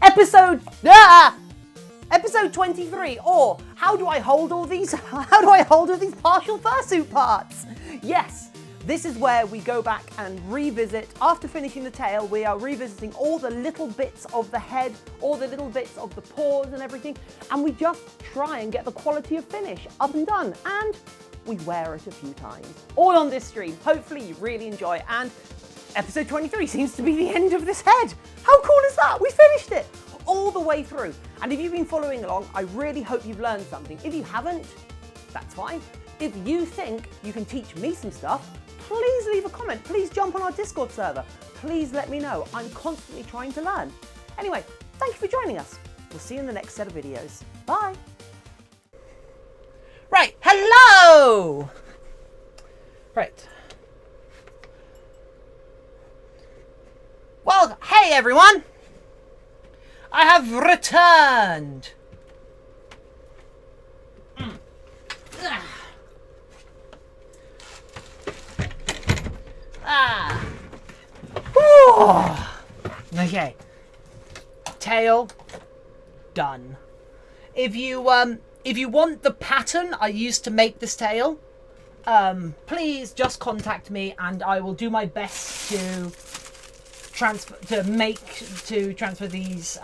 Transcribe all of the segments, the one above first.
Episode 23, or how do I hold all these partial fursuit parts? Yes, this is where we go back and revisit. After finishing the tail, we are revisiting all the little bits of the head, all the little bits of the paws and everything, and we just try and get the quality of finish up and done, and we wear it a few times. All on this stream. Hopefully you really enjoy, and episode 23 seems to be the end of this head. How cool is that? We finished it all the way through. And if you've been following along, I really hope you've learned something. If you haven't, that's fine. If you think you can teach me some stuff, please leave a comment. Please jump on our Discord server. Please let me know. I'm constantly trying to learn. Anyway, thank you for joining us. We'll see you in the next set of videos. Bye. Right, hello! Right. Well, hey everyone! I have returned! Okay. Tail done. If you want the pattern I used to make this tail, please just contact me and I will do my best to transfer these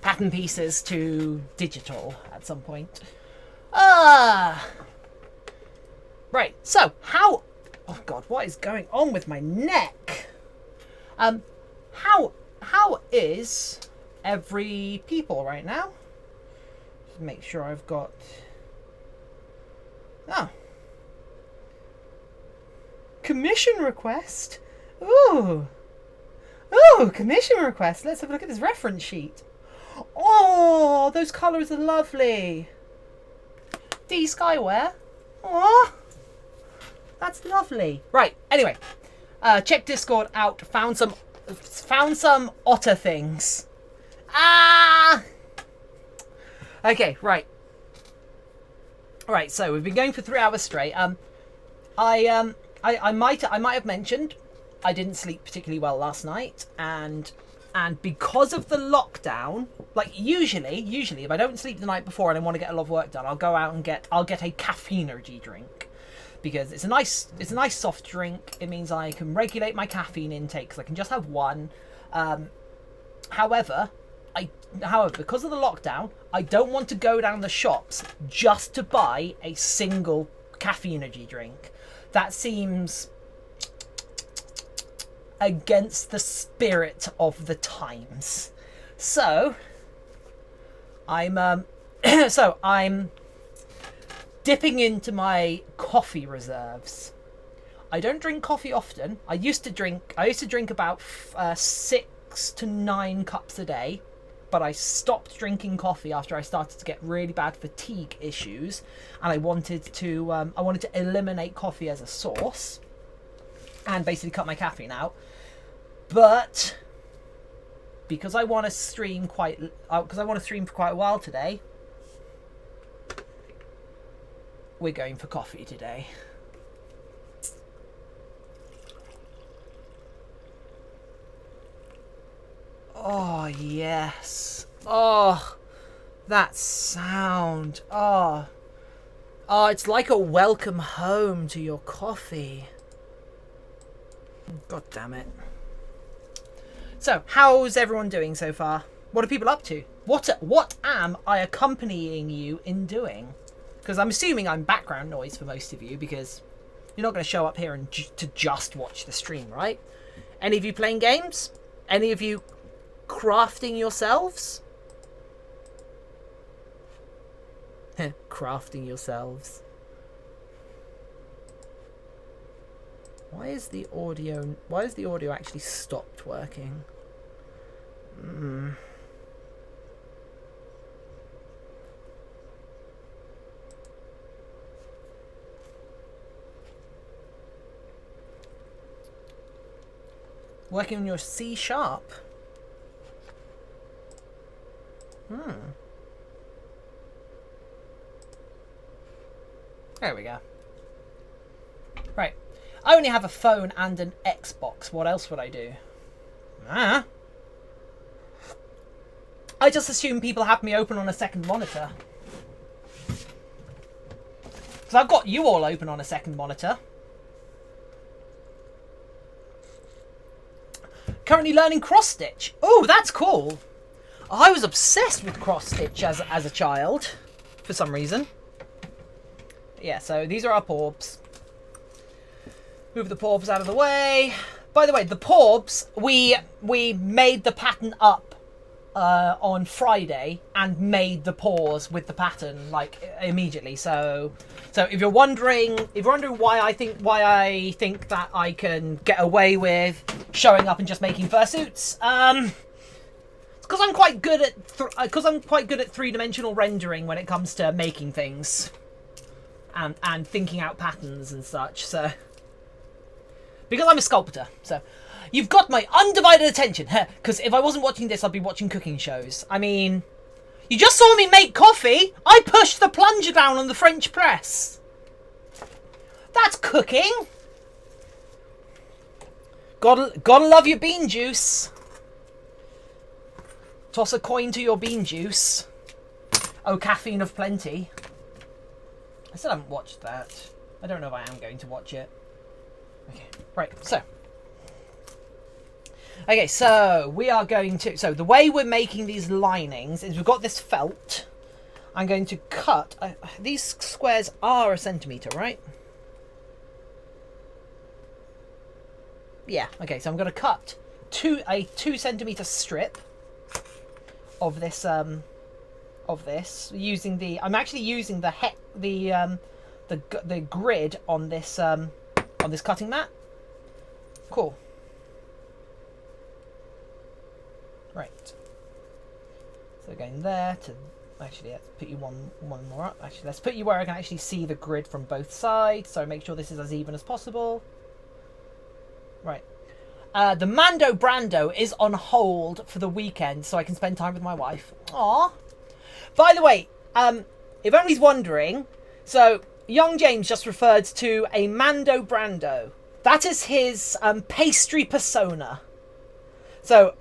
pattern pieces to digital at some point. Right, so oh god, what is going on with my neck? How is every people right now? Just make sure I've got commission request. Ooh, commission request. Let's have a look at this reference sheet. Oh, those colours are lovely. D Skyware. Oh, that's lovely. Right, anyway, check Discord out. Found some otter things. Okay, right. Alright, so we've been going for 3 hours straight. I might have mentioned I didn't sleep particularly well last night, and because of the lockdown, like usually if I don't sleep the night before and I want to get a lot of work done, I'll go out and get a caffeine energy drink, because it's a nice soft drink. It means I can regulate my caffeine intake because I can just have one. However, because of the lockdown, I don't want to go down the shops just to buy a single caffeine energy drink. That seems against the spirit of the times. So I'm dipping into my coffee reserves. I don't drink coffee often. I used to drink about 6 to 9 cups a day, but I stopped drinking coffee after I started to get really bad fatigue issues, and I wanted to eliminate coffee as a source and basically cut my caffeine out. But because I want to stream for quite a while today, we're going for coffee today. Oh yes. Oh, that sound. Oh, it's like a welcome home to your coffee. God damn it. So, how's everyone doing so far? What are people up to? What am I accompanying you in doing? Because I'm assuming I'm background noise for most of you, because you're not going to show up here to just watch the stream, right? Any of you playing games? Any of you crafting yourselves? Crafting yourselves. Why is the audio actually stopped working? Working on your C#. There we go. Right. I only have a phone and an Xbox. What else would I do? I just assume people have me open on a second monitor. Because I've got you all open on a second monitor. Currently learning cross-stitch. Oh, that's cool. I was obsessed with cross-stitch as a child, for some reason. Yeah, so these are our porbs. Move the porbs out of the way. By the way, the porbs, we made the pattern up on Friday and made the paws with the pattern like immediately. So if you're wondering why I think that I can get away with showing up and just making fursuits, it's because I'm quite good at three-dimensional rendering when it comes to making things and thinking out patterns and such. So because I'm a sculptor, so you've got my undivided attention. Because if I wasn't watching this, I'd be watching cooking shows. I mean, you just saw me make coffee. I pushed the plunger down on the French press. That's cooking. Gotta love your bean juice. Toss a coin to your bean juice. Oh, caffeine of plenty. I still haven't watched that. I don't know if I am going to watch it. Okay, right, so. Okay, so we are going to... So the way we're making these linings is we've got this felt. I'm going to cut... these squares are 1 centimetre, right? Yeah, okay, so I'm going to cut a 2 centimetre strip of this using the... I'm actually using the grid on this cutting mat. Cool. Right. So going there to... Actually, let's put you one more up. Actually, let's put you where I can actually see the grid from both sides. So make sure this is as even as possible. Right. The Mando Brando is on hold for the weekend so I can spend time with my wife. Aww. By the way, if anybody's wondering, so young James just referred to a Mando Brando. That is his pastry persona. So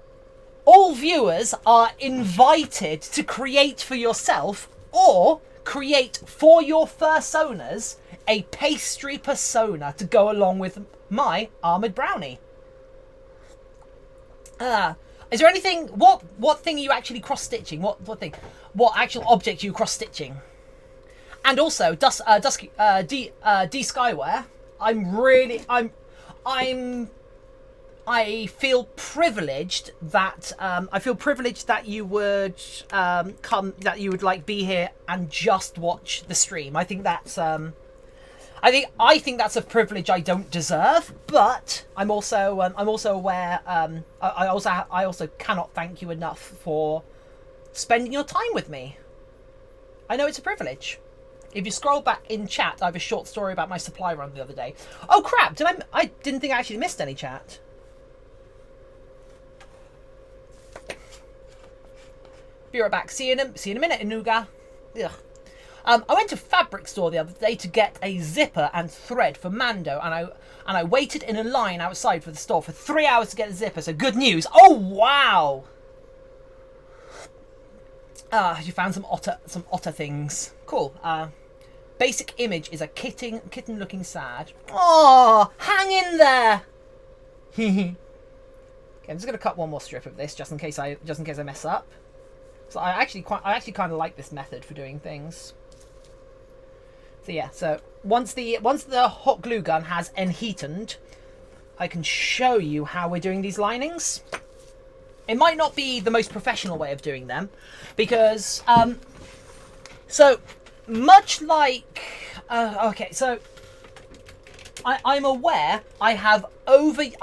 all viewers are invited to create for yourself or create for your fursonas a pastry persona to go along with my armoured brownie. Is there anything... What thing are you actually cross-stitching? What thing? What actual object are you cross-stitching? And also, D Skyware, I feel privileged that you would like be here and just watch the stream. I think that's I think that's a privilege I don't deserve, but I'm also aware. I also cannot thank you enough for spending your time with me. I know it's a privilege. If you scroll back in chat, I have a short story about my supply run the other day. Oh crap! I didn't think I actually missed any chat. Be right back. See you in a minute, Inuga. Ugh. I went to fabric store the other day to get a zipper and thread for Mando, and I waited in a line outside for the store for 3 hours to get a zipper. So good news! Oh wow! You found some otter things. Cool. Basic image is a kitten looking sad. Oh, hang in there. Okay, I'm just gonna cut one more strip of this just in case I mess up. So I actually kind of like this method for doing things. So yeah, so once the hot glue gun has enheatened, I can show you how we're doing these linings. It might not be the most professional way of doing them, because so much like okay, so I'm aware I have overused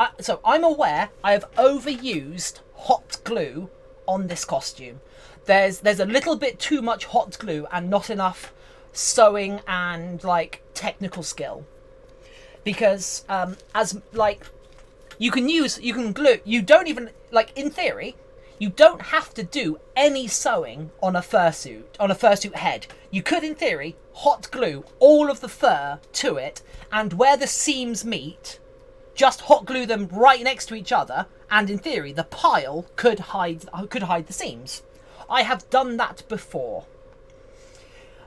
hot glue on this costume. There's a little bit too much hot glue and not enough sewing and like technical skill, because you can glue, you don't even, like, in theory you don't have to do any sewing on a fursuit head. You could, in theory, hot glue all of the fur to it, and where the seams meet, just hot glue them right next to each other, and in theory the pile could hide the seams. I have done that before.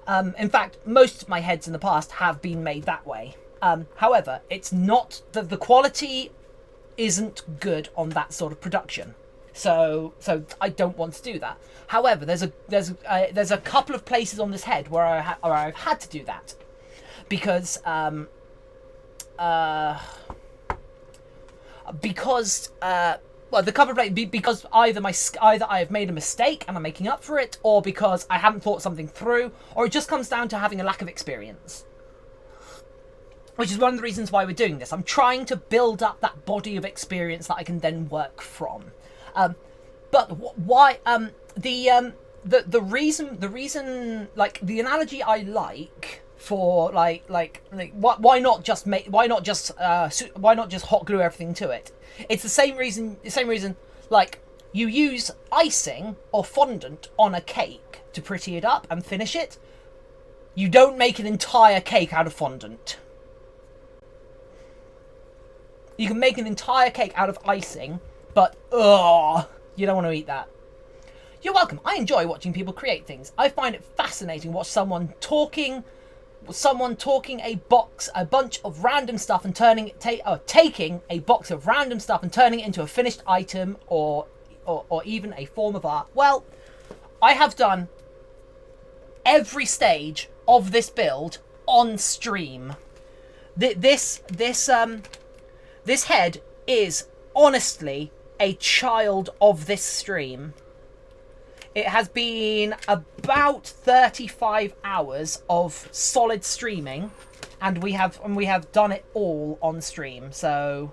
In fact, most of my heads in the past have been made that way. However, it's not the quality isn't good on that sort of production. So I don't want to do that. However, there's a couple of places on this head where I've had to do that because well, the couple of places because either I have made a mistake and I'm making up for it, or because I haven't thought something through, or it just comes down to having a lack of experience. Which is one of the reasons why we're doing this. I'm trying to build up that body of experience that I can then work from. But why? The reason, like the analogy I like for why not just hot glue everything to it? It's the same reason. Like you use icing or fondant on a cake to pretty it up and finish it. You don't make an entire cake out of fondant. You can make an entire cake out of icing, but you don't want to eat that. You're welcome. I enjoy watching people create things. I find it fascinating to watch someone taking a bunch of random stuff and taking a box of random stuff and turning it into a finished item or even a form of art. Well, I have done every stage of this build on stream. This head is honestly a child of this stream. It has been about 35 hours of solid streaming, and we have done it all on stream. So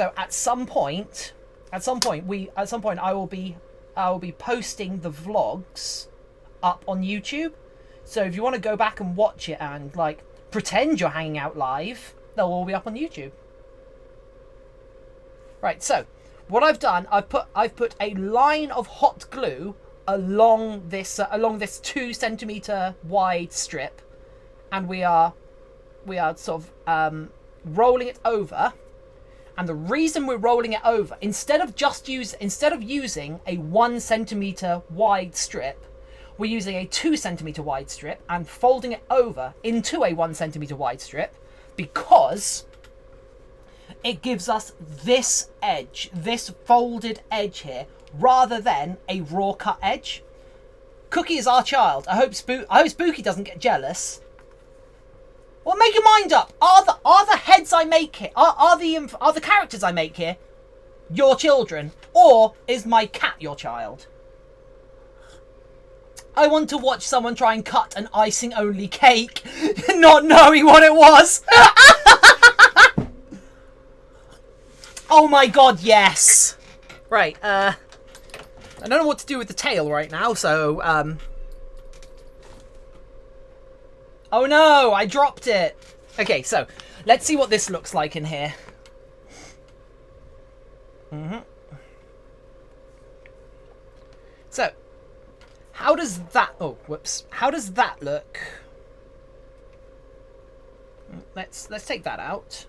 at some point I will be posting the vlogs up on YouTube. So if you want to go back and watch it and like pretend you're hanging out live, they'll all be up on YouTube. Right, so what I've done, I've put a line of hot glue along this 2 centimeter wide strip, and we are sort of rolling it over. And the reason we're rolling it over, instead of using a 1 centimeter wide strip, we're using a 2 centimeter wide strip and folding it over into a 1 centimeter wide strip, because it gives us this edge, this folded edge here, rather than a raw cut edge. Cookie is our child. I hope Spooky doesn't get jealous. Well, make your mind up. Are the heads I make here, are the characters I make here your children, or is my cat your child? I want to watch someone try and cut an icing only cake, not knowing what it was. Oh my god, yes! Right, I don't know what to do with the tail right now, so, oh no, I dropped it! Okay, so, let's see what this looks like in here. So, how does that, how does that look? Let's take that out,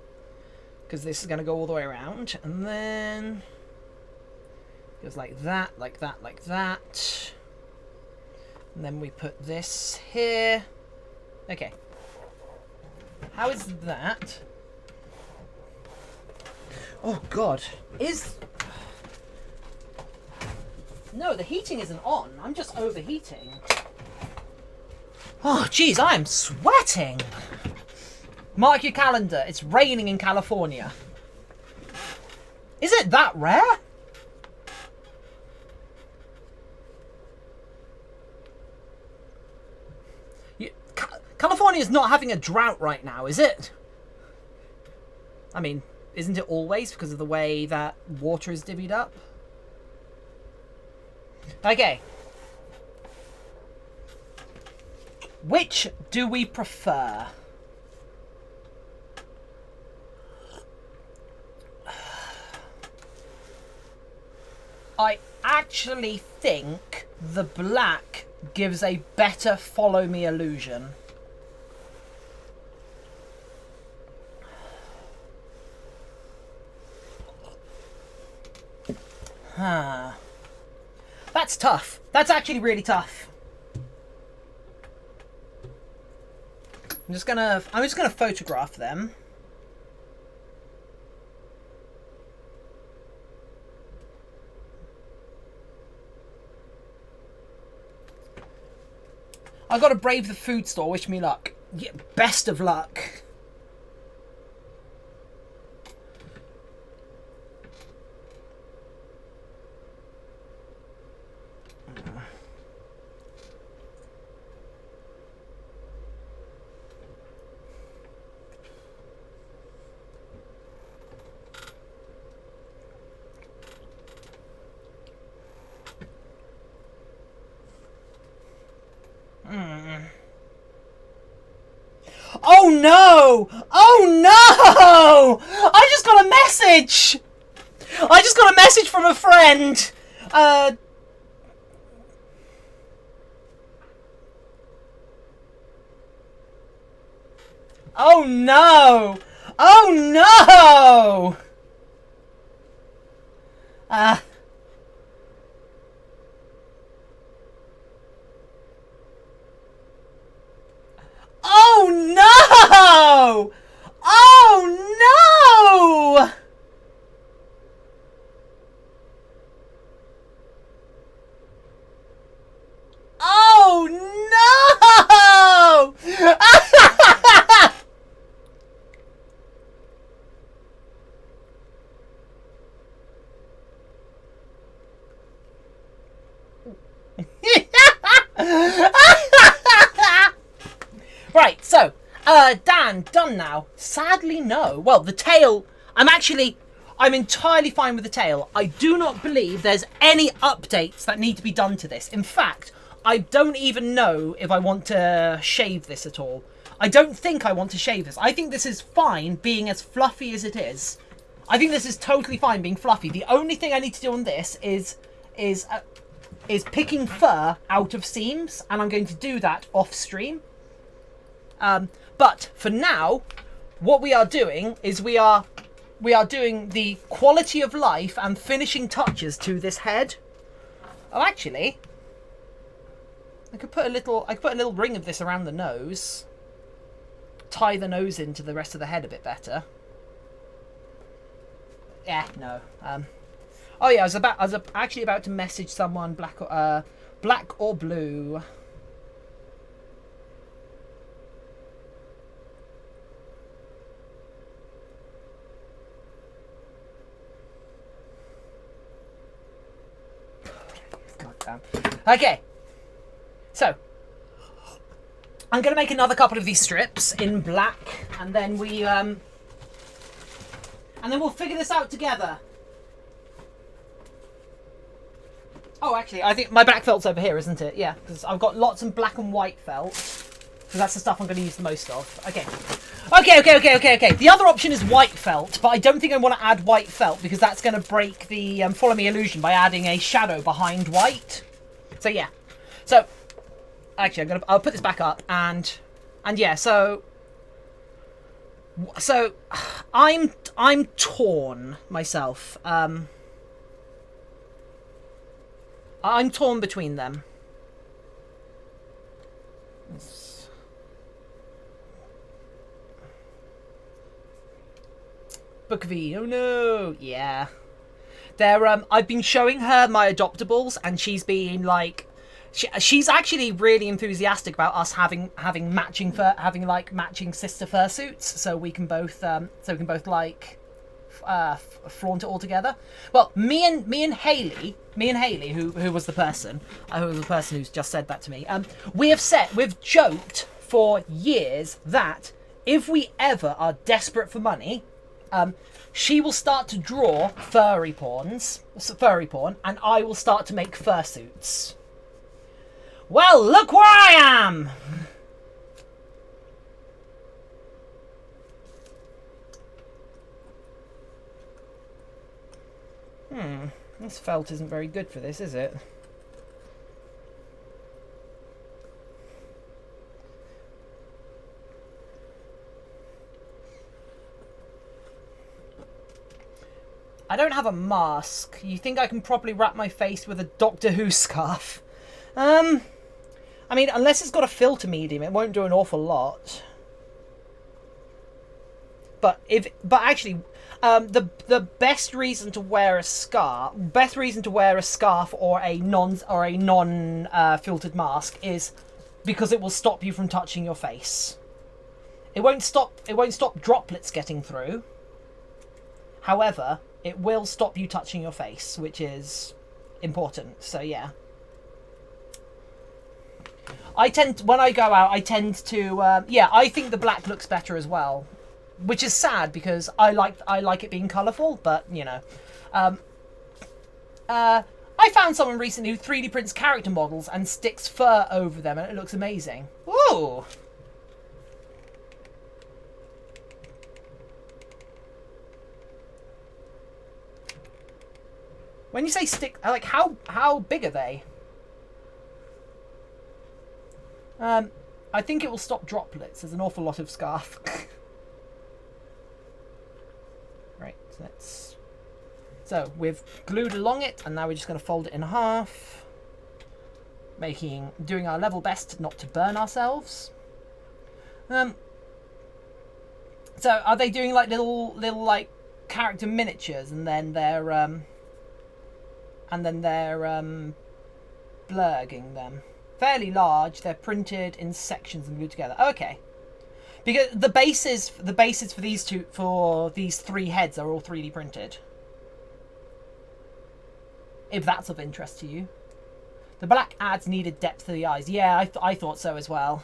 because this is going to go all the way around, and then it goes like that, like that, like that, and then we put this here. Okay, how is that? Oh god, no, the heating isn't on, I'm just overheating. Oh jeez, I am sweating. Mark your calendar, it's raining in California. Is it that rare? California's not having a drought right now, is it? I mean, isn't it always because of the way that water is divvied up? Okay. Which do we prefer? I actually think the black gives a better follow me illusion. That's tough. That's actually really tough. I'm just gonna photograph them. I've got to brave the food store. Wish me luck. Yeah, best of luck. Oh no! Oh no! I just got a message! I just got a message from a friend! Oh no! Oh no! Oh no! Oh no! Oh no! Right, so, Dan, done now? Sadly, no. Well, the tail, I'm entirely fine with the tail. I do not believe there's any updates that need to be done to this. In fact, I don't even know if I want to shave this at all. I don't think I want to shave this. I think this is fine being as fluffy as it is. I think this is totally fine being fluffy. The only thing I need to do on this is picking fur out of seams, and I'm going to do that off stream. But for now, what we are doing is we are doing the quality of life and finishing touches to this head. Oh, actually, I could put a little ring of this around the nose. Tie the nose into the rest of the head a bit better. Yeah, no. Oh yeah, I was actually about to message someone, black or blue. Okay, so I'm gonna make another couple of these strips in black, and then we'll figure this out together. Oh, actually, I think my black felt's over here, isn't it? Yeah, because I've got lots of black and white felt, because that's the stuff I'm going to use the most of. Okay. The other option is white felt, but I don't think I want to add white felt because that's going to break the follow me illusion by adding a shadow behind white. So yeah. So actually, I'll put this back up and yeah. So I'm torn myself. I'm torn between them. Book V, oh no, yeah. I've been showing her my adoptables, and she's been like, she's actually really enthusiastic about us having matching sister fursuits, so we can both like flaunt it all together. Well, me and Haley, who was the person who's just said that to me. We've joked for years that if we ever are desperate for money, she will start to draw furry porn, and I will start to make fursuits. Well, look where I am! This felt isn't very good for this, is it? I don't have a mask. You think I can probably wrap my face with a Doctor Who scarf? I mean, unless it's got a filter medium, it won't do an awful lot. But actually, the best reason to wear a scarf, or a non filtered mask is because it will stop you from touching your face. It won't stop droplets getting through. However, it will stop you touching your face, which is important. So yeah. When I go out, I tend to yeah, I think the black looks better as well. Which is sad because I like it being colourful, but you know. I found someone recently who 3D prints character models and sticks fur over them, and it looks amazing. Ooh! When you say stick, like how big are they? I think it will stop droplets. There's an awful lot of scarf. Right, so we've glued along it, and now we're just going to fold it in half, doing our level best not to burn ourselves. So are they doing like little like character miniatures, and then they're blurging them? Fairly large. They're printed in sections and glued together. Okay. Because the bases for these three heads are all 3D printed. If that's of interest to you. The black adds needed depth to the eyes. Yeah, I thought so as well.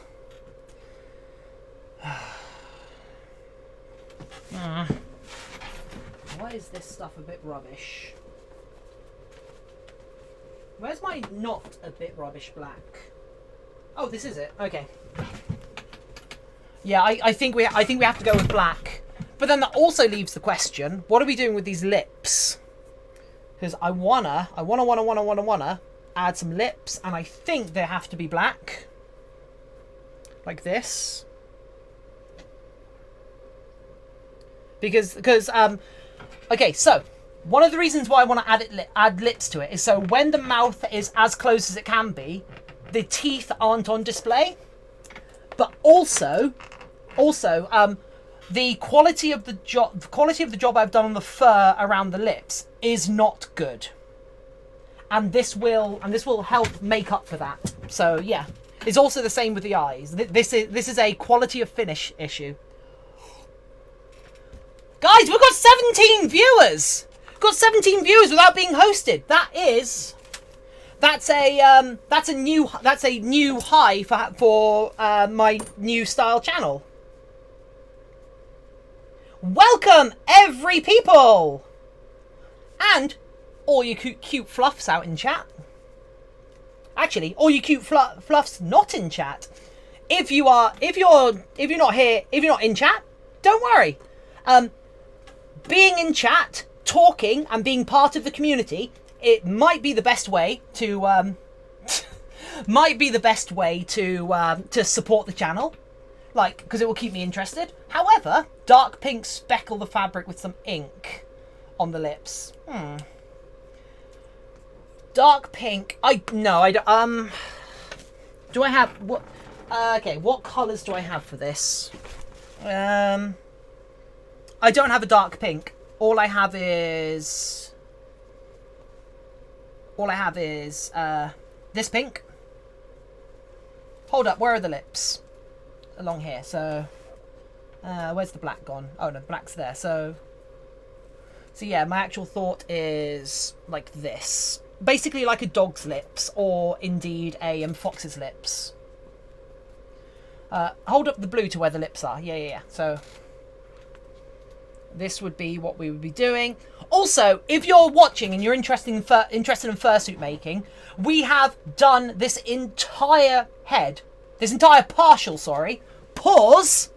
Why is this stuff a bit rubbish? Where's my not a bit rubbish black? Oh, this is it. Okay. Yeah, I think we have to go with black. But then that also leaves the question: what are we doing with these lips? Because I wanna add some lips, and I think they have to be black, like this. Because okay, so one of the reasons why I want to add lips to it is so when the mouth is as close as it can be, the teeth aren't on display. But also, the quality of the job I've done on the fur around the lips is not good, and this will help make up for that. So yeah, it's also the same with the eyes. This is a quality of finish issue. Guys, we've got 17 viewers. Got 17 viewers without being hosted. That's a new high for my new style channel. Welcome every people, and all you cute fluffs out in chat. Actually, all you cute fluffs not in chat. If you're not here, if you're not in chat, don't worry. Being in chat, talking, and being part of the community, it might be the best way to to support the channel, like, because it will keep me interested. However, dark pink speckle the fabric with some ink on the lips. Dark pink. I don't. Do I have what? Okay, what colours do I have for this? I don't have a dark pink. All I have is this pink. Hold up, where are the lips? Along here. So where's the black gone? Oh no, black's there. So yeah, my actual thought is like this. Basically like a dog's lips, or indeed a fox's lips. Hold up the blue to where the lips are. Yeah. So this would be what we would be doing. Also, if you're watching and you're interested in fursuit making, we have done this entire partial, paws,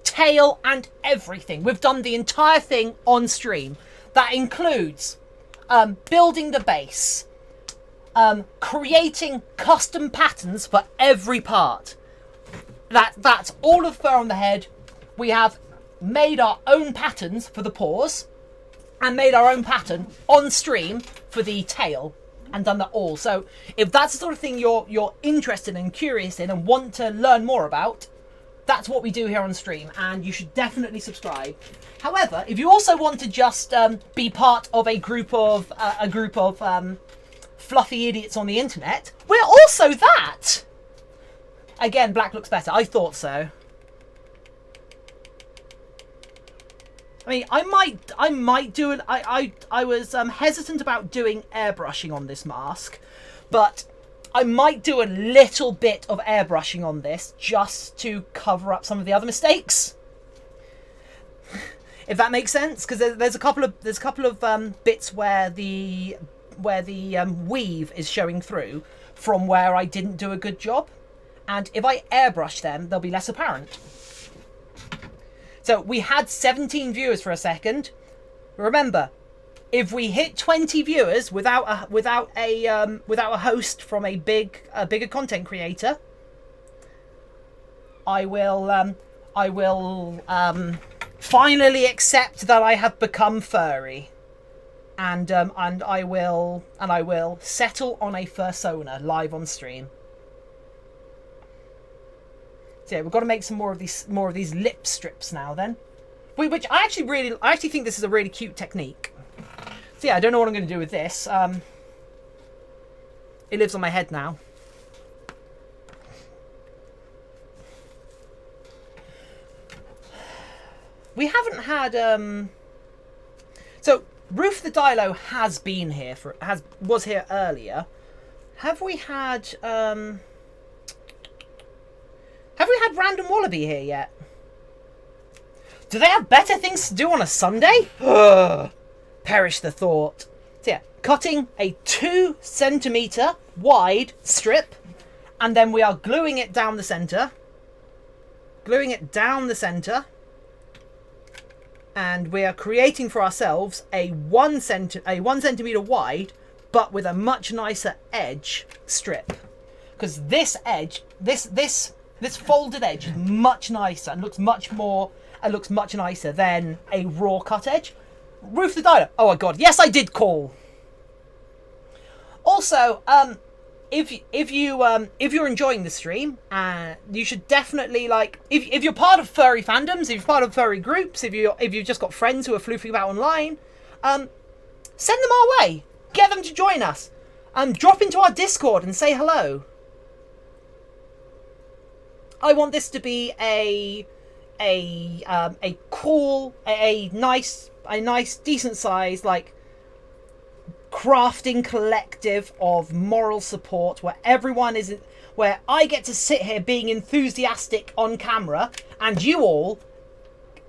tail, and everything. We've done the entire thing on stream. That includes building the base, creating custom patterns for every part. That's all of fur on the head. We have made our own patterns for the paws, and made our own pattern on stream for the tail and done that all. So if that's the sort of thing you're interested and curious in and want to learn more about, that's what we do here on stream, and you should definitely subscribe. However, if you also want to just be part of a group of fluffy idiots on the internet, we're also that. Again, black looks better. I thought so. I mean, I might do it. I was hesitant about doing airbrushing on this mask, but I might do a little bit of airbrushing on this just to cover up some of the other mistakes, if that makes sense. Because there's a couple of bits where the weave is showing through from where I didn't do a good job, and if I airbrush them, they'll be less apparent. So we had 17 viewers for a second. Remember, if we hit 20 viewers without a host from a bigger content creator, I will finally accept that I have become furry, and I will settle on a fursona live on stream. So yeah, we've got to make some more of these lip strips now then, which I actually think this is a really cute technique. So yeah, I don't know what I'm going to do with this. It lives on my head now. We haven't had so Roof the Dilo has been here was here earlier. Have we had Random Wallaby here yet? Do they have better things to do on a Sunday? Ugh, perish the thought. So yeah, cutting a 2 centimeter wide strip, and then we are gluing it down the center. And we are creating for ourselves a 1 centimeter wide, but with a much nicer edge strip. Because this edge, this folded edge is much nicer and looks much nicer than a raw cut edge. Roof the Dilo. Oh my god, yes I did call. Also, if you're enjoying the stream, you should definitely, like, if you're part of furry fandoms, if you're part of furry groups, if you've just got friends who are floofing about online, send them our way. Get them to join us. Drop into our Discord and say hello. I want this to be a cool, a nice, decent size, like, crafting collective of moral support where everyone is, where I get to sit here being enthusiastic on camera, and you all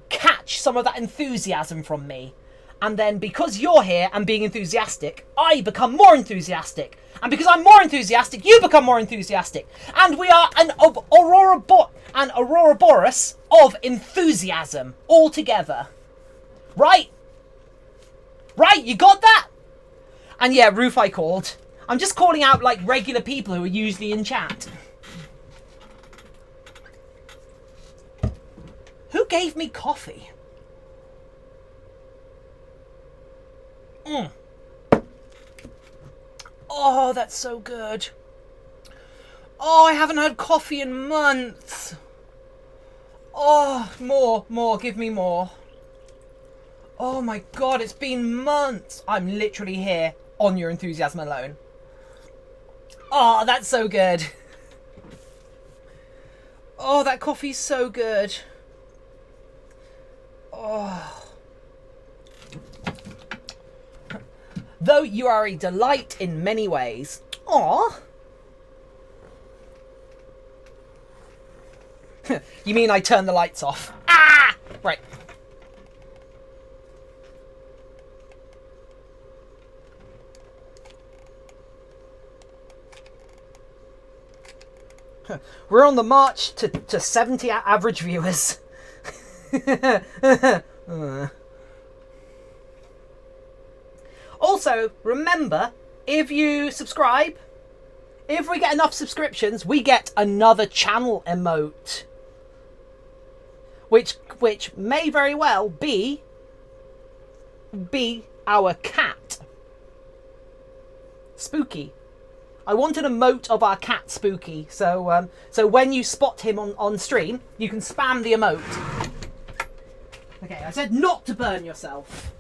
catch some of that enthusiasm from me. And then because you're here and being enthusiastic, I become more enthusiastic. And because I'm more enthusiastic, you become more enthusiastic. And we are an Ouroboros of enthusiasm all together. Right? Right? You got that? And yeah, Roof I called. I'm just calling out, like, regular people who are usually in chat. Who gave me coffee? Oh, that's so good. Oh, I haven't had coffee in months. Oh, more, give me more. Oh my god, it's been months. I'm literally here on your enthusiasm alone. Oh, that's so good. Oh, that coffee's so good. Oh. Though you are a delight in many ways. Aw. You mean I turn the lights off? Ah! Right. We're on the march to 70 average viewers. Also, remember, if you subscribe, if we get enough subscriptions, we get another channel emote. Which may very well be be our cat, Spooky. I want an emote of our cat, Spooky. So so when you spot him on stream, you can spam the emote. Okay, I said not to burn yourself.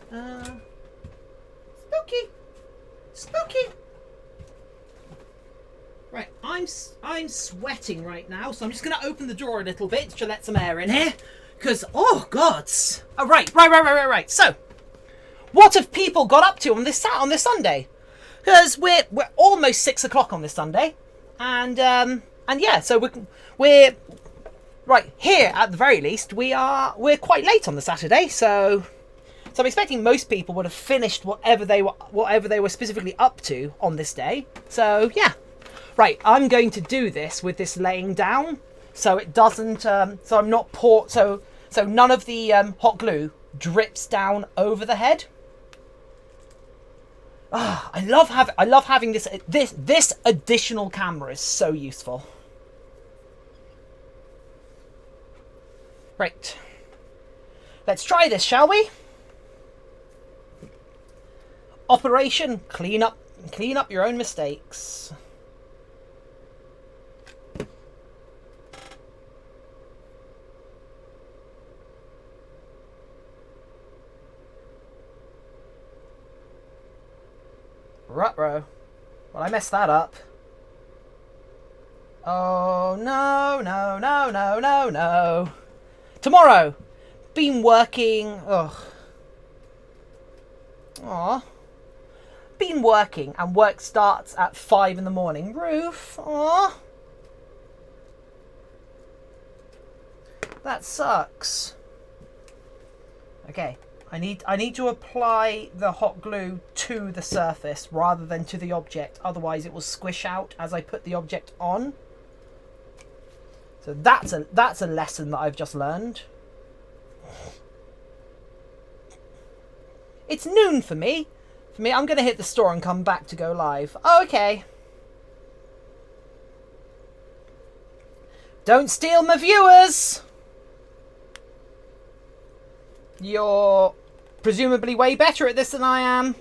Spooky. Spooky. Right, I'm sweating right now, so I'm just going to open the door a little bit to let some air in here. Because, oh, gods. Oh, right. So, what have people got up to on this Sunday? Because we're almost 6 o'clock on this Sunday. And yeah, so we're right here at the very least. We're quite late on the Saturday, so I'm expecting most people would have finished whatever they were specifically up to on this day. So yeah. Right, I'm going to do this with this laying down, so it doesn't. So I'm not so none of the hot glue drips down over the head. Ah, I love having this additional camera is so useful. Right, let's try this, shall we? Operation clean up your own mistakes. Ruh-roh. Well, I messed that up. Oh, no. Tomorrow. Been working. Ugh. Aw. Been working, and work starts at 5 in the morning. Roof. Aw. That sucks. Okay. I need to apply the hot glue to the surface rather than to the object. Otherwise it will squish out as I put the object on. So that's a lesson that I've just learned. It's noon for me. I'm going to hit the store and come back to go live. Oh, okay. Don't steal my viewers. You're presumably way better at this than I am.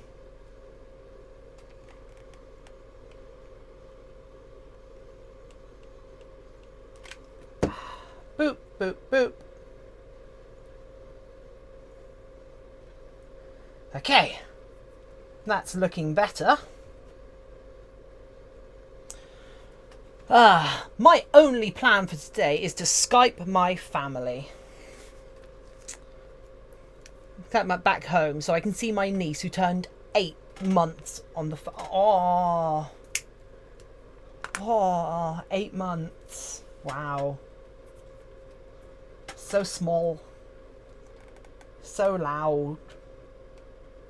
Boop, boop, boop. Okay. That's looking better. My only plan for today is to Skype my family. Back home so I can see my niece who turned 8 months on the oh 8 months. Wow. So small, so loud,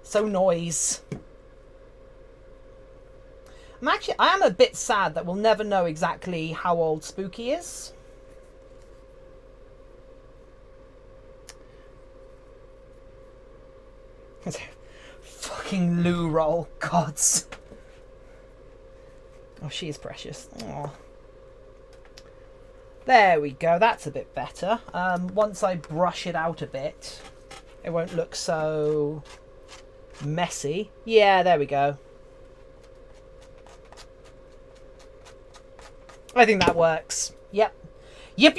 so noise. I am a bit sad that we'll never know exactly how old Spooky is. Fucking loo roll, gods. Oh, she is precious. Aww. There we go, that's a bit better. Once I brush it out a bit, it won't look so messy. Yeah, there we go. I think that works. Yep. Yep.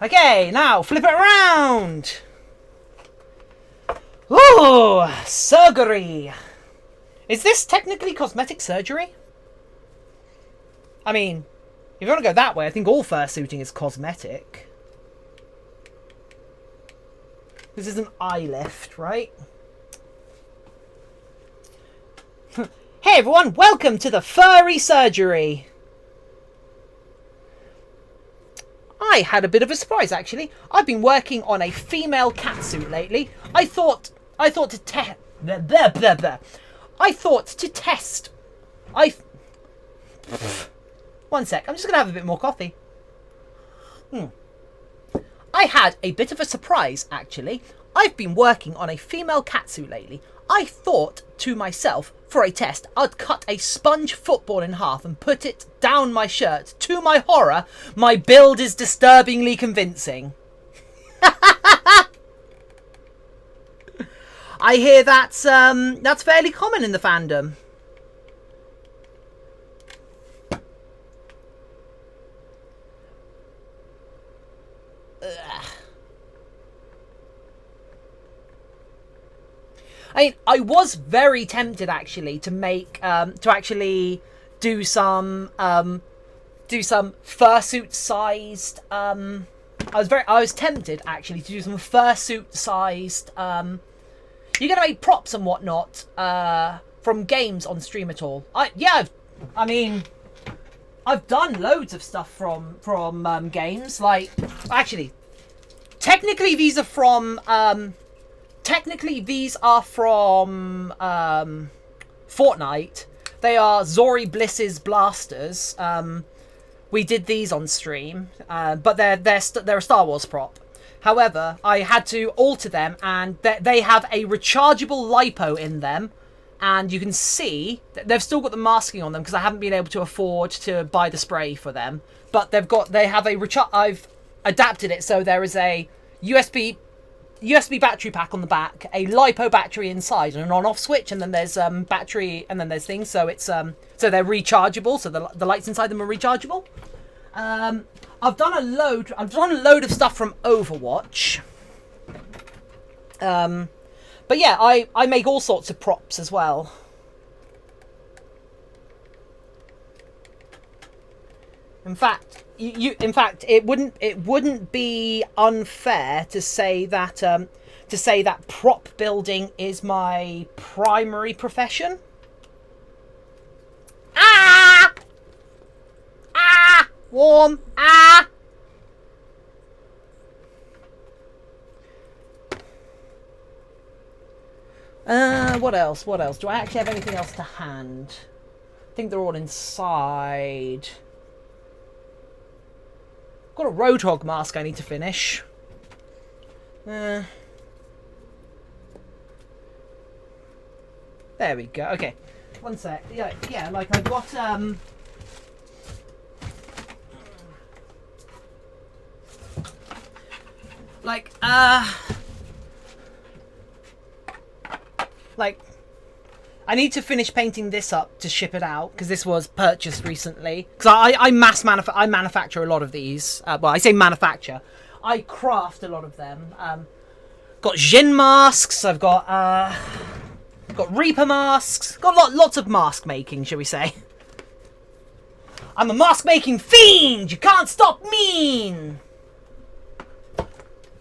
Okay, now flip it around. Ooh, surgery. Is this technically cosmetic surgery? I mean, if you want to go that way, I think all fursuiting is cosmetic. This is an eye lift, right? Hey everyone, welcome to the furry surgery. I had a bit of a surprise actually. I've been working on a female catsuit lately. I thought to test. One sec. I'm just gonna have a bit more coffee. I had a bit of a surprise actually. I've been working on a female catsuit lately. I thought to myself, for a test, I'd cut a sponge football in half and put it down my shirt. To my horror, my build is disturbingly convincing. I hear that's fairly common in the fandom. I was very tempted actually to make to actually do some fursuit sized I was tempted actually to do some fursuit sized you're gonna make props and whatnot from games on stream at all. I've done loads of stuff from games, like actually technically these are from Fortnite. They are Zori Bliss's blasters. We did these on stream, but they're a Star Wars prop. However, I had to alter them, and they have a rechargeable lipo in them, and you can see that they've still got the masking on them because I haven't been able to afford to buy the spray for them. But I've adapted it so there is a USB battery pack on the back, a lipo battery inside, and an on-off switch, and then there's battery, and then there's things. So it's so they're rechargeable. So the lights inside them are rechargeable. I've done a load of stuff from Overwatch. But yeah, I make all sorts of props as well. In fact, it wouldn't be unfair to say that prop building is my primary profession. Ah! Ah! Warm! Ah! What else? What else? Do I actually have anything else to hand? I think they're all inside. Got a Roadhog mask I need to finish. There we go. Okay. One sec. Yeah, like I've got I need to finish painting this up to ship it out because this was purchased recently. Because I manufacture a lot of these. Well, I say manufacture. I craft a lot of them. Got Jin masks. I've got Reaper masks. Got lots of mask making, shall we say? I'm a mask making fiend. You can't stop me.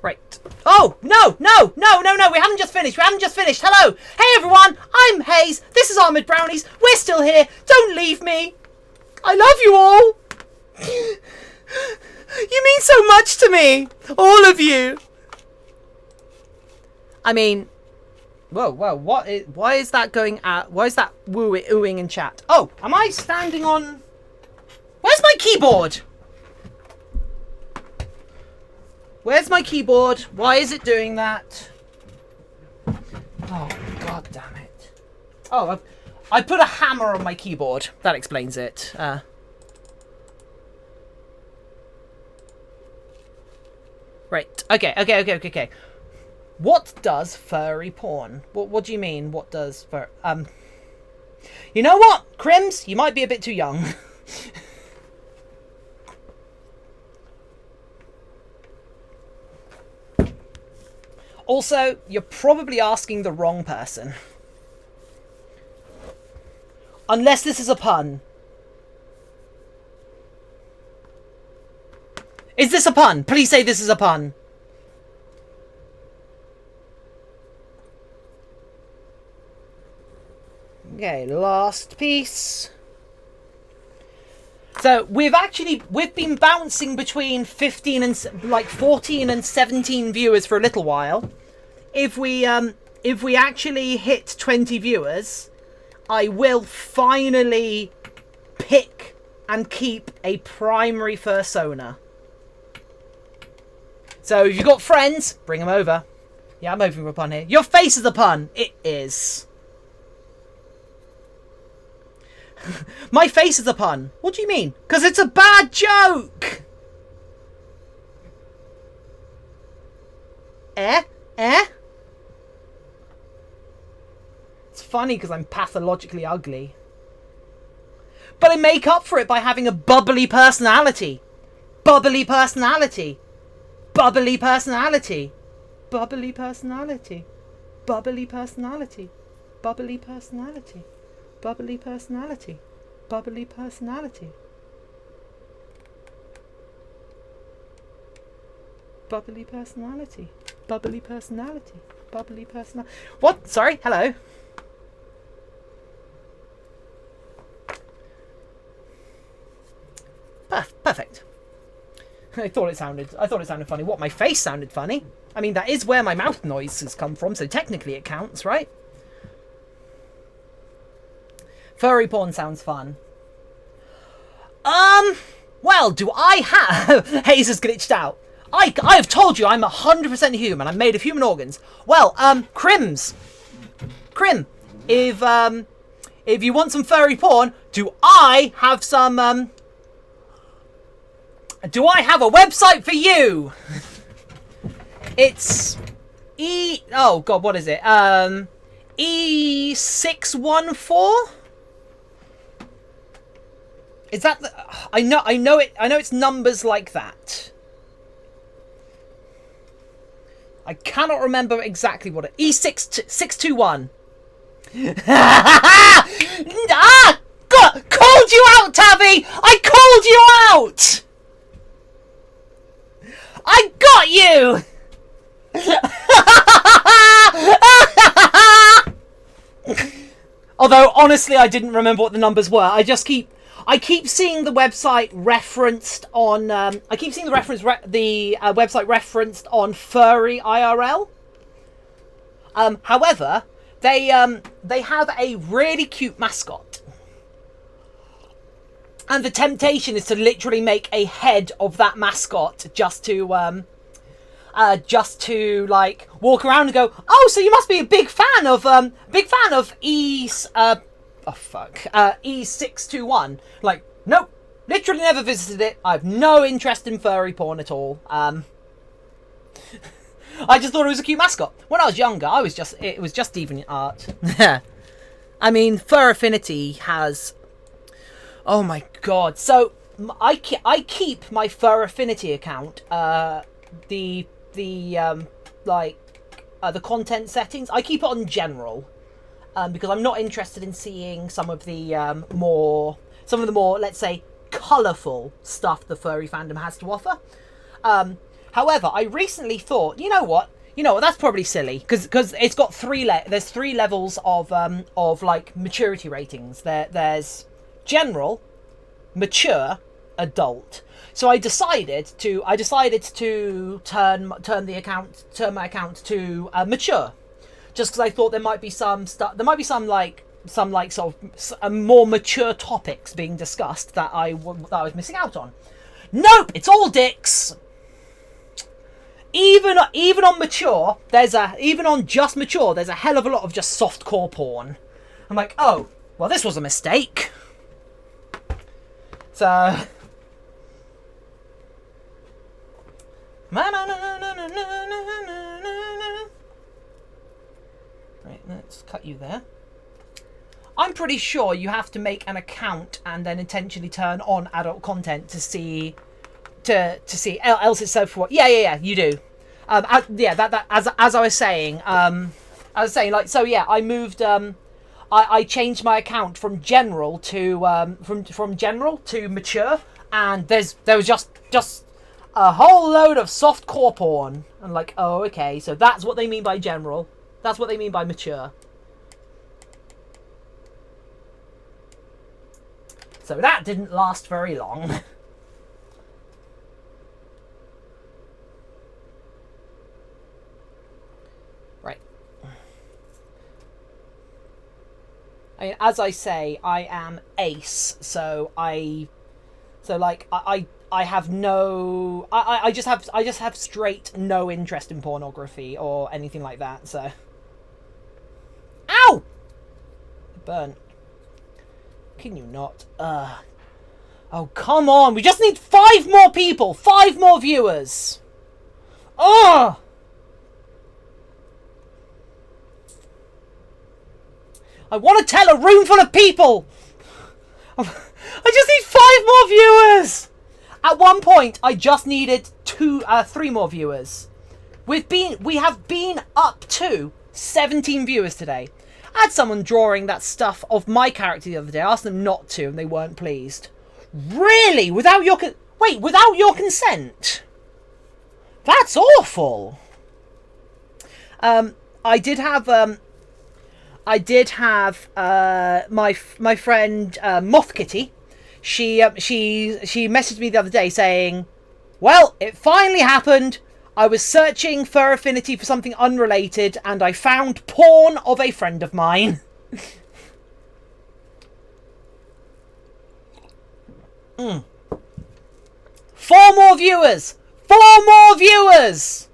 Right. Oh, no. We haven't just finished. Hello. Hey, everyone. I'm Hayze. This is Armoured Brownies. We're still here. Don't leave me. I love you all. You mean so much to me. All of you. I mean, whoa. Why is that going at? Why is that oohing in chat? Oh, am I standing on? Where's my keyboard? Where's my keyboard? Why is it doing that? Oh, god damn it. Oh, I put a hammer on my keyboard. That explains it. Right. Okay. What does furry porn? What do you mean? What does You know what, Crims? You might be a bit too young. Also, you're probably asking the wrong person. Unless this is a pun. Is this a pun? Please say this is a pun. Okay, last piece. So we've been bouncing between 14 and 17 viewers for a little while. If we actually hit 20 viewers, I will finally pick and keep a primary fursona. So if you've got friends, bring them over. Yeah, I'm opening a pun here. Your face is a pun. It is. My face is a pun. What do you mean? Because it's a bad joke. Eh? funny because I'm pathologically ugly. But I make up for it by having a bubbly personality. Bubbly personality. Bubbly personality. Bubbly personality. Bubbly personality. Bubbly personality. Bubbly personality. Bubbly personality. Bubbly personality. Bubbly personality. Bubbly personality. What? Sorry? Hello? Perfect. I thought it sounded funny. What, my face sounded funny? I mean, that is where my mouth noises come from, so technically it counts, right? Furry porn sounds fun. Well, do I have... Hayze has glitched out. I have told you I'm 100% human. I'm made of human organs. Well, Crim, if you want some furry porn, do I have some, do I have a website for you? It's oh god, what is it? E614? Is that the... I know it's numbers like that. I cannot remember exactly what it... E621. God, called you out, Tabby! I called you out! I got you! Although, honestly, I didn't remember what the numbers were. I keep seeing the website referenced on. I keep seeing the website referenced on Furry IRL. However, they have a really cute mascot, and the temptation is to literally make a head of that mascot just to like walk around and go, oh, so you must be a big fan of E621. Like, nope, literally never visited it. I have no interest in furry porn at all. I just thought it was a cute mascot. When I was younger, it was just DeviantArt. I mean, Fur Affinity has... Oh my god. So, I keep my Fur Affinity account, the content settings, I keep it on general. Because I'm not interested in seeing some of the more, let's say, colourful stuff the furry fandom has to offer. However, I recently thought, you know what, that's probably silly, because it's got there's three levels of like maturity ratings. There's general, mature, adult. So I decided to turn my account to mature. Just because I thought there might be some stuff, some sort of more mature topics being discussed that I was missing out on. Nope, it's all dicks. Even on mature, even on just mature, there's a hell of a lot of just softcore porn. I'm like, oh, well, this was a mistake. So. Right, let's cut you there. I'm pretty sure you have to make an account and then intentionally turn on adult content to see, else it's so for what? Yeah, you do. As I was saying, like, so yeah, I moved, I changed my account from general to, from general to mature, and there was just a whole load of softcore porn. I'm like, oh, okay, so that's what they mean by general. That's what they mean by mature. So that didn't last very long. Right. I mean, as I say, I am ace, so I have no... I just have straight no interest in pornography or anything like that, so... Ow! Burnt. Can you not? Oh, come on! We just need 5 more people! 5 more viewers! Ugh! I want to tell a room full of people. I just need 5 more viewers. At one point, I just needed 3 more viewers. We have been up to 17 viewers today. I had someone drawing that stuff of my character the other day. I asked them not to, and they weren't pleased. Really? Without your without your consent? That's awful. I did have my friend Moth Kitty. She messaged me the other day saying, "Well, it finally happened. I was searching Fur Affinity for something unrelated, and I found porn of a friend of mine." 4 more viewers! 4 more viewers!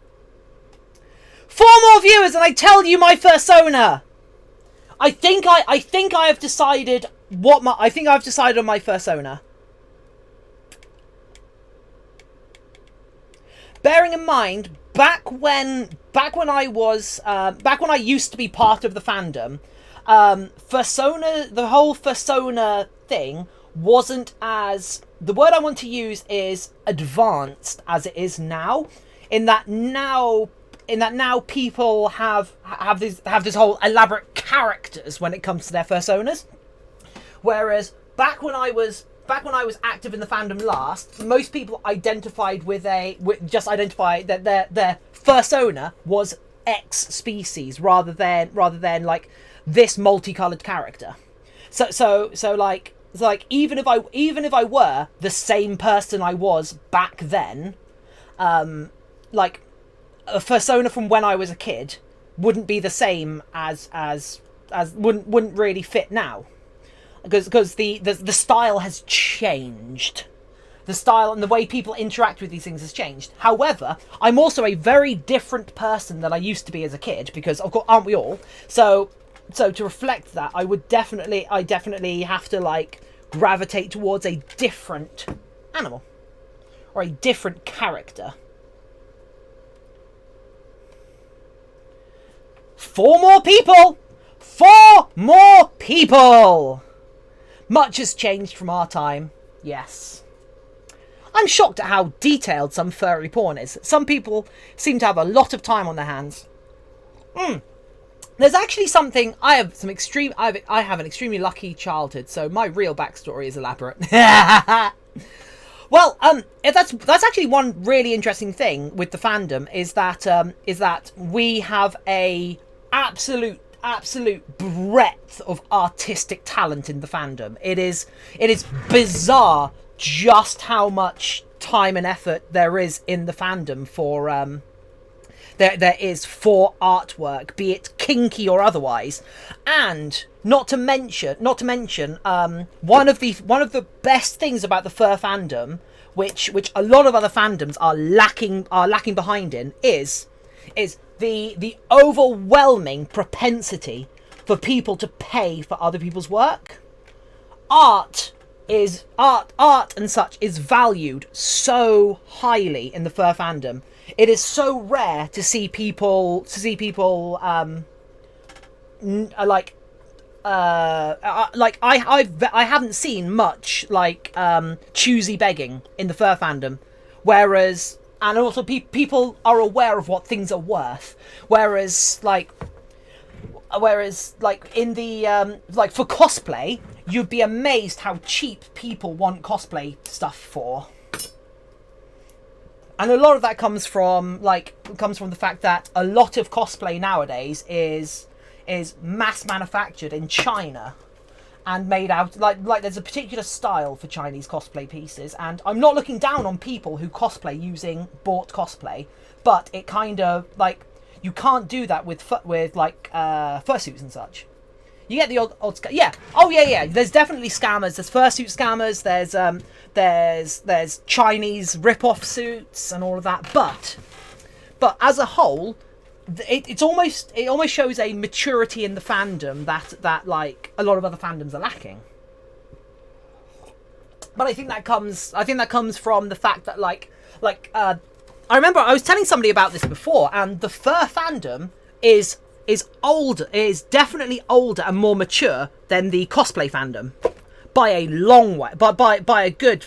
4 more viewers, and I tell you my fursona. I think I have decided I've decided on my fursona. Bearing in mind, back when I used to be part of the fandom, fursona, the whole fursona thing wasn't as, the word I want to use is advanced as it is now. In that now people have this whole elaborate characters when it comes to their fursonas. Whereas back when I was active in the fandom last, most people identified just identified that their fursona was X species rather than like this multicolored character. So even if I were the same person I was back then, like a fursona from when I was a kid wouldn't be the same as wouldn't really fit now, because the style has changed. The style and the way people interact with these things has changed. However, I'm also a very different person than I used to be as a kid, because of course, aren't we all? So to reflect that, I definitely have to like gravitate towards a different animal or a different character. 4 more people! 4 more people! Much has changed from our time, yes. I'm shocked at how detailed some furry porn is. Some people seem to have a lot of time on their hands. There's actually something, I have an extremely lucky childhood, so my real backstory is elaborate. Well, that's actually one really interesting thing with the fandom is that we have a absolute breadth of artistic talent in the fandom. It is bizarre just how much time and effort there is in the fandom for there is for artwork, be it kinky or otherwise. And not to mention one of the best things about the fur fandom, which a lot of other fandoms are lacking behind in, is the overwhelming propensity for people to pay for other people's work. Art and such is valued so highly in the fur fandom. It is so rare to see people I haven't seen much like choosy begging in the fur fandom, whereas and also people are aware of what things are worth, whereas in the like for cosplay, you'd be amazed how cheap people want cosplay stuff for. And a lot of that comes from the fact that a lot of cosplay nowadays is mass manufactured in China and made out like there's a particular style for Chinese cosplay pieces, and I'm not looking down on people who cosplay using bought cosplay, but it kind of like you can't do that with fursuits and such. You get the odd yeah. Oh yeah. There's definitely scammers. There's fursuit scammers. There's Chinese rip-off suits and all of that. But as a whole, it almost shows a maturity in the fandom that like a lot of other fandoms are lacking. But I think that comes from the fact that I remember I was telling somebody about this before, and the fur fandom is is older, is definitely older and more mature than the cosplay fandom by a long way, by a good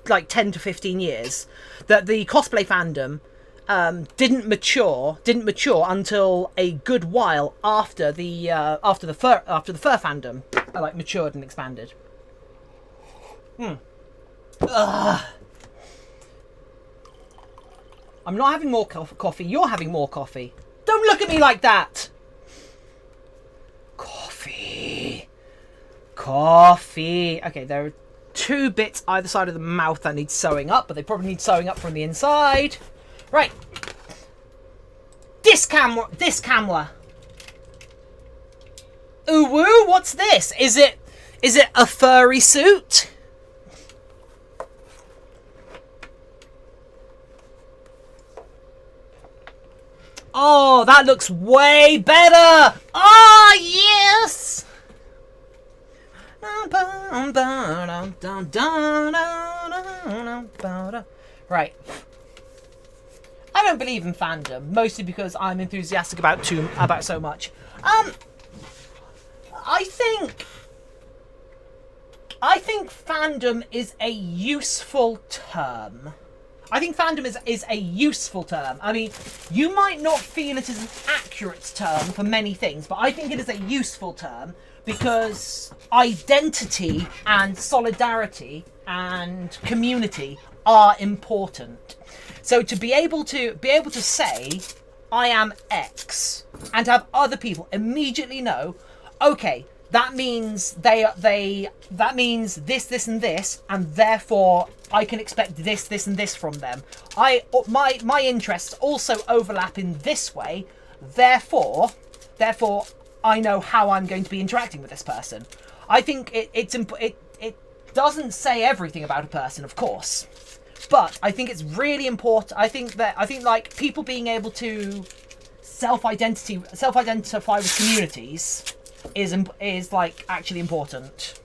10 to 15 years. That the cosplay fandom didn't mature until a good while after the fur fandom matured and expanded. Ugh. I'm not having more coffee. You're having more coffee. Don't look at me like that. Coffee. Okay, there are 2 bits either side of the mouth that need sewing up, but they probably need sewing up from the inside. Right. This camera. Ooh woo, what's this? Is it a furry suit? Oh, that looks way better! Oh, yes! Right. I don't believe in fandom, mostly because I'm enthusiastic about so much. I think fandom is a useful term. I think fandom is a useful term. I mean, you might not feel it is an accurate term for many things, but I think it is a useful term because identity and solidarity and community are important. So to be able to say I am X and have other people immediately know, okay, that means that means this and this, and therefore I can expect this and this from them. My interests also overlap in this way, therefore I know how I'm going to be interacting with this person. I think it doesn't say everything about a person, of course, but I think it's really important. I think like people being able to self-identify with communities is like actually important.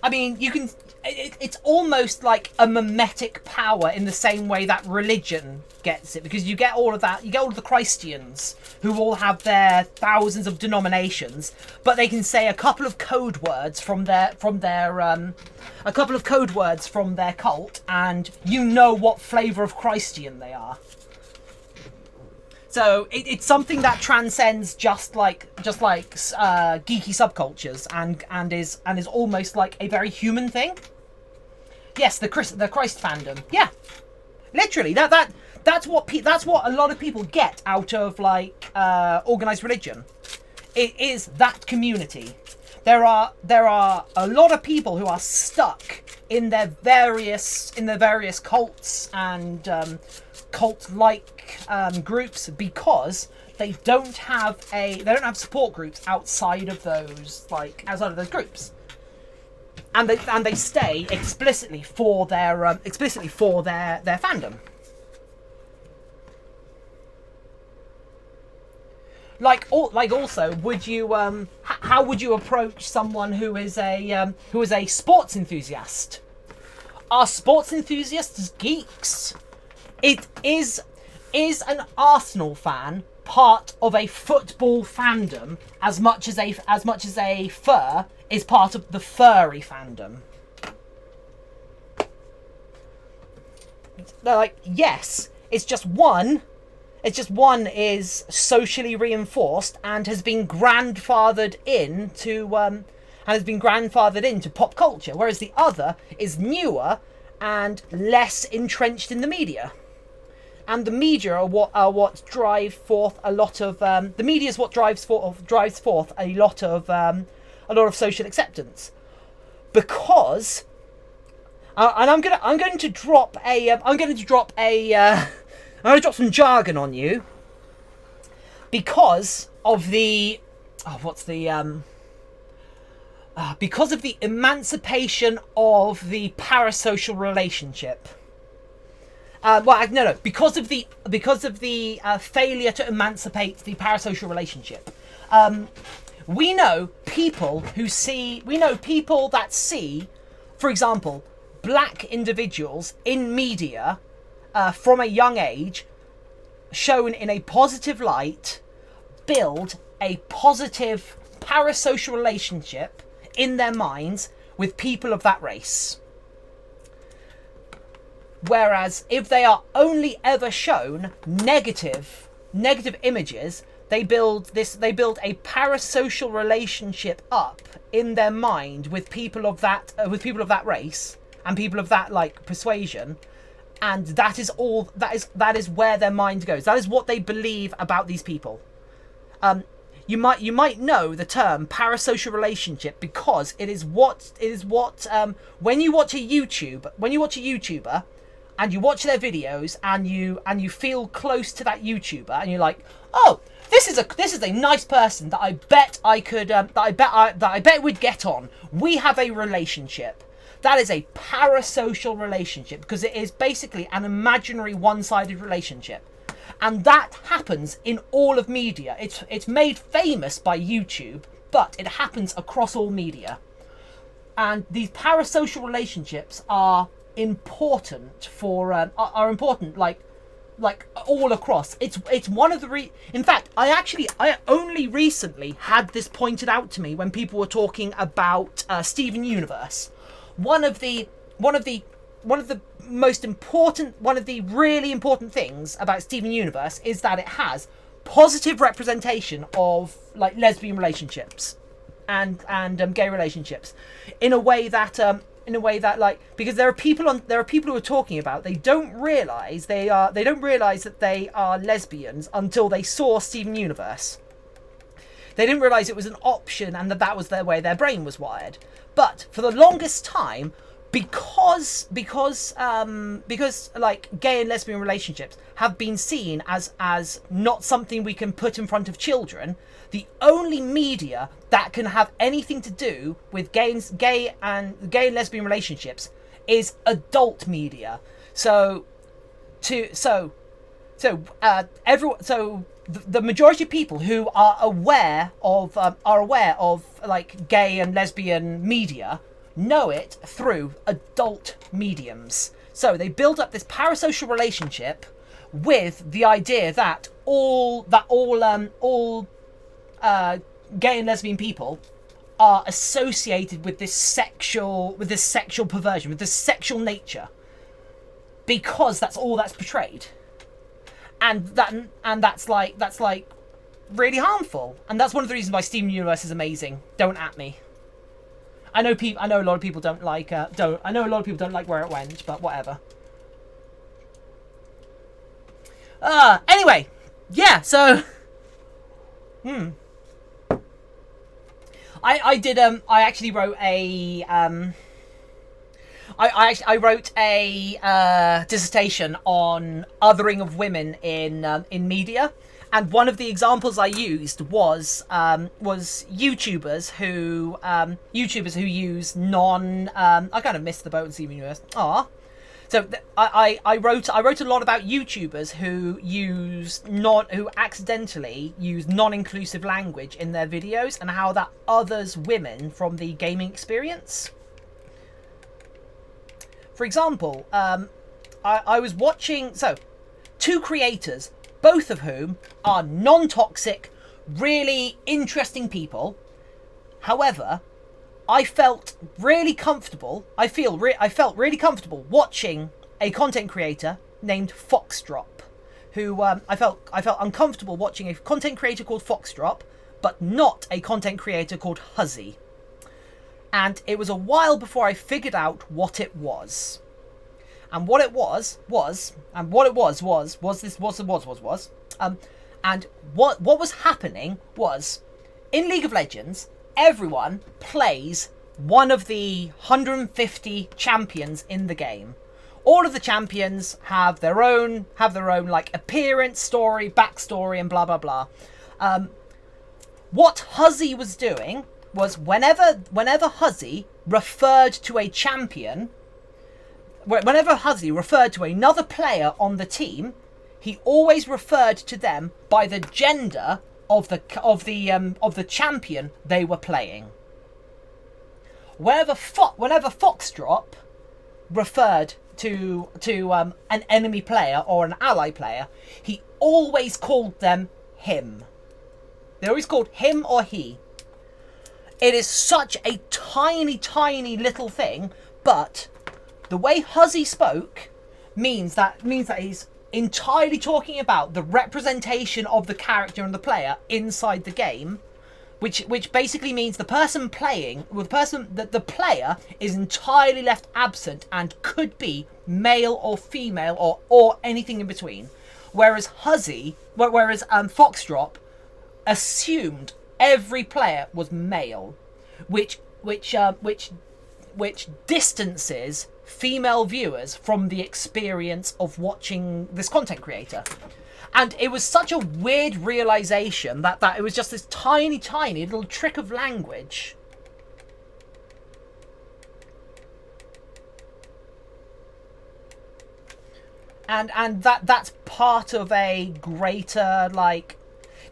I mean, you can. It's almost like a mimetic power in the same way that religion gets it, because you get all of that. You get all of the Christians who all have their thousands of denominations, but they can say a couple of code words from their cult, and you know what flavour of Christian they are. So it's something that transcends just like geeky subcultures and is almost like a very human thing. Yes, the Christ fandom. Yeah, literally that's what a lot of people get out of like organized religion. It is that community. There are a lot of people who are stuck in their various cults and cult-like groups because they don't have support groups outside of those groups, and they stay explicitly for their fandom. Also, would you how would you approach someone who is a sports enthusiast? Are sports enthusiasts geeks? It is an Arsenal fan part of a football fandom as much as a fur is part of the furry fandom? They're like, yes, it's just one is socially reinforced and has been grandfathered into pop culture, whereas the other is newer and less entrenched in the media. And the media are what drive forth a lot of the media is what drives forth a lot of social acceptance, because and I'm going to drop some jargon on you because of the because of the emancipation of the parasocial relationship. Because of the failure to emancipate the parasocial relationship. We know people that see, for example, black individuals in media from a young age shown in a positive light build a positive parasocial relationship in their minds with people of that race. Whereas if they are only ever shown negative images, they build a parasocial relationship up in their mind with people of that race and people of that like persuasion, and that is where their mind goes. That is what they believe about these people. You might know the term parasocial relationship because it is what when you watch a YouTuber and you watch their videos and you feel close to that YouTuber and you're like, oh, this is a nice person that I bet we'd get on. We have a relationship. That is a parasocial relationship because it is basically an imaginary one-sided relationship. And that happens in all of media. It's made famous by YouTube, but it happens across all media. And these parasocial relationships are important for are important like all across. It's one of the in fact, I only recently had this pointed out to me when people were talking about Steven Universe. One of the really important things about Steven Universe is that it has positive representation of like lesbian relationships and gay relationships in a way that like, because there are people who are talking about, they don't realize that they are lesbians until they saw Steven Universe. They didn't realize it was an option and that was the way their brain was wired. But for the longest time, because like gay and lesbian relationships have been seen as not something we can put in front of children, the only media that can have anything to do with gay and lesbian relationships is adult media. So the majority of people who are aware of like gay and lesbian media know it through adult mediums. So they build up this parasocial relationship with the idea that all gay and lesbian people are associated with this sexual perversion, with this sexual nature, because that's all that's portrayed, and that's like really harmful. And that's one of the reasons why Steven Universe is amazing. Don't at me. I know a lot of people don't like where it went, but whatever. Anyway, yeah. So, I actually wrote a I wrote a dissertation on othering of women in media. And one of the examples I used was YouTubers who use non. I kind of missed the boat in Steven Universe. So I wrote a lot about YouTubers who accidentally use non-inclusive language in their videos and how that others women from the gaming experience. For example, I was watching two creators, both of whom are non-toxic, really interesting people. However, I felt really comfortable. I felt really comfortable watching a content creator named Foxdrop, who I felt uncomfortable watching a content creator called Foxdrop, but not a content creator called Huzzy. And it was a while before I figured out what it was. And what it was, and what was happening was, in League of Legends, everyone plays one of the 150 champions in the game. All of the champions have their own like appearance, story, backstory, and blah blah blah. What Huzzy was doing was whenever Huzzy referred to a champion. Whenever Huzzy referred to another player on the team, he always referred to them by the gender of the champion they were playing. Whenever Foxdrop referred to an enemy player or an ally player, he always called them him. They're always called him or he. It is such a tiny, tiny little thing, but the way Huzzy spoke means that he's entirely talking about the representation of the character and the player inside the game, which basically means the person playing, the player is entirely left absent and could be male or female or anything in between. Whereas Foxdrop assumed every player was male, which distances female viewers from the experience of watching this content creator. And it was such a weird realization that it was just this tiny, tiny little trick of language. And that's part of a greater, like,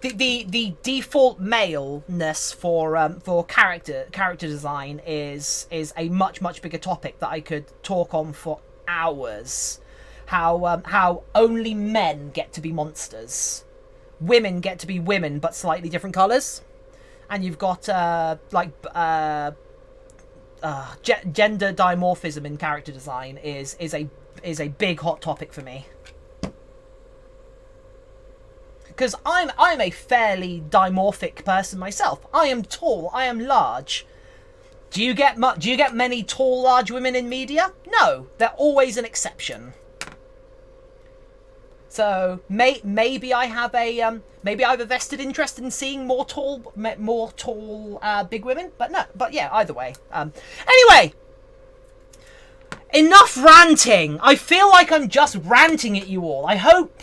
the default maleness for character design is a much bigger topic that I could talk on for hours. How only men get to be monsters, women get to be women but slightly different colours, and you've got gender dimorphism in character design is a big hot topic for me. Because I'm a fairly dimorphic person myself. I am tall, I am large. Do you get many tall, large women in media? No, they're always an exception. So maybe I have a vested interest in seeing more tall big women, but no. But yeah, either way. Anyway, enough ranting. I feel like I'm just ranting at you all. I hope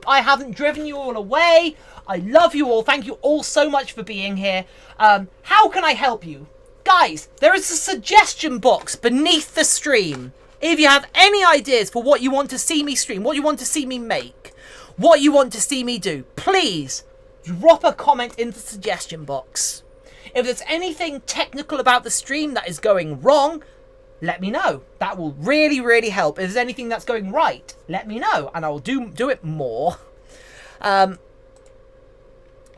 I haven't driven you all away. I love you all. Thank you all so much for being here. How can I help you? Guys, there is a suggestion box beneath the stream. If you have any ideas for what you want to see me stream, what you want to see me make, what you want to see me do, please drop a comment in the suggestion box. If there's anything technical about the stream that is going wrong, let me know. That will really, really help. If there's anything that's going right, let me know, and I will do it more.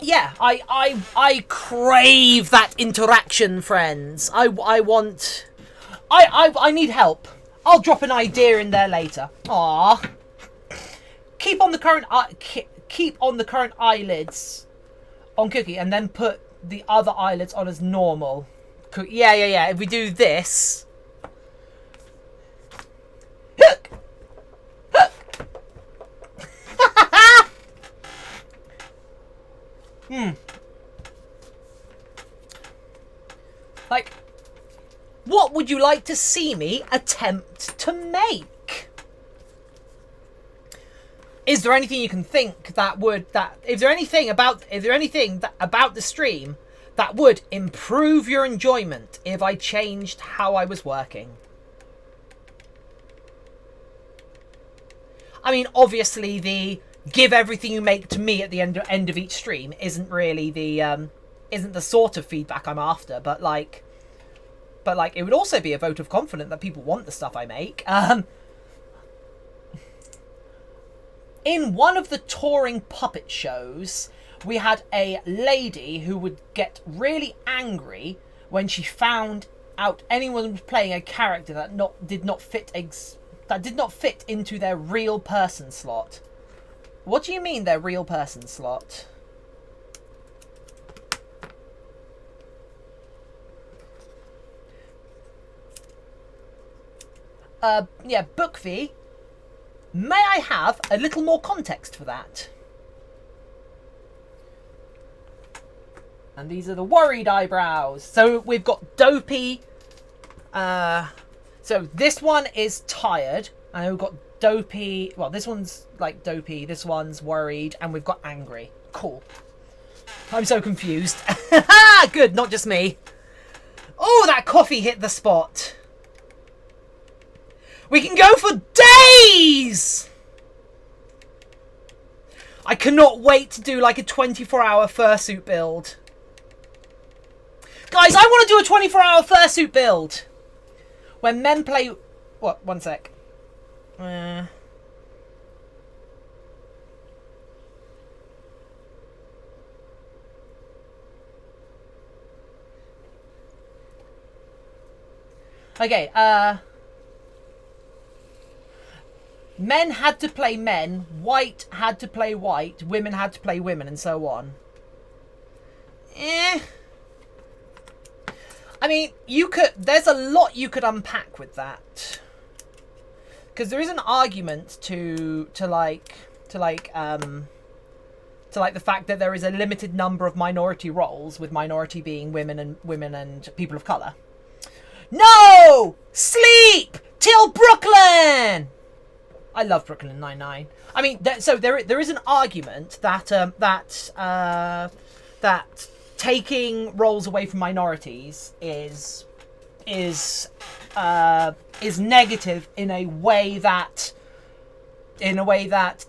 Yeah, I crave that interaction, friends. I need help. I'll drop an idea in there later. Aww. Keep on the current eyelids on Cookie, and then put the other eyelids on as normal. Yeah. If we do this. Hook. Like, what would you like to see me attempt to make? Is there anything you can think is there anything about the stream that would improve your enjoyment if I changed how I was working? I mean, obviously the give everything you make to me at the end of each stream isn't really the sort of feedback I'm after, but like it would also be a vote of confidence that people want the stuff I make. In one of the touring puppet shows, we had a lady who would get really angry when she found out anyone was playing a character that did not fit into their real person slot. What do you mean, their real person slot? Yeah, Bookfee. May I have a little more context for that? And these are the worried eyebrows. So we've got Dopey. So this one is tired. And we've got Dopey. Well, this one's like Dopey. This one's worried. And we've got angry. Cool. I'm so confused. Good, not just me. Oh, that coffee hit the spot. We can go for days! I cannot wait to do like a 24-hour fursuit build. Guys, I want to do a 24-hour fursuit build. When men play... What? One sec. Okay, men had to play men, white had to play white, women had to play women, and so on. I mean, there's a lot you could unpack with that. Because there is an argument to the fact that there is a limited number of minority roles, with minority being women and people of colour. No! Sleep! Till Brooklyn! I love Brooklyn Nine-Nine. I mean, so there is an argument that that taking roles away from minorities is negative in a way that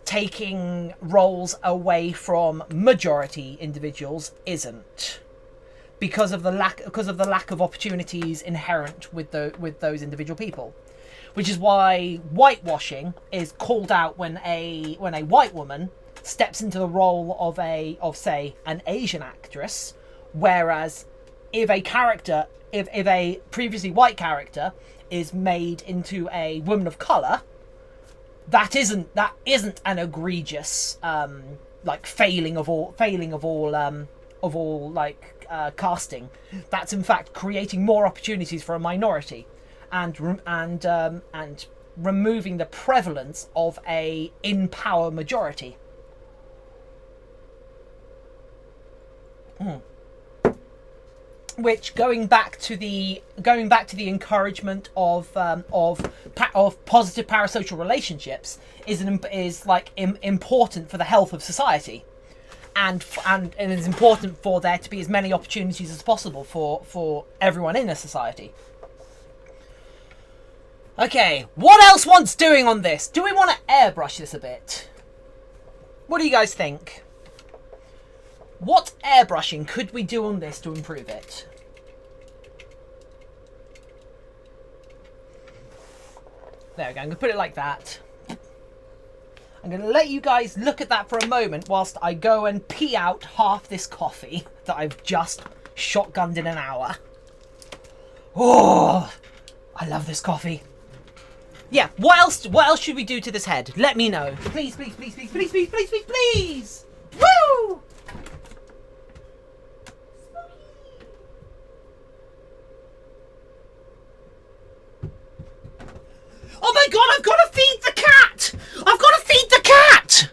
taking roles away from majority individuals isn't, because of the lack of opportunities inherent with those individual people, which is why whitewashing is called out when a white woman steps into the role of say an Asian actress, whereas if a previously white character is made into a woman of color, that isn't an egregious failing of all casting. That's in fact creating more opportunities for a minority, and removing the prevalence of a in power majority. Which, going back to the encouragement of positive parasocial relationships, is important for the health of society, and it's important for there to be as many opportunities as possible for everyone in a society. Okay, what else wants doing on this? Do we want to airbrush this a bit? What do you guys think? What airbrushing could we do on this to improve it? There we go, I'm going to put it like that. I'm going to let you guys look at that for a moment whilst I go and pee out half this coffee that I've just shotgunned in an hour. Oh, I love this coffee. Yeah, what else should we do to this head? Let me know. Please, please, please, please, please, please, please, please, please! Woo! Oh my god, I've got to feed the cat! I've got to feed the cat!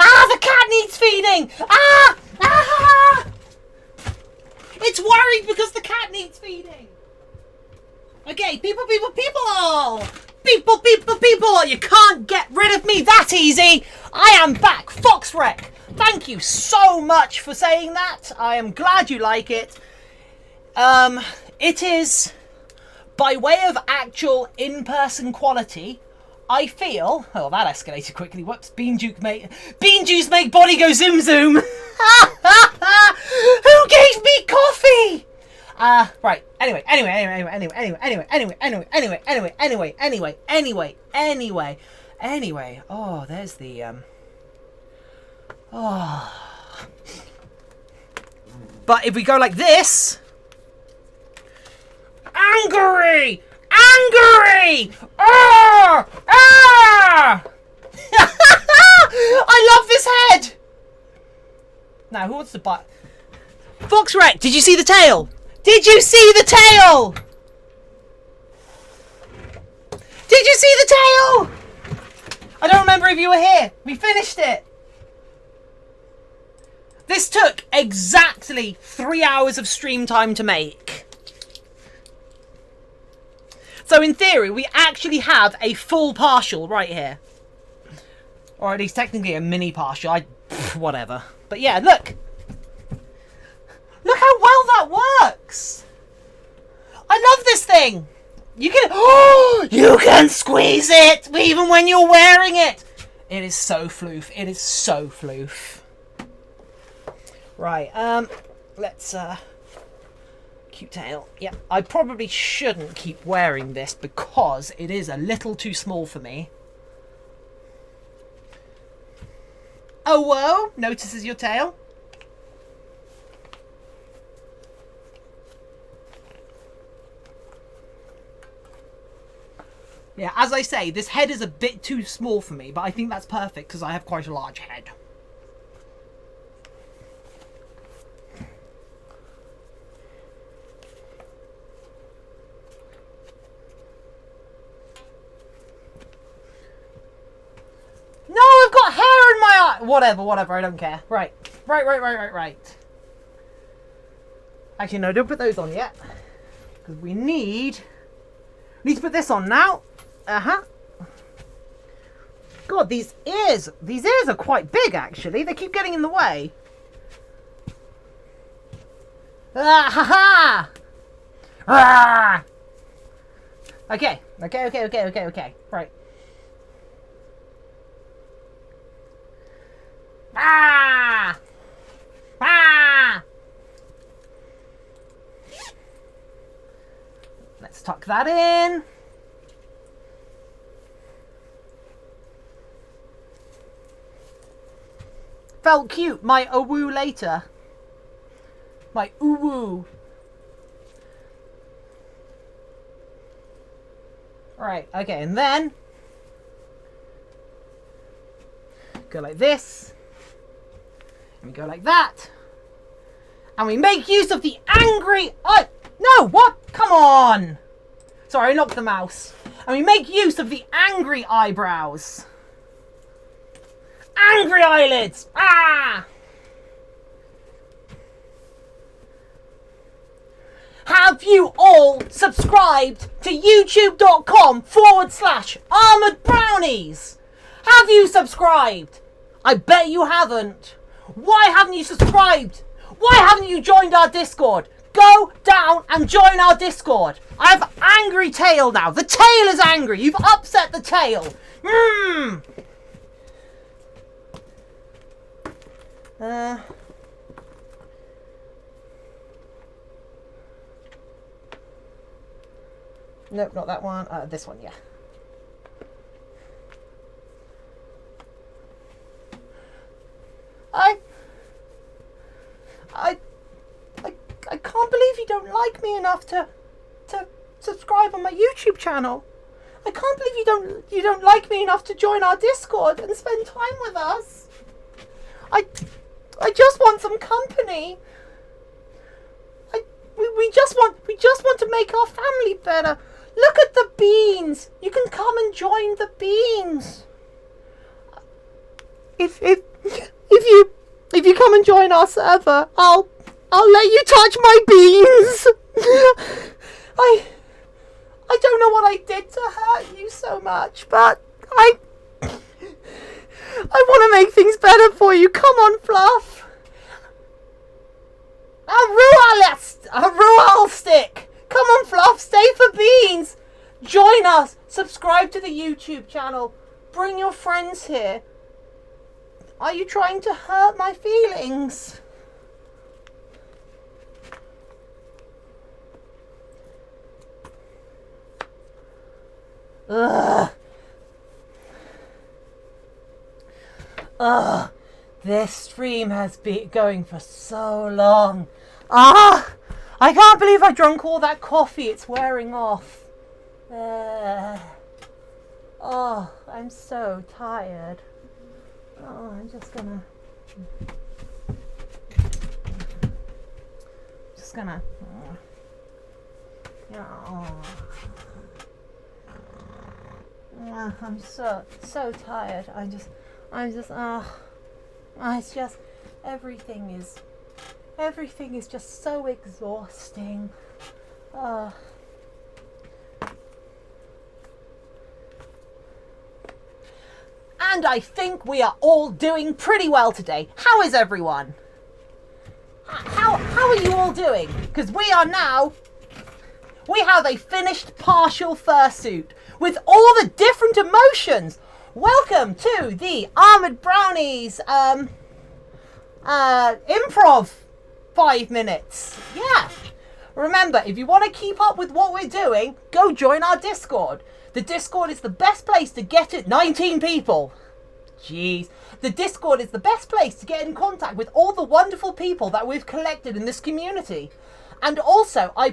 Ah, the cat needs feeding! Ah! Ah! It's worried because the cat needs feeding. Okay, people! People! You can't get rid of me that easy! I am back! Foxrec! Thank you so much for saying that. I am glad you like it. It is... by way of actual in-person quality, I feel... Oh, that escalated quickly. Whoops. Bean juice make body go zoom zoom. Who gave me coffee? Right. Anyway. Oh, there's the, Oh. But if we go like this... Angry! Ah! Ah! I love this head! Now, who wants to buy... Foxrec, did you see the tail? Did you see the tail? Did you see the tail? I don't remember if you were here. We finished it. This took exactly 3 hours of stream time to make. So in theory, we actually have a full partial right here. Or at least technically a mini partial. Whatever. But yeah, look. Look how well that works. I love this thing. You can squeeze it even when you're wearing it. It is so floof. It is so floof. Right, let's cute tail. Yeah, I probably shouldn't keep wearing this because it is a little too small for me. Oh, whoa! Notices your tail. Yeah, as I say, this head is a bit too small for me, but I think that's perfect because I have quite a large head. No, I've got hair in my eye! Whatever, I don't care. Right. Actually, no, don't put those on yet. Because we need to put this on now. God, these ears are quite big, actually. They keep getting in the way. Ha ha! Okay. Right. Let's tuck that in. Felt cute. My woo later. My woo. Alright, okay, and then go like this. And we go like that. And we make use of the angry eye. No, what? Come on. Sorry, I knocked the mouse. And we make use of the angry eyebrows. Angry eyelids! Ah! Have you all subscribed to youtube.com/armoredbrownies? Have you subscribed? I bet you haven't. Why haven't you subscribed? Why haven't you joined our Discord? Go down and join our Discord. I have angry tail now. The tail is angry. You've upset the tail. Nope, not that one. This one, yeah. I can't believe you don't like me enough to subscribe on my YouTube channel. I can't believe you don't like me enough to join our Discord and spend time with us. I just want some company. We just want to make our family better. Look at the beans. You can come and join the beans. If you come and join our server, I'll let you touch my beans. I don't know what I did to hurt you so much, but I want to make things better for you. Come on, Fluff. A Rual stick. Come on, Fluff. Stay for beans. Join us. Subscribe to the YouTube channel. Bring your friends here. Are you trying to hurt my feelings? This stream has been going for so long. I can't believe I drank all that coffee. It's wearing off. I'm so tired. I'm just gonna I'm so tired. It's just everything is just so exhausting. And I think we are all doing pretty well today. How is everyone? How are you all doing? Because we have a finished partial fursuit with all the different emotions. Welcome to the Armored Brownies improv 5 minutes. Yeah. Remember, if you want to keep up with what we're doing, go join our Discord. The Discord is the best place to get it. 19 people. Jeez. The Discord is the best place to get in contact with all the wonderful people that we've collected in this community. And also, I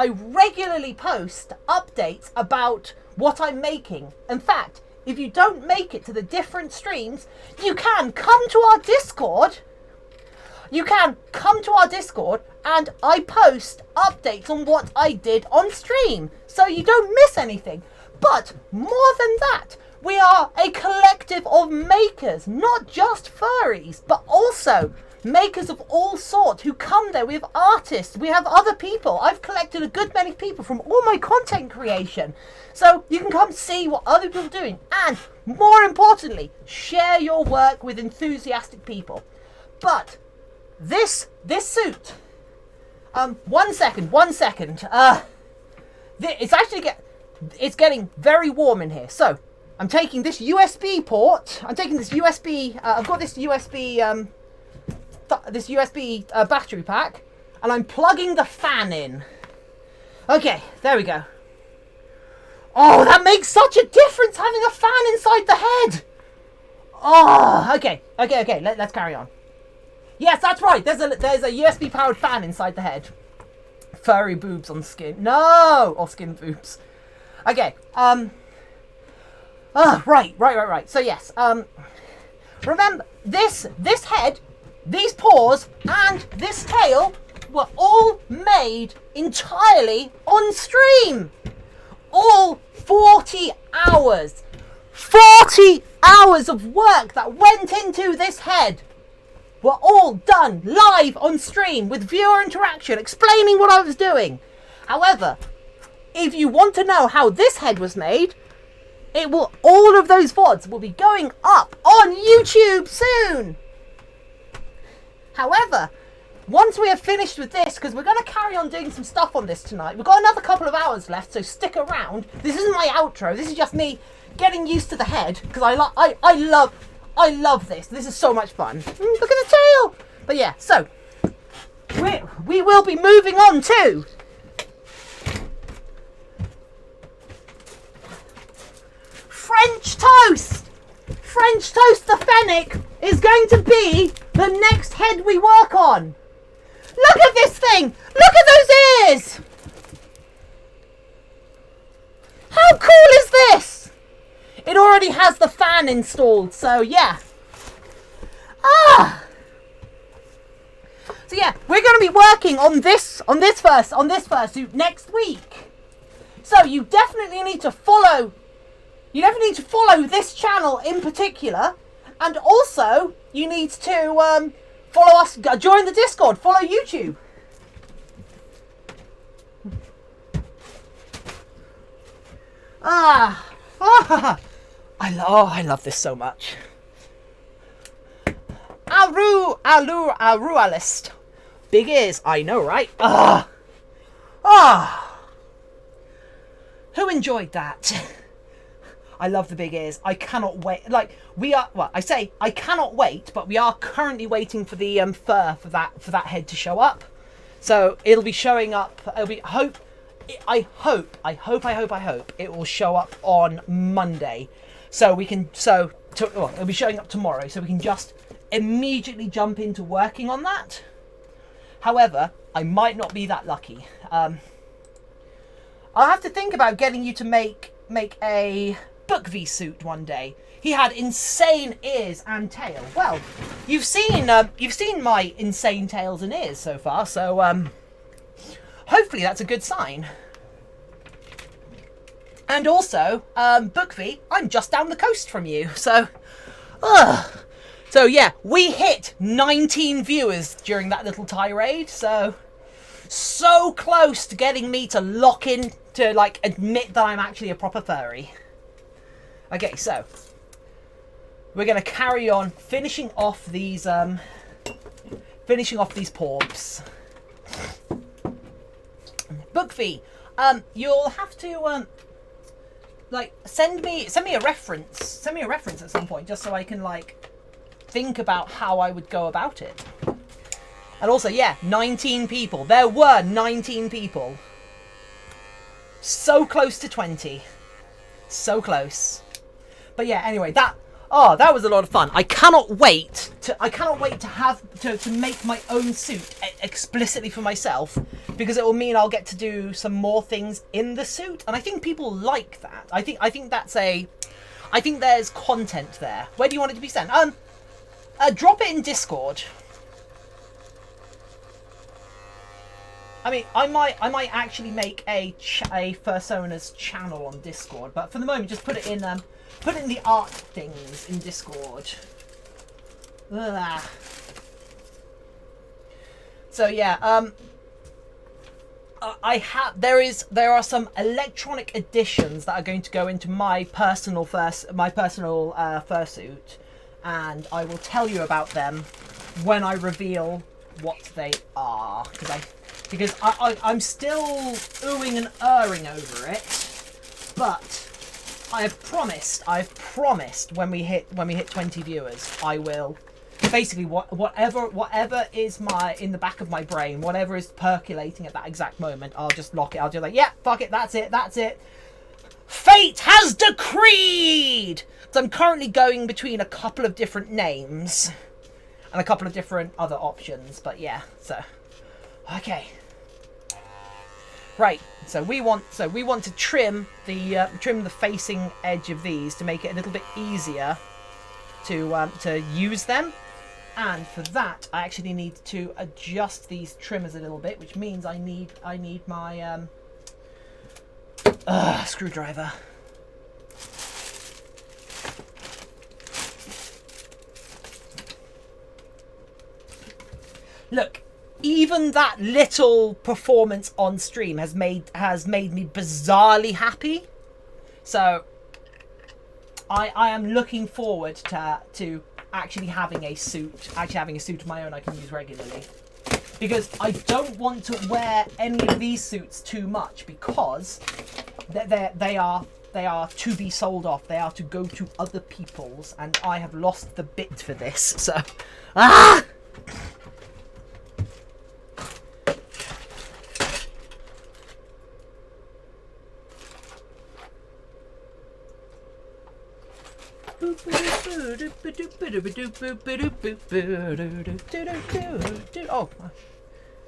regularly post updates about what I'm making. In fact, if you don't make it to the different streams, you can come to our Discord. You can come to our Discord and I post updates on what I did on stream, so you don't miss anything. But more than that, we are a collective of makers, not just furries, but also makers of all sorts who come there. We have artists, we have other people. I've collected a good many people from all my content creation. So you can come see what other people are doing. And more importantly, share your work with enthusiastic people. But this suit, one second. It's getting very warm in here. So I'm taking this USB port. I've got this USB battery pack, and I'm plugging the fan in. Okay, there we go. Oh, that makes such a difference having a fan inside the head. Oh, okay. Let's carry on. Yes, that's right. There's a USB powered fan inside the head. Furry boobs on skin. No, or skin boobs. Okay. Right. So yes. Remember this head, these paws, and this tail were all made entirely on stream. All 40 hours. 40 hours of work that went into this head were all done live on stream with viewer interaction, explaining what I was doing. However, if you want to know how this head was made, all of those VODs will be going up on YouTube soon. However, once we have finished with this, because we're going to carry on doing some stuff on this tonight, we've got another couple of hours left, so stick around. This isn't my outro. This is just me getting used to the head, because I love this. This is so much fun. Look at the tail. But yeah, so we will be moving on to French toast. French toast the fennec is going to be the next head we work on. Look at this thing. Look at those ears. How cool is this? It already has the fan installed, so yeah. So yeah, we're going to be working on this fursuit next week. So you definitely need to follow. You definitely need to follow this channel in particular, and also you need to follow us. Join the Discord. Follow YouTube. I love this so much. Arualist. Big ears, I know, right? Who enjoyed that? I love the big ears. I cannot wait. I cannot wait, but we are currently waiting for the fur for that head to show up. So it'll be showing up. I hope it will show up on Monday. So we can, it'll be showing up tomorrow, so we can just immediately jump into working on that. However, I might not be that lucky. I'll have to think about getting you to make a Book suit one day. He had insane ears and tail. Well, you've seen my insane tails and ears so far, so hopefully that's a good sign. And also, Book V, I'm just down the coast from you, so so yeah, we hit 19 viewers during that little tirade, so close to getting me to lock in to admit that I'm actually a proper furry. Okay, so we're gonna carry on finishing off these porps. Book V, you'll have to send me a reference. Send me a reference at some point, just so I can think about how I would go about it. And also, yeah, 19 people. There were 19 people. So close to 20. So close. But yeah, anyway, that was a lot of fun. I cannot wait I cannot wait to make my own suit explicitly for myself, because it will mean I'll get to do some more things in the suit, and I think people like that. I think there's content there. Where do you want it to be sent? Drop it in Discord. I mean, I might actually make a Fursona's channel on Discord, but for the moment, just put it in the art things in Discord. Ugh. So yeah, there are some electronic additions that are going to go into my personal fursuit, and I will tell you about them when I reveal what they are, because I'm still oohing and erring over it, but I've promised when we hit 20 viewers, I will basically whatever is in the back of my brain, whatever is percolating at that exact moment, I'll just lock it. I'll do like, yeah, fuck it, that's it. Fate has decreed! So I'm currently going between a couple of different names and a couple of different other options, but yeah, so okay. Right, so we want to trim the facing edge of these to make it a little bit easier to use them, and for that I actually need to adjust these trimmers a little bit, which means I need my screwdriver. Look. Even that little performance on stream has made me bizarrely happy. So I am looking forward to actually having a suit of my own I can use regularly. Because I don't want to wear any of these suits too much, because they are to be sold off. They are to go to other people's, and I have lost the bit for this. So oh,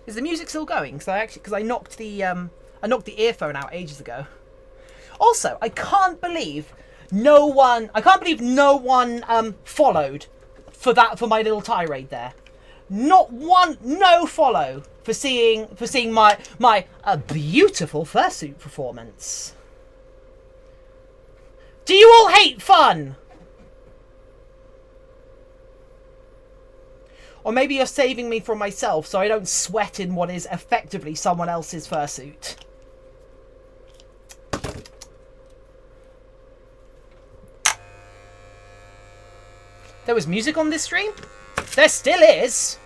is the music still going? Because I knocked the earphone out ages ago. Also, I can't believe no one followed for my little tirade there. Not one, no follow for seeing my beautiful fursuit performance. Do you all hate fun? Or maybe you're saving me from myself so I don't sweat in what is effectively someone else's fursuit. There was music on this stream? There still is.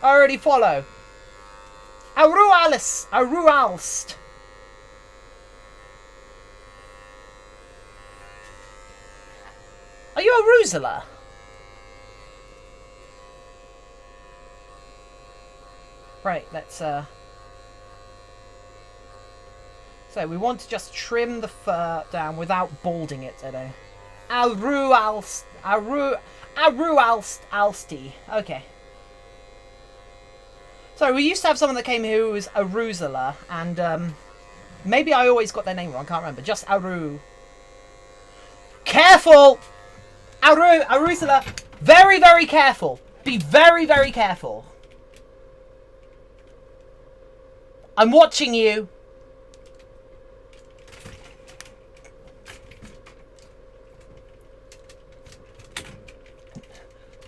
I already follow. Arualst. Are you a Ruzela? Right, let's so we want to just trim the fur down without balding it, I know. Arualsti. Okay. So we used to have someone that came here who was a Ruzela, and maybe I always got their name wrong, I can't remember. Just Aru. Careful! Aruzela, very, very careful. Be very, very careful. I'm watching you.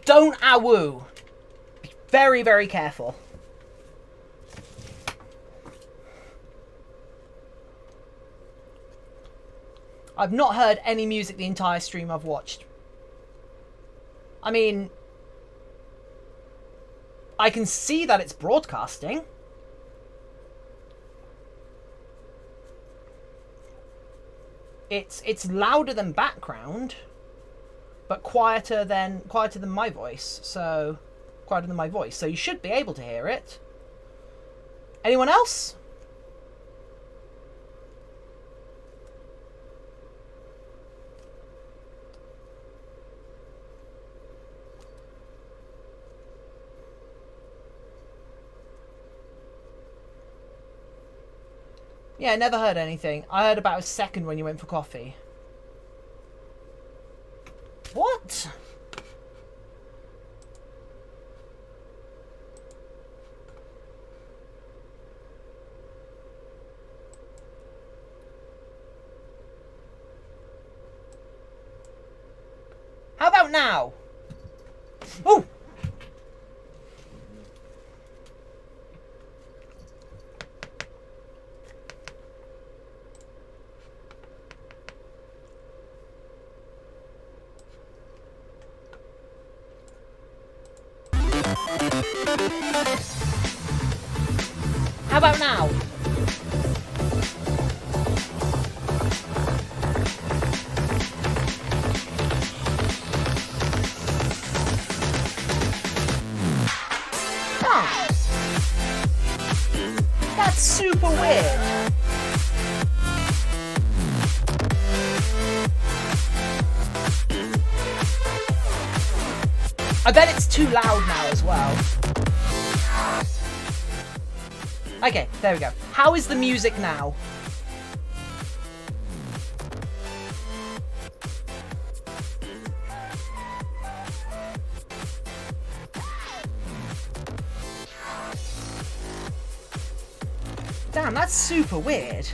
Don't awoo. Be very, very careful. I've not heard any music the entire stream I've watched. I mean, I can see that it's broadcasting. It's louder than background, but quieter than my voice. So you should be able to hear it. Anyone else? Yeah, I never heard anything. I heard about a second when you went for coffee. What? How about now? Oh! How about now? Oh. That's super weird. I bet it's too loud now as well. Okay, there we go. How is the music now? Damn, that's super weird.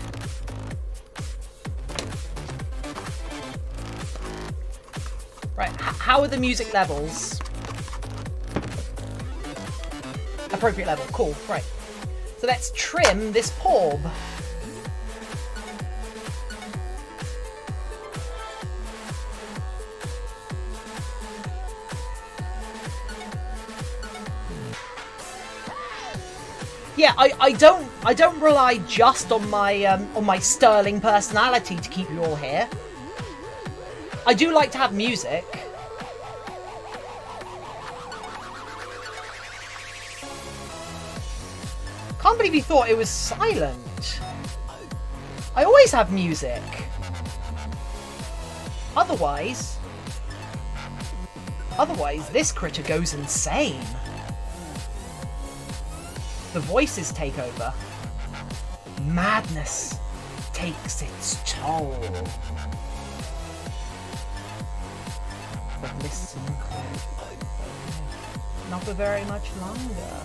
Right, how are the music levels? Appropriate level, cool, right. So let's trim this porb. Yeah, I don't rely just on my sterling personality to keep you all here. I do like to have music. Can't believe you thought it was silent. I always have music. Otherwise, this critter goes insane. The voices take over. Madness takes its toll. But listen close. Not for very much longer.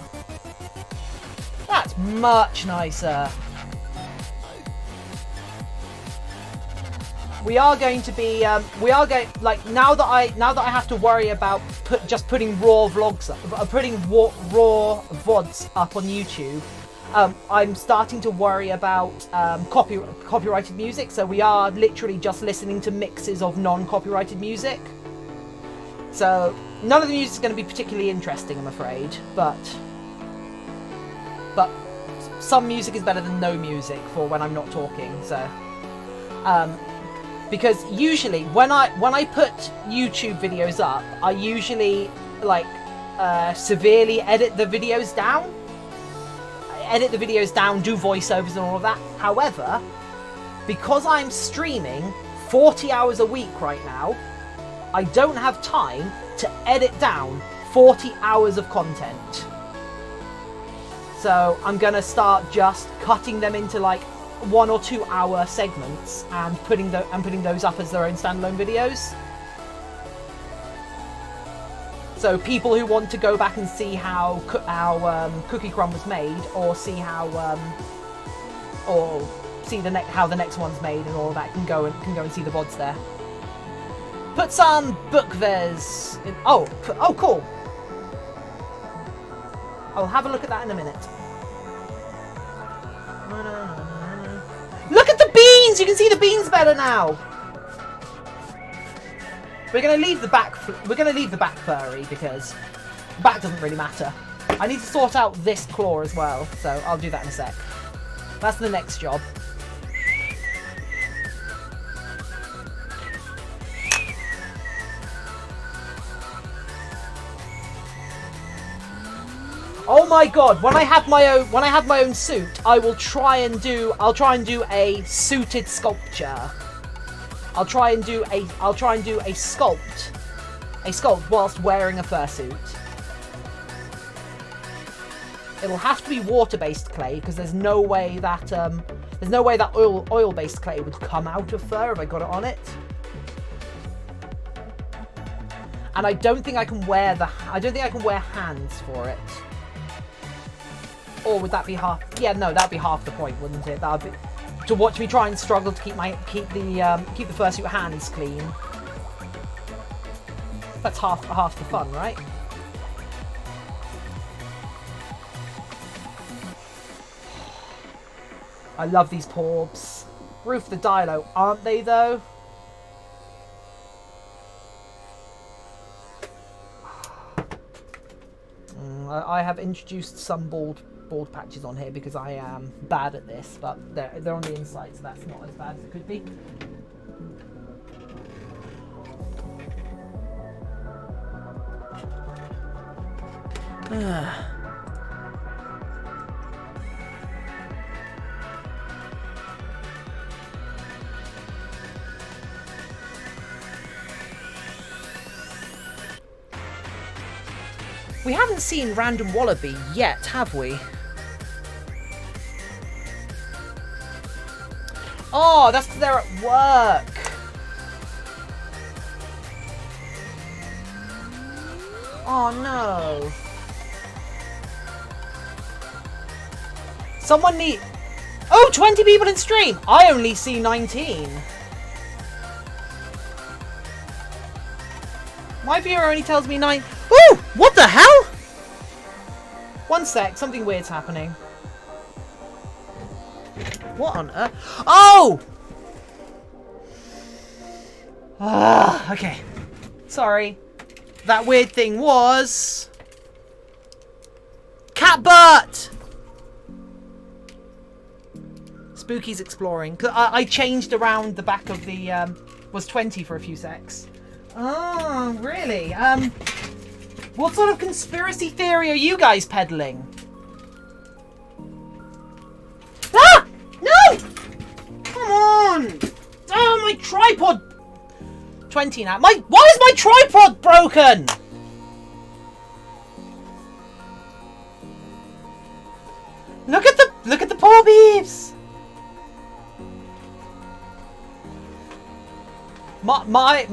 That's much nicer. We are going to be, like, now that I have to worry about putting raw vlogs up, putting raw VODs up on YouTube, I'm starting to worry about copyrighted music, so we are literally just listening to mixes of non-copyrighted music. So, none of the music is going to be particularly interesting, I'm afraid, but some music is better than no music for when I'm not talking, so... because usually when I put YouTube videos up, I usually like severely edit the videos down. Do voiceovers and all of that. However, because I'm streaming 40 hours a week right now, I don't have time to edit down 40 hours of content. So I'm gonna start just cutting them into like 1 or 2 hour segments and putting those up as their own standalone videos. So people who want to go back and see how Cookie Crumb was made, or see how how the next one's made and all of that, can go and see the VODs there. Put some bookves in. Oh, cool. I'll have a look at that in a minute. Look at the beans! You can see the beans better now. We're gonna leave the back furry because back doesn't really matter. I need to sort out this claw as well, so I'll do that in a sec. That's the next job. Oh my god, when I have my own suit, I'll try and do a suited sculpture. I'll try and do a sculpt whilst wearing a fursuit. it'll have to be water-based clay because there's no way that oil-based clay would come out of fur if I got it on it. And I don't think I can wear hands for it. Or would that be half? Yeah, no, that'd be half the point, wouldn't it? That'd be to watch me try and struggle to keep the fursuit hands clean. That's half the fun, right? I love these porbs. Roof the Dilo, aren't they though? I have introduced some bald patches on here because I am bad at this, but they're on the inside, so that's not as bad as it could be. We haven't seen Random Wallaby yet, have we? Oh, that's because they're at work. Oh no. Someone need... Oh, 20 people in stream! I only see 19. My viewer only tells me 9... Ooh! What the hell? One sec, something weird's happening. What on earth? Oh! Okay. Sorry. That weird thing was... Cat butt! Spooky's exploring. I changed around the back of the... was 20 for a few secs. Oh, really? What sort of conspiracy theory are you guys peddling? Ah! No! Come on! Oh, my tripod! 20 now. Why is my tripod broken? Look at the poor beeps! My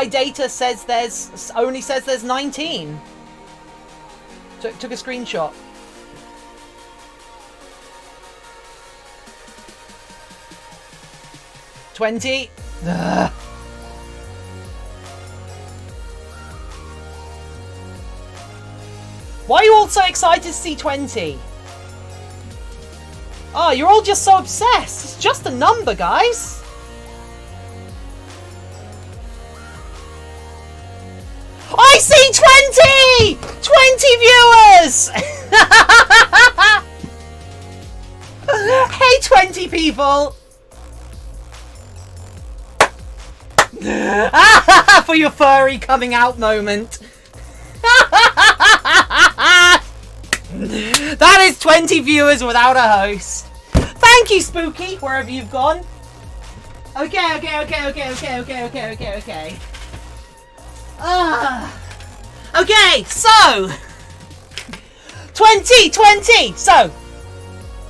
data says only says there's 19. Took a screenshot. $20. Ugh. Why are you all so excited to see 20? Oh, you're all just so obsessed. It's just a number, guys. I see 20! 20 viewers! Hey, 20 people! For your furry coming out moment. That is 20 viewers without a host. Thank you, Spooky, wherever you've gone. Okay. Okay, so 2020. So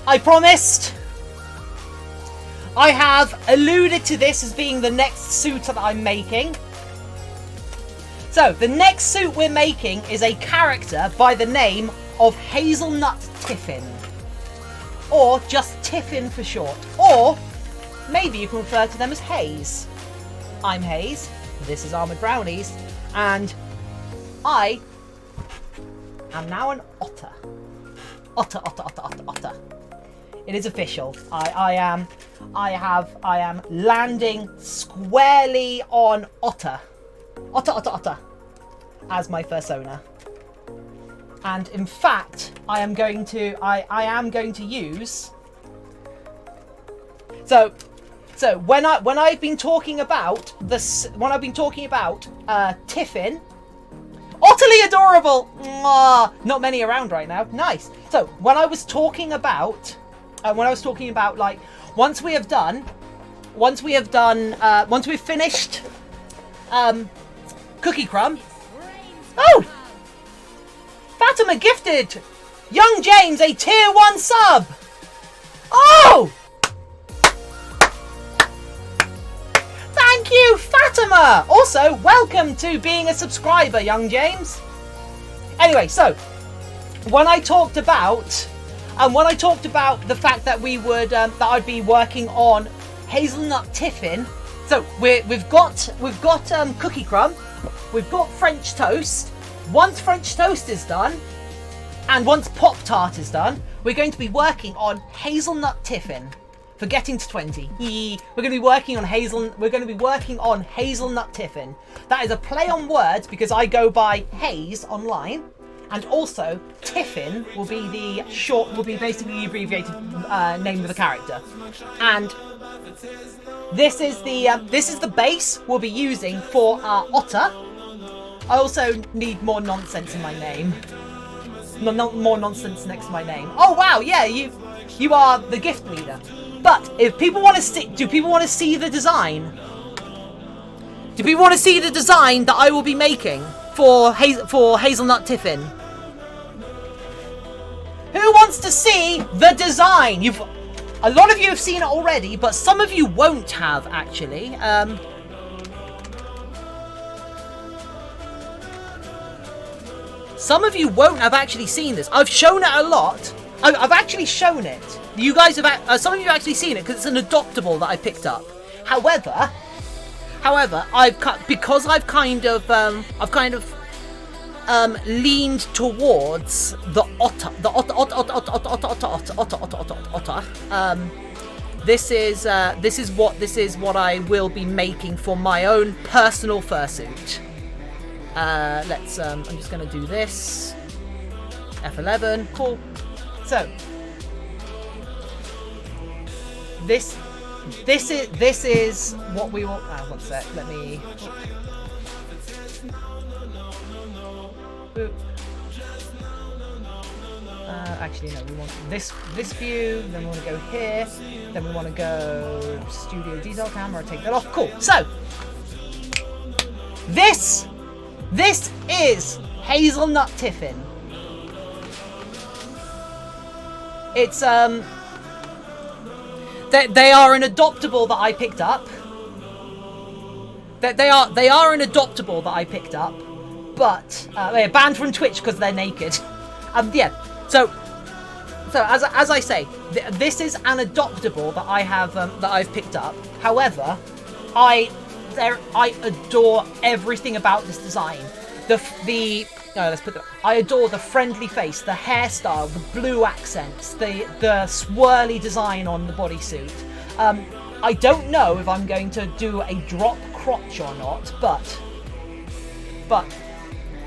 I promised. I have alluded to this as being the next suit that I'm making. So the next suit we're making is a character by the name of Hazelnut Tiffin, or just Tiffin for short, or maybe you can refer to them as Hayze. I'm Hayze. This is Armored Brownies. And I am now an otter. Otter. It is official. I am landing squarely on otter. Otter. As my fursona. And in fact, I am going to use. So when I've been talking about Tiffin, utterly adorable. Mwah, not many around right now. Nice. So when I was talking about like once we've finished Cookie Crumb. Oh, Fatima gifted young James a tier 1 sub. Oh! Thank you, Fatima! Also, welcome to being a subscriber, young James. Anyway, so when I talked about the fact that we would that I'd be working on hazelnut tiffin, so we've got cookie crumb, we've got French toast. Once French toast is done, and once Pop Tart is done, we're going to be working on hazelnut tiffin for getting to 20. We're going to be working on hazelnut tiffin. That is a play on words because I go by Hayze online. And also, Tiffin will be basically the abbreviated name of the character. And this is the base we'll be using for our otter. I also need more nonsense in my name. More nonsense next to my name. Oh wow, yeah, you are the gift leader. But if people want to do people want to see the design? Do people want to see the design that I will be making for hazelnut tiffin? Who wants to see the design? A lot of you have seen it already, but some of you won't have actually. Some of you won't have actually seen this. I've shown it a lot. I've actually shown it. You guys have. Some of you have actually seen it because it's an adoptable that I picked up. However, I've kind of leaned towards the otter. This is what I will be making for my own personal fursuit. I'm just gonna do this. F11, cool. So this is what we will. One sec. Let me. Actually, no. We want this view. Then we want to go here. Then we want to go studio detail camera. Take that off. Cool. So this is hazelnut tiffin. It's they are an adoptable that I picked up. They are an adoptable that I picked up, but they're banned from Twitch because they're naked. Yeah. So as I say, this is an adoptable that I have that I've picked up. However, I adore everything about this design. I adore the friendly face, the hairstyle, the blue accents, the swirly design on the bodysuit. I don't know if I'm going to do a drop crotch or not, but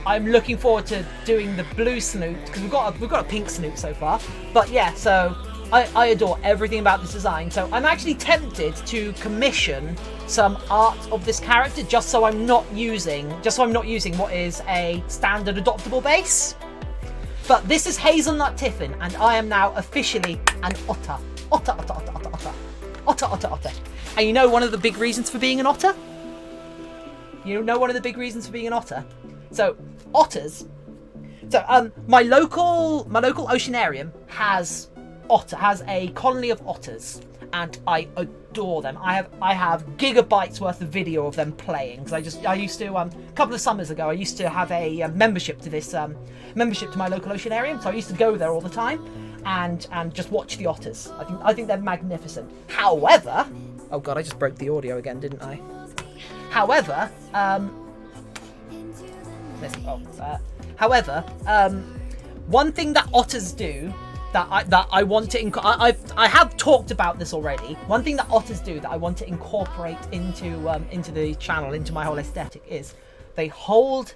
I'm looking forward to doing the blue snoot because we've got a pink snoot so far. But yeah, so I adore everything about this design. So I'm actually tempted to commission some art of this character just so I'm not using what is a standard adoptable base. But this is hazelnut tiffin, and I am now officially an otter. Otter. And you know one of the big reasons for being an otter? So otters. So my local oceanarium has a colony of otters, and I adore them. I have gigabytes worth of video of them playing because I used to a couple of summers ago I used to have a membership to my local oceanarium, so I used to go there all the time and just watch the otters. I think they're magnificent. However, oh god, I just broke the audio again, didn't I? However, one thing that otters do that I want to I have talked about this already. One thing that otters do that I want to incorporate into the channel, into my whole aesthetic, is they hold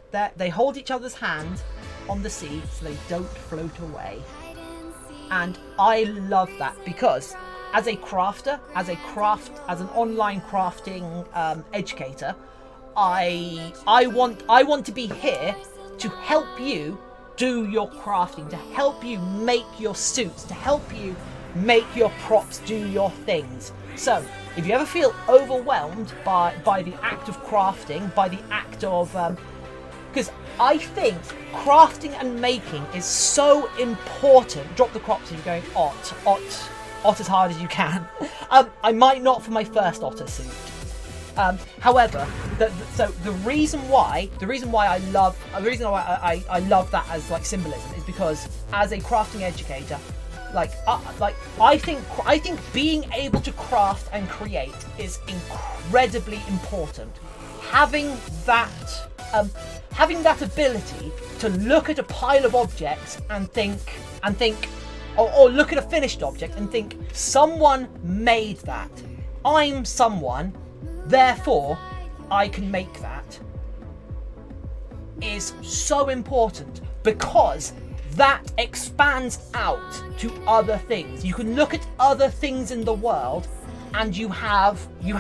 each other's hand on the sea so they don't float away. And I love that because as an online crafting educator, I want to be here to help you do your crafting, to help you make your suits, to help you make your props do your things. So if you ever feel overwhelmed by the act of crafting, by the act of because I think crafting and making is so important. Drop the crops and you're going ot as hard as you can. I might not for my first otter suit. However, the reason why I love that as like symbolism is because as a crafting educator, I think being able to craft and create is incredibly important. Having that ability to look at a pile of objects and think, or look at a finished object and think, someone made that. I'm someone, therefore I can make that, is so important because that expands out to other things. You can look at other things in the world and you have the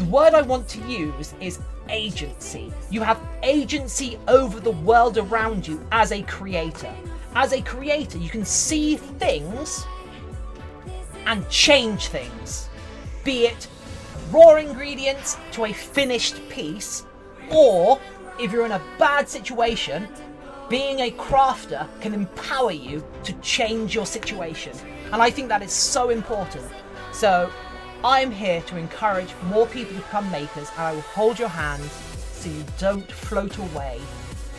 word I want to use is agency. You have agency over the world around you as a creator. As a creator, you can see things and change things. Be it raw ingredients to a finished piece, or if you're in a bad situation, being a crafter can empower you to change your situation. And I think that is so important. So I'm here to encourage more people to become makers, and I will hold your hand so you don't float away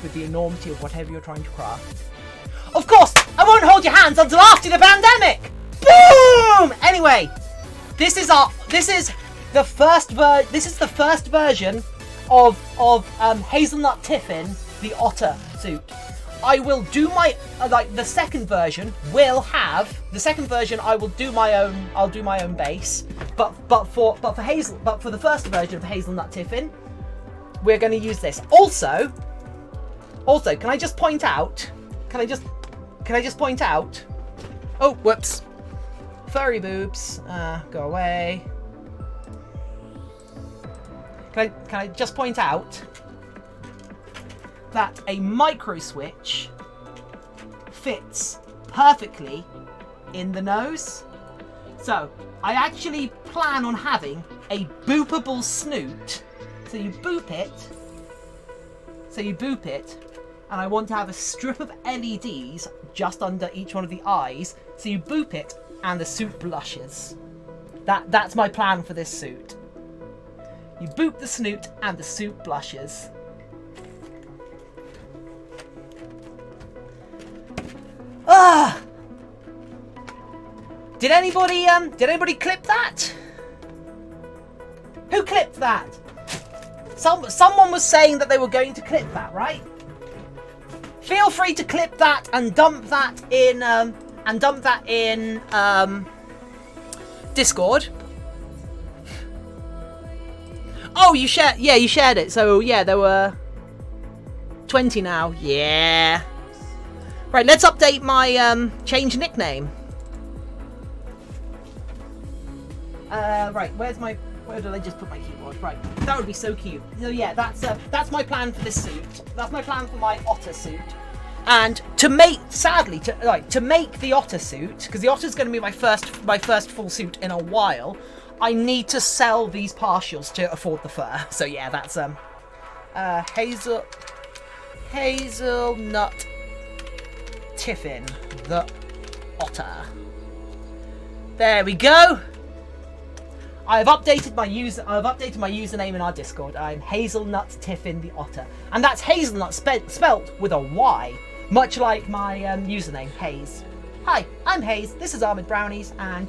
with the enormity of whatever you're trying to craft. Of course, I won't hold your hands until after the pandemic! Boom! Anyway, this is the first version of Hazelnut Tiffin, the otter suit. I will do my the second version I will do my own. I'll do my own base. But for the first version of Hazelnut Tiffin, we're going to use this. Also, can I just point out? Can I just point out? Oh, whoops! Furry boobs, go away. Can I just point out that a micro switch fits perfectly in the nose? So I actually plan on having a boopable snoot. So you boop it, and I want to have a strip of LEDs just under each one of the eyes. So you boop it and the suit blushes. That's my plan for this suit. You boop the snoot and the suit blushes. Ah! Did anybody clip that? Who clipped that? Someone was saying that they were going to clip that, right? Feel free to clip that and dump that in Discord. Oh, you shared it. So yeah, there were 20 now. Yeah. Right, let's update my change nickname. Right, where did I just put my keyboard? Right, that would be so cute. So yeah, that's my plan for this suit. That's my plan for my otter suit. And to make the otter suit, because the otter's going to be my first full suit in a while, I need to sell these partials to afford the fur. So yeah, that's Hazelnut Tiffin, the otter. There we go. I've updated my username in our Discord. I'm Hazelnut Tiffin, the otter, and that's hazelnut spelt with a Y, much like my username, Hayze. Hi, I'm Hayze. This is Armored Brownies, and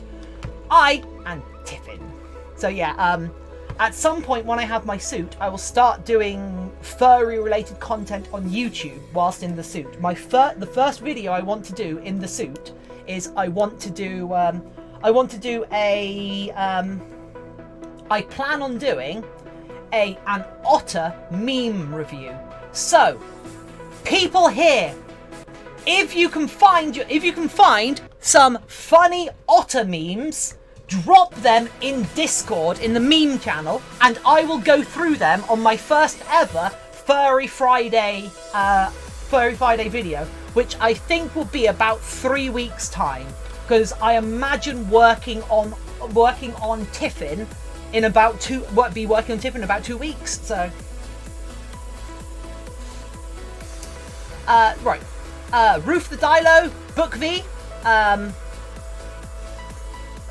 I am Tiffin. So yeah, at some point when I have my suit, I will start doing furry-related content on YouTube whilst in the suit. The first video I want to do in the suit is I plan on doing an otter meme review. So, people here, if you can find some funny otter memes, drop them in Discord in the meme channel, and I will go through them on my first ever Furry Friday video, which I think will be about 3 weeks' time, because I imagine working on Tiffin in about 2 weeks. So Right. Roof the Dilo, Book V,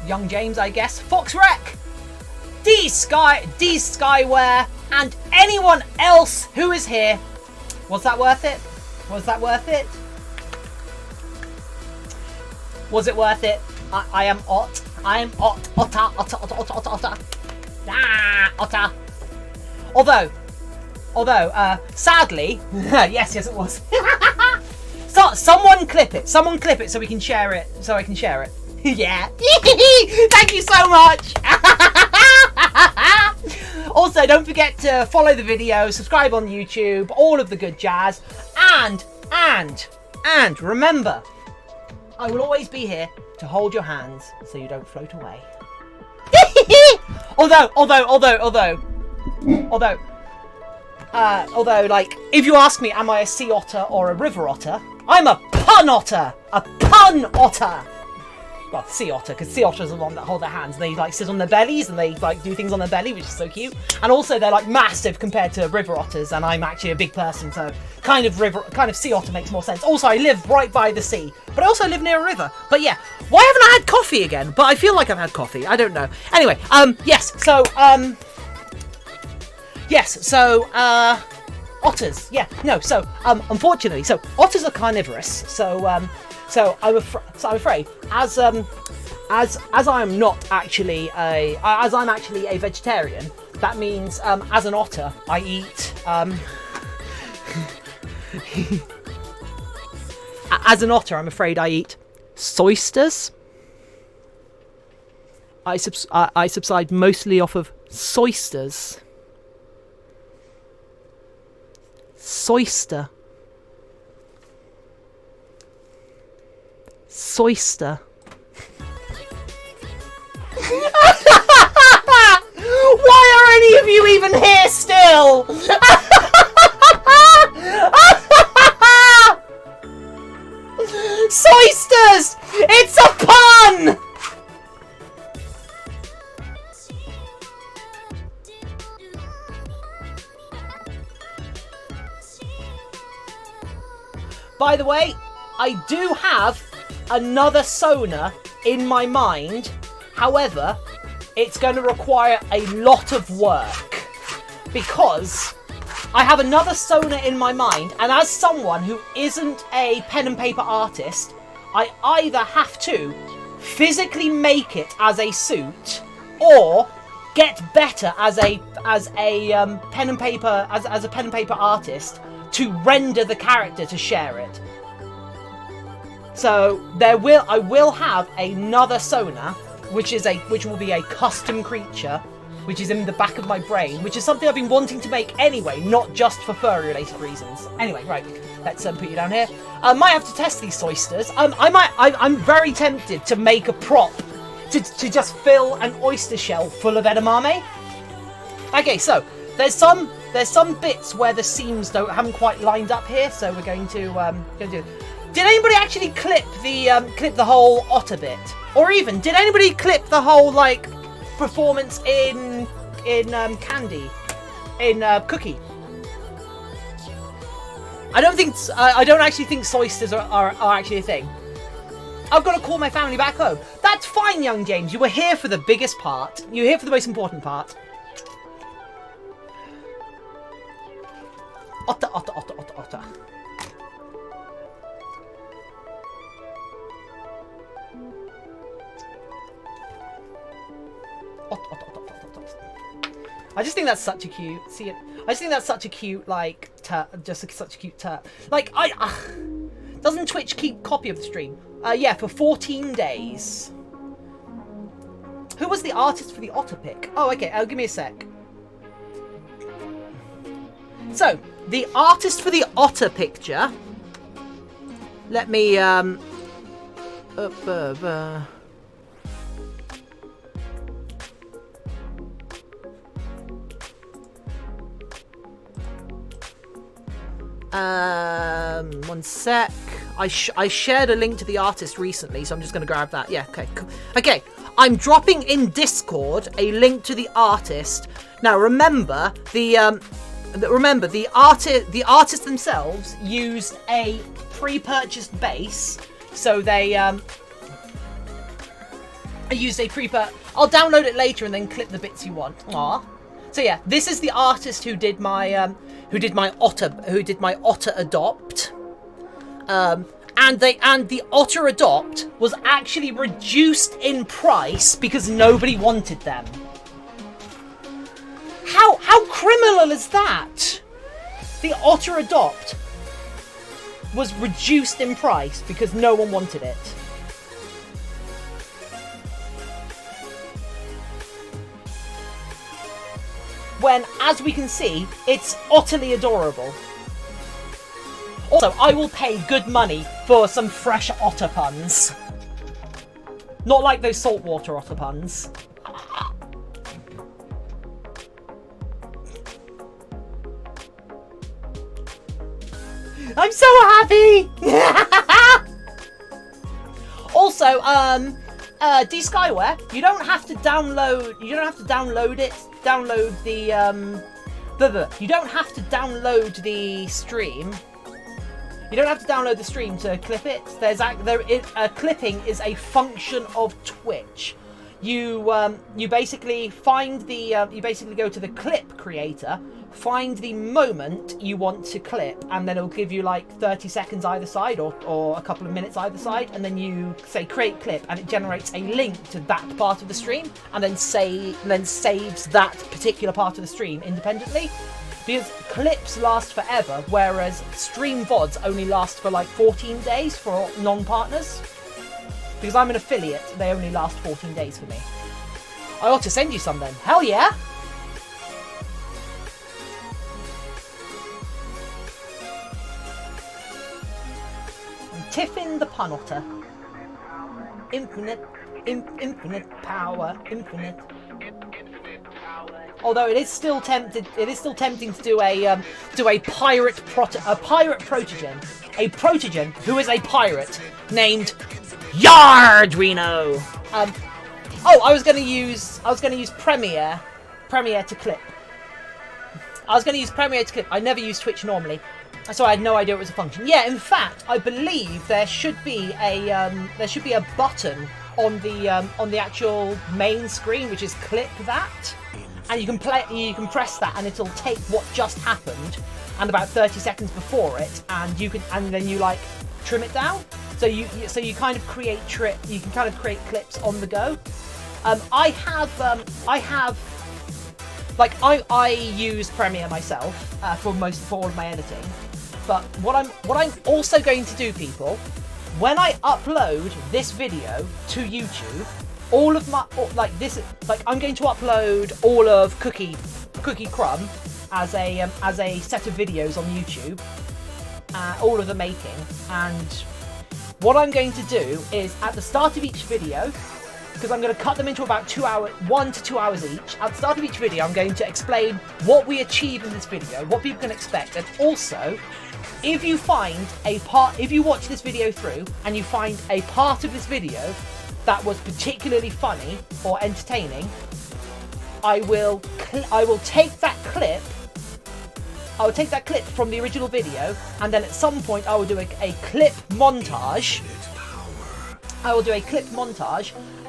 Young James, I guess, Fox Rec, D Skyware, and anyone else who is here. Was that worth it? Was that worth it? Was it worth it? I am Ot. I am Ot. Otter. Ah, Otter. Although, sadly, yes, it was. So, someone clip it. Someone clip it so we can share it. So I can share it. Yeah. Thank you so much. Also, don't forget to follow the video, subscribe on YouTube, all of the good jazz, and remember, I will always be here to hold your hands so you don't float away. Although, like, if you ask me, am I a sea otter or a river otter? I'm a pun otter! A pun otter! Well, sea otter, because sea otters are the one that hold their hands, and they, like, sit on their bellies, and they, like, do things on their belly, which is so cute. And also, they're, like, massive compared to river otters, and I'm actually a big person, so kind of sea otter makes more sense. Also, I live right by the sea, but I also live near a river. But yeah, why haven't I had coffee again? But I feel like I've had coffee, I don't know. Anyway, otters, yeah, no, so, unfortunately, so, otters are carnivorous, so I'm afraid, as I'm not actually as I'm actually a vegetarian, that means, as an otter, I eat, as an otter, I'm afraid I eat soysters. I subside mostly off of soysters. Soyster. Soyster. Why are any of you even here still? Soysters! It's a pun! By the way, I do have another Sona in my mind. However, it's going to require a lot of work because I have another Sona in my mind, and as someone who isn't a pen and paper artist, I either have to physically make it as a suit or get better as a pen and paper artist to render the character to share it. So I will have another Sona, which will be a custom creature, which is in the back of my brain, which is something I've been wanting to make anyway, not just for furry related reasons. Anyway, right, let's put you down here. I might have to test these soysters. I'm very tempted to make a prop to just fill an oyster shell full of edamame. Okay, so there's some bits where the seams haven't quite lined up here, so we're going to do. Did anybody actually clip the whole otter bit, or even did anybody clip the whole like performance in Candy, in Cookie? I don't actually think soysters are actually a thing. I've got to call my family back home. That's fine, young James. You were here for the biggest part. You were here for the most important part. Otter, otter, otter, otter, otter. I just think that's such a cute. See it? I just think that's such a cute, like, such a cute turp. Like, doesn't Twitch keep copy of the stream? Yeah, for 14 days. Who was the artist for the otter pic? Oh, okay. Give me a sec. So, the artist for the otter picture. Let me one sec. I shared a link to the artist recently, so I'm just going to grab that. Yeah, okay, cool. Okay, I'm dropping in Discord a link to the artist. Now, remember, the remember, the artists themselves used a pre-purchased base, so they used a I'll download it later and then clip the bits you want. Aww. So yeah, this is the artist who did my otter adopt. And the otter adopt was actually reduced in price because nobody wanted them. How criminal is that? The otter adopt was reduced in price because no one wanted it. When, as we can see, it's utterly adorable. Also, I will pay good money for some fresh otter puns. Not like those saltwater otter puns. I'm so happy! Also, D Skyware, you don't have to download the you don't have to download the stream. You don't have to download the stream to clip it. Clipping is a function of Twitch. You basically find the you basically go to the clip creator, find the moment you want to clip, and then it'll give you like 30 seconds either side or a couple of minutes either side, and then you say create clip and it generates a link to that part of the stream and then saves that particular part of the stream independently. Because clips last forever, whereas stream VODs only last for like 14 days for non-partners. Because I'm an affiliate, they only last 14 days for me. I ought to send you some then. Hell yeah! And Tiffin the Pun Otter. Infinite power, infinite. Although it is still tempting to do a pirate protogen, a protogen who is a pirate named Yardrino. I was gonna use Premiere to clip. I never use Twitch normally, so I had no idea it was a function. Yeah, in fact, I believe there should be a button on the actual main screen which is clip that. And you can press that, and it'll take what just happened, and about 30 seconds before it, and then you like trim it down. So you kind of create clips on the go. I use Premiere myself for all of my editing. But what I'm also going to do, people, when I upload this video to YouTube. All of my I'm going to upload all of Cookie Crumb as a set of videos on YouTube, all of the making. And what I'm going to do is at the start of each video, because I'm going to cut them into about 1 to 2 hours each. At the start of each video, I'm going to explain what we achieve in this video, what people can expect, and also, if you watch this video through and you find a part of this video that was particularly funny or entertaining, I will take that clip. I will take that clip from the original video, and then at some point I will do a clip montage.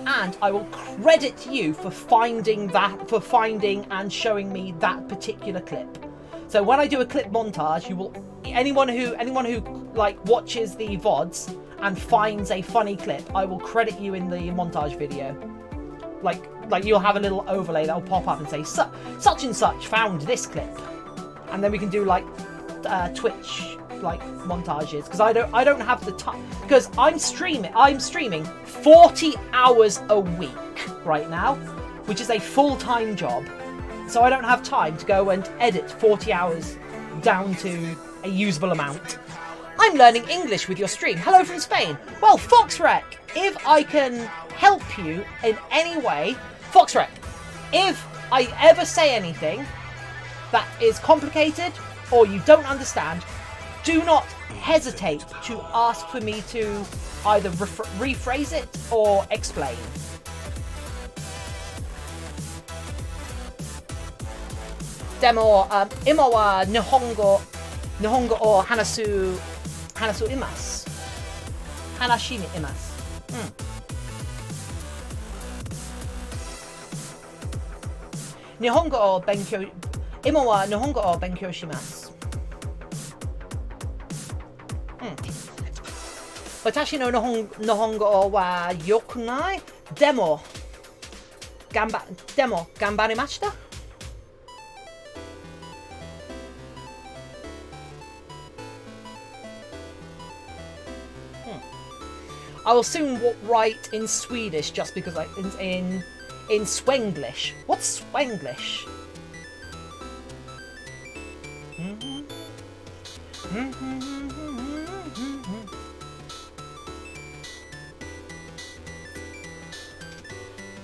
And I will credit you for finding and showing me that particular clip. So when I do a clip montage, anyone who like watches the VODs and finds a funny clip, I will credit you in the montage video. Like you'll have a little overlay that will pop up and say such and such found this clip, and then we can do like Twitch like montages, because I don't have the time, because I'm streaming 40 hours a week right now, which is a full-time job, so I don't have time to go and edit 40 hours down to a usable amount. I'm learning English with your stream. Hello from Spain. Well, Foxrec, if I can help you in any way, Foxrec, if I ever say anything that is complicated or you don't understand, do not hesitate to ask for me to either rephrase it or explain. demo, ima wa nihongo o hanasu imasu. Hanashi ni imasu. Nihongo o benkyou, ima wa nihongo o benkyou shimasu. Watashi no nihongo wa yokunai? Demo ganbarimashita? I will soon write in Swedish just because in Swenglish. What's Swenglish?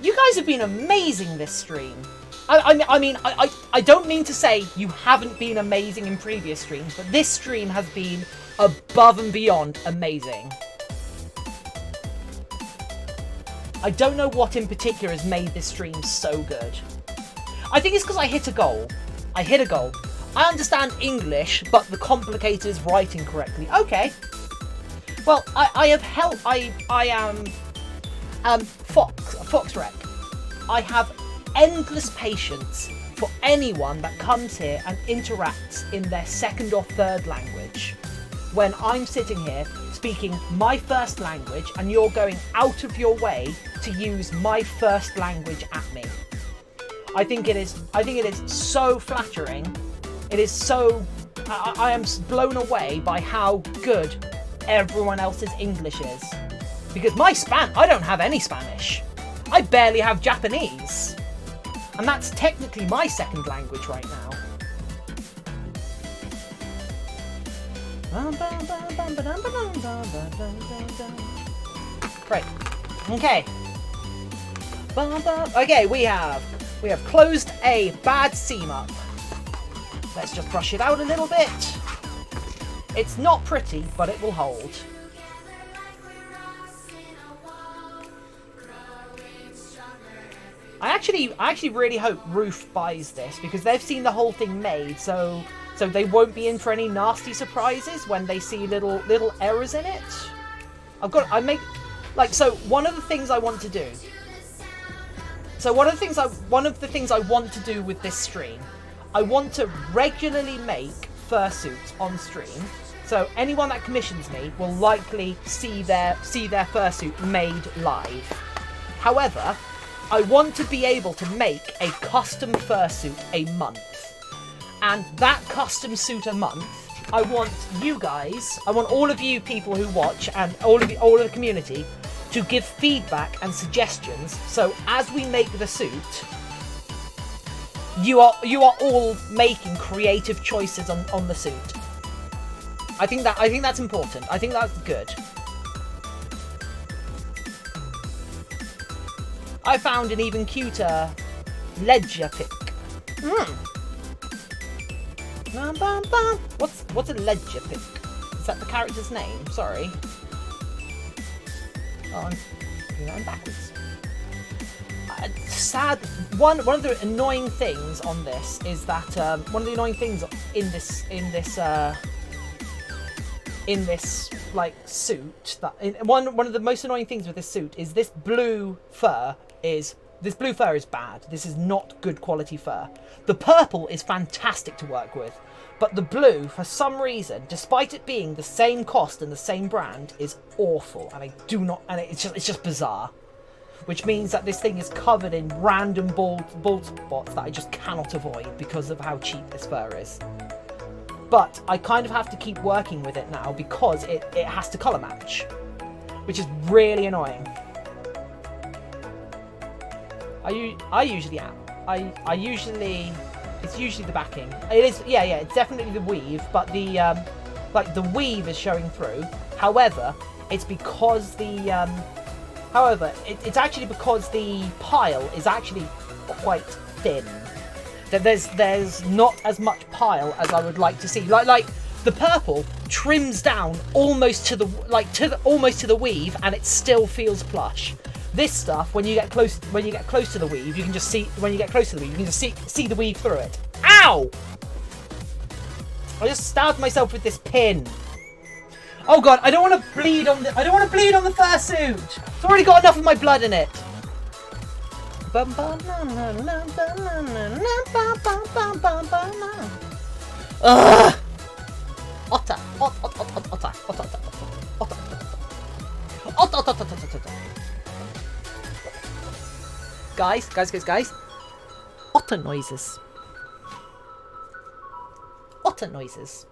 You guys have been amazing this stream. I mean, I don't mean to say you haven't been amazing in previous streams, but this stream has been above and beyond amazing. I don't know what in particular has made this stream so good. I think it's because I hit a goal. I understand English, but the complicated is writing correctly. Okay. Well, I am Foxrec. I have endless patience for anyone that comes here and interacts in their second or third language. When I'm sitting here speaking my first language and you're going out of your way to use my first language at me. I think it is so flattering. It is so I am blown away by how good everyone else's English is. Because I don't have any Spanish. I barely have Japanese. And that's technically my second language right now. Right. Okay. Okay, we have closed a bad seam up. Let's just brush it out a little bit. It's not pretty, but it will hold. I actually really hope Roof buys this because they've seen the whole thing made, so they won't be in for any nasty surprises when they see little errors in it. One of the things I want to do. So one of the things I want to do with this stream, I want to regularly make fursuits on stream. So anyone that commissions me will likely see their fursuit made live. However, I want to be able to make a custom fursuit a month. And that custom suit a month, I want all of you people who watch and all of the community to give feedback and suggestions. So as we make the suit, you are all making creative choices on the suit. I think that's important. I think that's good. I found an even cuter ledger pick. What's a ledger pick? Is that the character's name? Sorry. Oh, I'm doing that backwards. Sad. One of the annoying things on this is that one of the annoying things in this like suit one of the most annoying things with this suit is this blue fur is bad. This is not good quality fur. The purple is fantastic to work with, but the blue, for some reason, despite it being the same cost and the same brand, is awful, and it's just bizarre. Which means that this thing is covered in random bald spots that I just cannot avoid because of how cheap this fur is. But I kind of have to keep working with it now because it has to colour match, which is really annoying. It's usually the backing. It is, yeah, it's definitely the weave, but the weave is showing through. However, it's because it's actually because the pile is actually quite thin. There's not as much pile as I would like to see. Like the purple trims down almost to the weave, and it still feels plush. This stuff, when you get close to the weave, you can just see. When you get close to the weave, you can just see the weave through it. Ow! I just stabbed myself with this pin. Oh god, I don't want to bleed on the fursuit. It's already got enough of my blood in it. Ugh! Otter. Guys. Otter noises. Otter noises.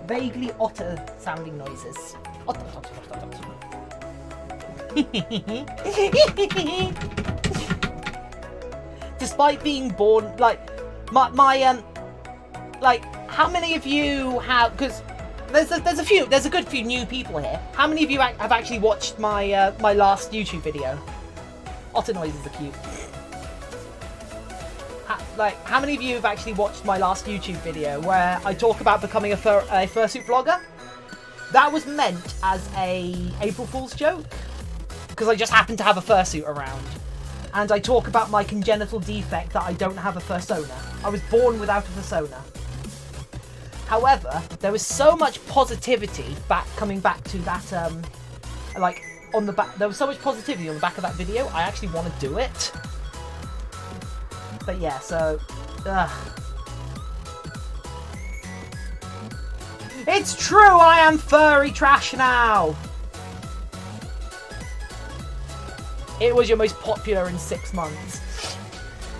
Vaguely otter sounding noises. Despite being born, like, like, how many of you have, because there's a good few new people here. How many of you have actually watched my my last YouTube video? Otter noises are cute. How many of you have actually watched my last YouTube video where I talk about becoming a fursuit vlogger? That was meant as a April Fool's joke, because I just happen to have a fursuit around. And I talk about my congenital defect that I don't have a fursona. I was born without a fursona. However, there was so much positivity coming back to that, like, on the back, there was so much positivity on the back of that video, I actually want to do it. But yeah, so, It's true, I am furry trash now! It was your most popular in 6 months.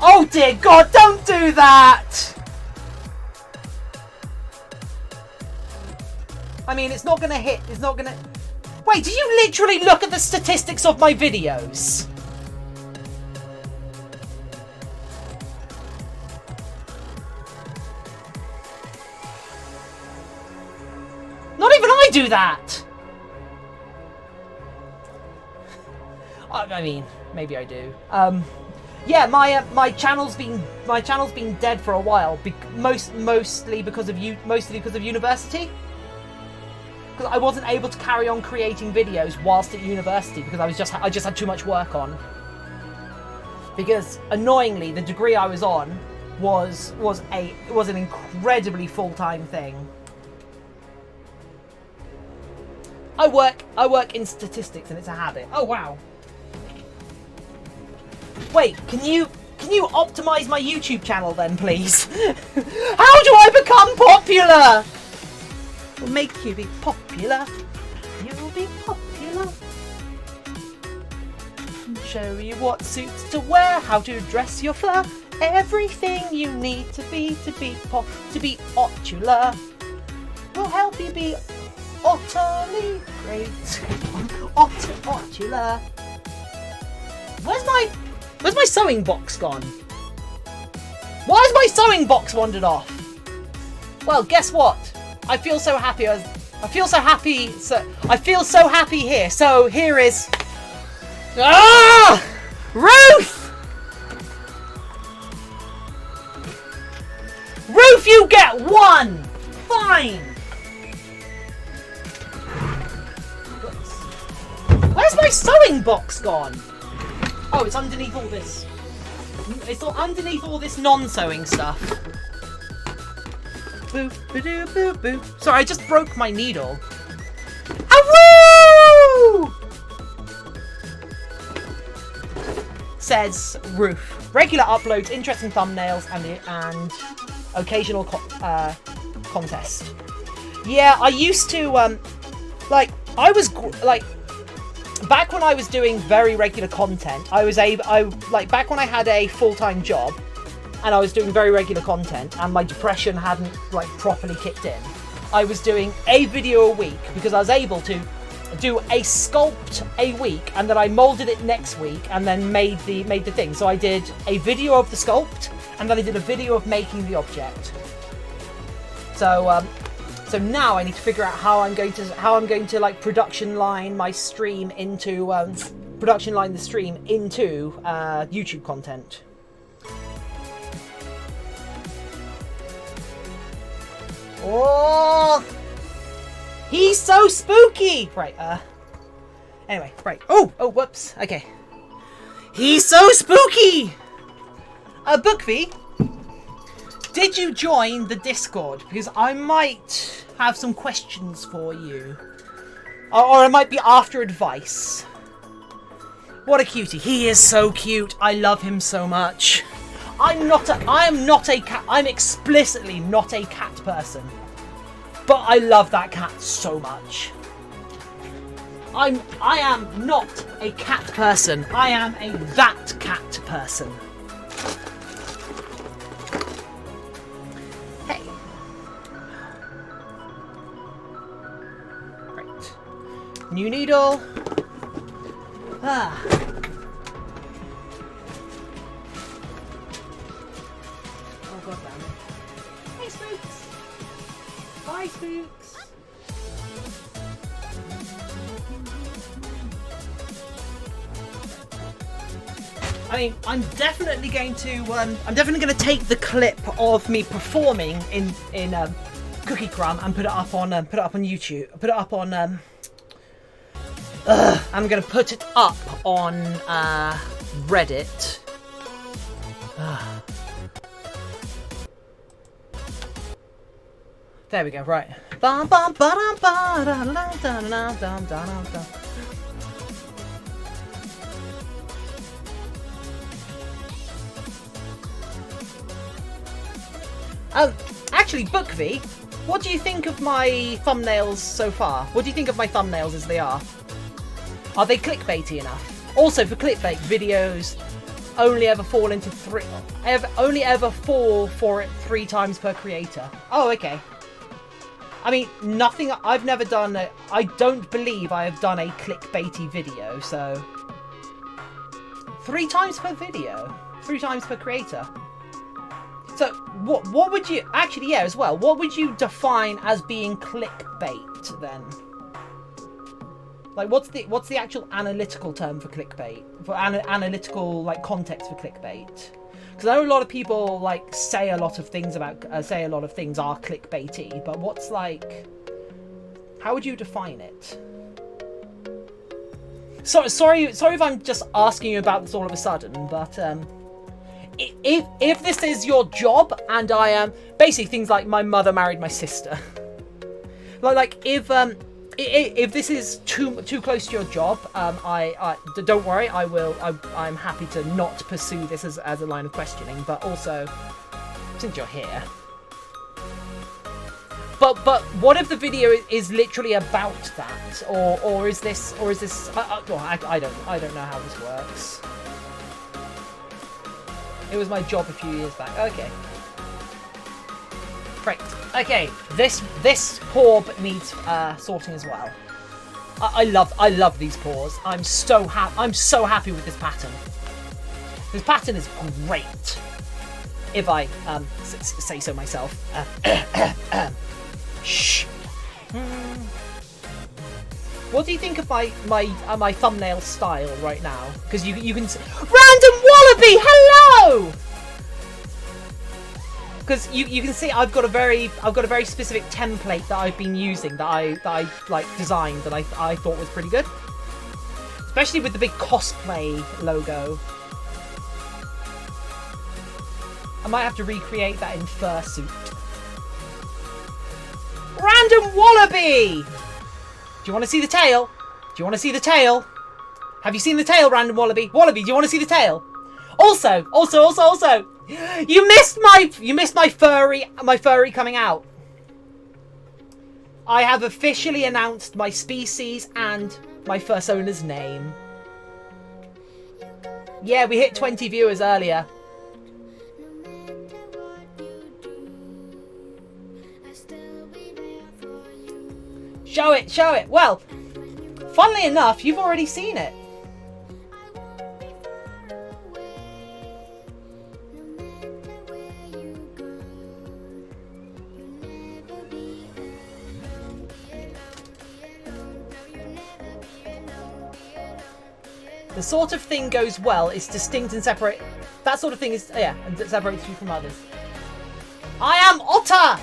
Oh dear God, don't do that! I mean, it's not gonna hit, it's not gonna... Wait, did you literally look at the statistics of my videos? Not even I do that! I mean, maybe I do. Yeah, my channel's been dead for a while, mostly because of university. Because I wasn't able to carry on creating videos whilst at university because I just had too much work on. Because annoyingly, the degree I was on was an incredibly full-time thing. I work in statistics and it's a habit. Oh wow. Wait, can you optimize my YouTube channel then, please? How do I become popular? We'll make you be popular. You'll be popular. Show you what suits to wear, how to dress your fur, everything you need to be otular. We'll help you be utterly great. Otular. Where's my sewing box gone? Why has my sewing box wandered off? Well, guess what? I feel so happy here. So here is... Ah! Ruth! Ruth, you get one! Fine! Where's my sewing box gone? Oh, it's underneath all this. It's underneath all this non-sewing stuff. Boop, ba-doo, boop, boop. Sorry, I just broke my needle. Awoo! Says Ruth. Regular uploads, interesting thumbnails, and occasional contest. Yeah, I used to back when I was doing very regular content, back when I had a full-time job and I was doing very regular content and my depression hadn't properly kicked in, I was doing a video a week because I was able to do a sculpt a week and then I molded it next week and then made the thing. So I did a video of the sculpt and then I did a video of making the object. So So now I need to figure out how I'm going to like production line the stream into YouTube content. Oh, he's so spooky. Right. Anyway, right. Oh, whoops. Okay. He's so spooky. Bookvy, did you join the Discord? Because I might have some questions for you. Or it might be after advice. What a cutie. He is so cute. I love him so much. I am not a cat. I'm explicitly not a cat person. But I love that cat so much. I am not a cat person. I am a that cat person. Hey. Right. New needle. Ah. Oh god damn it. Hey Spooks. Bye Spooks. I mean, I'm definitely going to take the clip of me performing in Cookie Crumb and put it up on YouTube. Put it up on I'm going to put it up on Reddit. There we go. Right. Actually, Bookvy, what do you think of my thumbnails so far? What do you think of my thumbnails as they are? Are they clickbaity enough? Also, for clickbait videos, only ever fall for it 3 times per creator. Oh, okay. I mean, nothing. I've never done. I don't believe I have done a clickbaity video. So 3 times per video, 3 times per creator. So what would you actually, yeah, as well, what would you define as being clickbait then? Like what's the actual analytical term for clickbait, for analytical like context for clickbait? Because I know a lot of people like say a lot of things are clickbaity, but what's like, how would you define it? So sorry if I'm just asking you about this all of a sudden, but if this is your job and I am basically things like my mother married my sister, like if this is too close to your job, I don't worry, I'm happy to not pursue this as a line of questioning. But also, since you're here, but what if the video is literally about that, or is this I don't know how this works. It was my job a few years back. Okay. Right. Okay. This paw needs sorting as well. I love these paws. I'm so happy with this pattern. This pattern is great. If I say so myself. Shh. What do you think of my thumbnail style right now? Because you can random wallaby, hello. Because you can see I've got a very specific template that I've been using that I like designed that I thought was pretty good, especially with the big cosplay logo. I might have to recreate that in Fursuit. Random wallaby. Do you want to see the tail? Do you want to see the tail? Have you seen the tail, random wallaby? Wallaby, do you want to see the tail? Also, you missed my furry coming out. I have officially announced my species and my fursona's name. Yeah, we hit 20 viewers earlier. Show it. Well, funnily enough, you've already seen it. The sort of thing goes well, it's distinct and separate. That sort of thing is, yeah, and separates you from others. I am Otter!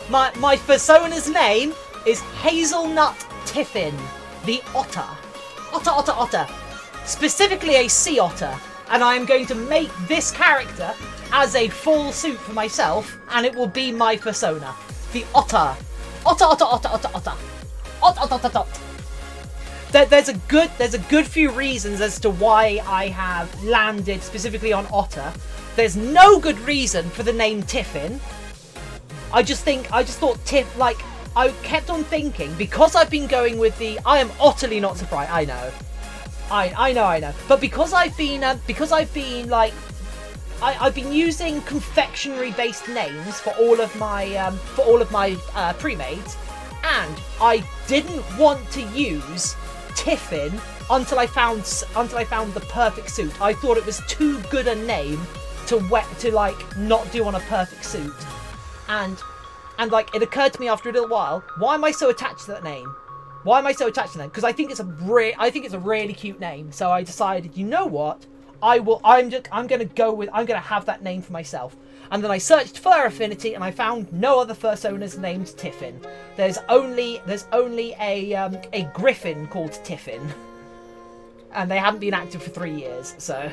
My Fursona's name is Hazelnut Tiffin, the Otter. Otter, Otter, Otter. Specifically a sea otter. And I am going to make this character as a full suit for myself, and it will be my Fursona. The Otter. Otter, Otter, Otter, Otter, Otter. Otter, Otter, Otter, Otter. There's a good few reasons as to why I have landed specifically on Otter. There's no good reason for the name Tiffin. I just thought I kept on thinking, because I've been going with the, I am utterly not surprised, I know. I know. But because I've been using confectionery-based names for all of my pre-mades, and I didn't want to use Tiffin until I found the perfect suit. I thought it was too good a name to not do on a perfect suit, and like it occurred to me after a little while, why am I so attached to that name? Why am I so attached to that? Because I think it's a really cute name. So I decided, you know what? I'm gonna have that name for myself. And then I searched Fur Affinity and I found no other Fursonas named Tiffin. There's only a griffin called Tiffin. And they haven't been active for 3 years, so.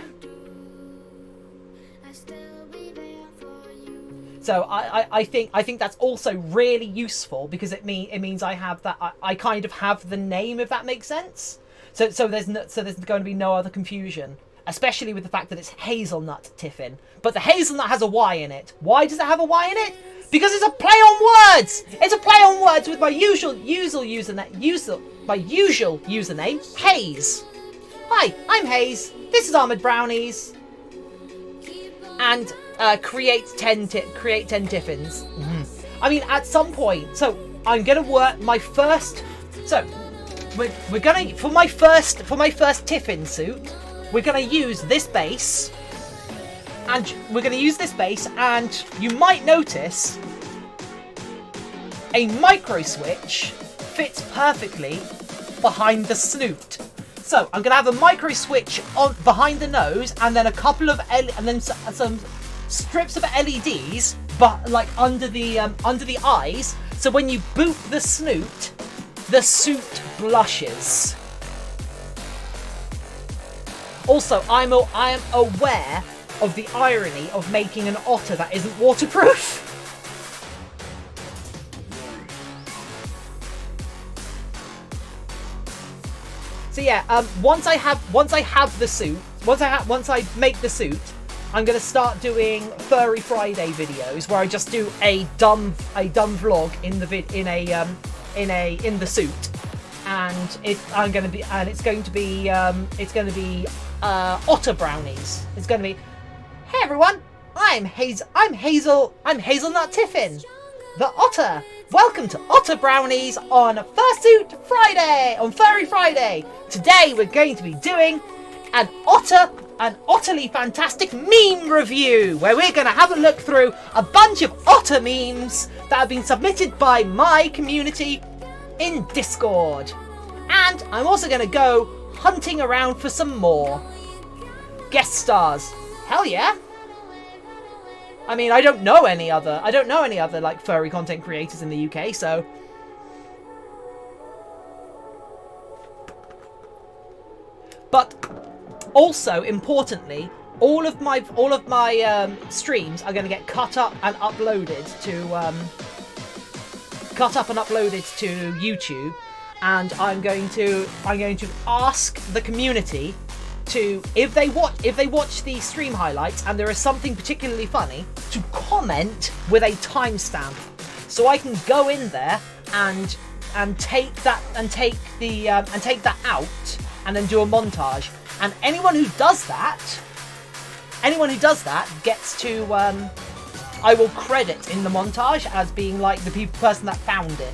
So I think that's also really useful, because it means I have that, I kind of have the name, if that makes sense. So there's going to be no other confusion, especially with the fact that it's Hazelnut Tiffin. But the hazelnut has a Y in it. Why does it have a Y in it? Because it's a play on words. It's a play on words with my usual username, Hayze. Hi, I'm Hayze. This is Armored Brownies. And create 10 Tiffins. I mean, at some point. So I'm gonna work my first. So we're gonna for my first Tiffin suit. We're gonna use this base, and you might notice a micro switch fits perfectly behind the snoot. So I'm gonna have a micro switch on behind the nose, and then a couple of some strips of LEDs, but like under the eyes. So when you boot the snoot, the suit blushes. Also, I am aware of the irony of making an otter that isn't waterproof. So yeah, once I make the suit, I'm gonna start doing Furry Friday videos where I just do a dumb vlog in the suit, and it's going to be otter brownies. It's going to be, hey everyone, I'm Hazelnut Tiffin, the otter. Welcome to Otter Brownies on Fursuit Friday, on Furry Friday. Today we're going to be doing an utterly fantastic meme review, where we're going to have a look through a bunch of otter memes that have been submitted by my community in Discord. And I'm also going to go hunting around for some more guest stars. Hell yeah! I mean, I don't know any other like furry content creators in the UK, so. But also importantly, all of my streams are going to get cut up and uploaded to YouTube, and I'm going to ask the community to, if they watch the stream highlights and there is something particularly funny, to comment with a timestamp, so I can go in there and take that out and then do a montage. And anyone who does that gets to I will credit in the montage as being like the person that found it.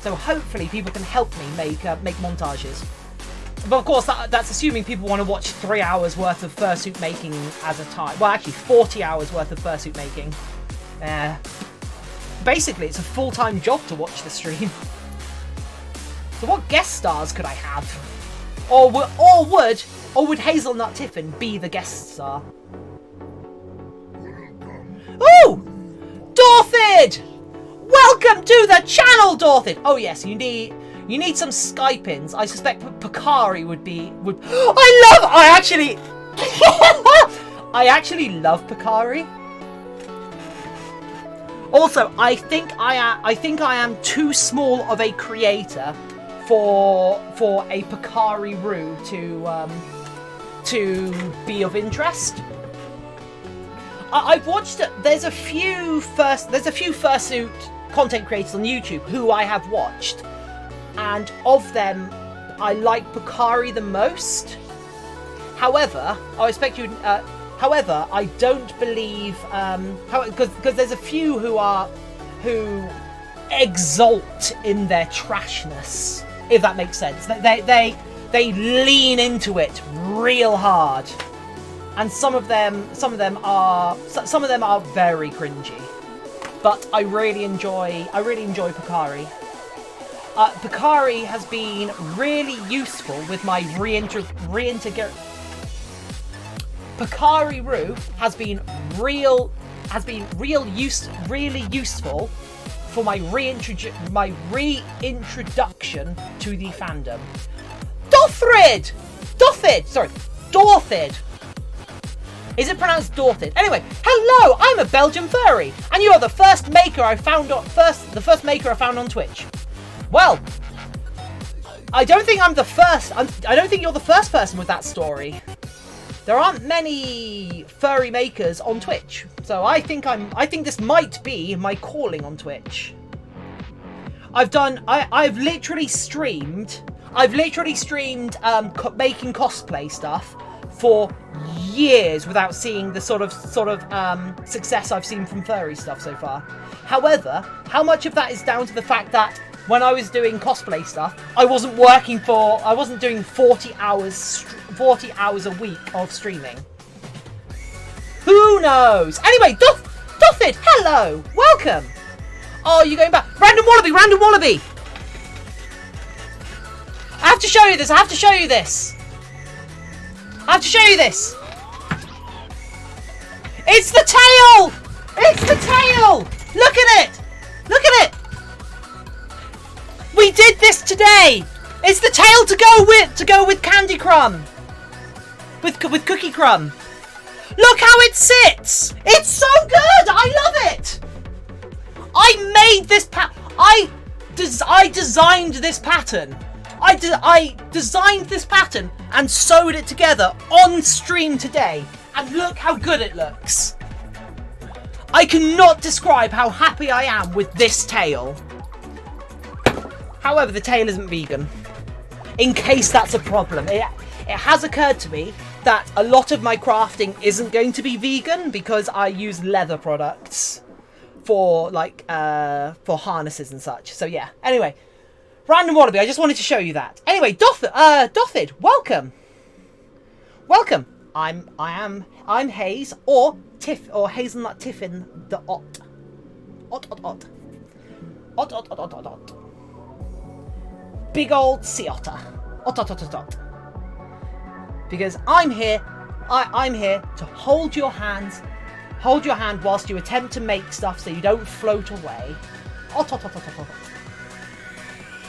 So hopefully people can help me make montages. But of course, that's assuming people want to watch 3 hours worth of fursuit making at a time. Well, actually, 40 hours worth of fursuit making. Basically, it's a full-time job to watch the stream. So what guest stars could I have? Or would Hazelnut Tiffin be the guest star? Ooh! Dorthid! Welcome to the channel, Dorthid! Oh yes, you need some Skypins. I suspect Picari would. I actually love Picari. Also, I think I am too small of a creator for a Picari-roo to be of interest. I've watched it. There's a few Fursuit content creators on YouTube who I have watched, and of them, I like Picari the most. However, however, I don't believe because there's a few who exalt in their trashnesss, if that makes sense. They lean into it real hard, and some of them are very cringy. But I really enjoy Picari. Picari has been really useful with my Picari-roo has been really useful for my reintroduction to the fandom. Dorthid. Is it pronounced Dorthid? Anyway, hello, I'm a Belgian furry, and you are the first maker I found on Twitch. Well, I don't think I'm the first. I don't think you're the first person with that story. There aren't many furry makers on Twitch, so I think this might be my calling on Twitch. I've literally streamed making cosplay stuff for years without seeing the sort of success I've seen from furry stuff so far. However, how much of that is down to the fact that when I was doing cosplay stuff, I wasn't doing 40 hours a week of streaming. Who knows? Anyway, Dorthid, hello, welcome. Oh, you're going back. Random Wallaby. I have to show you this. It's the tail! Look at it! We did this today! It's the tail to go with Candy Crumb. With Cookie Crumb. Look how it sits! It's so good! I love it! I made this I designed this pattern. I designed this pattern and sewed it together on stream today. And look how good it looks. I cannot describe how happy I am with this tail. However, the tail isn't vegan. In case that's a problem. It has occurred to me that a lot of my crafting isn't going to be vegan because I use leather products for for harnesses and such. So yeah. Anyway, Random Wallaby, I just wanted to show you that. Anyway, Dorthid, welcome. I'm Hayze or Hazelnut Tiffin the Ot. Big old sea otter. Ot. Because I'm here to hold your hand whilst you attempt to make stuff so you don't float away. Ot.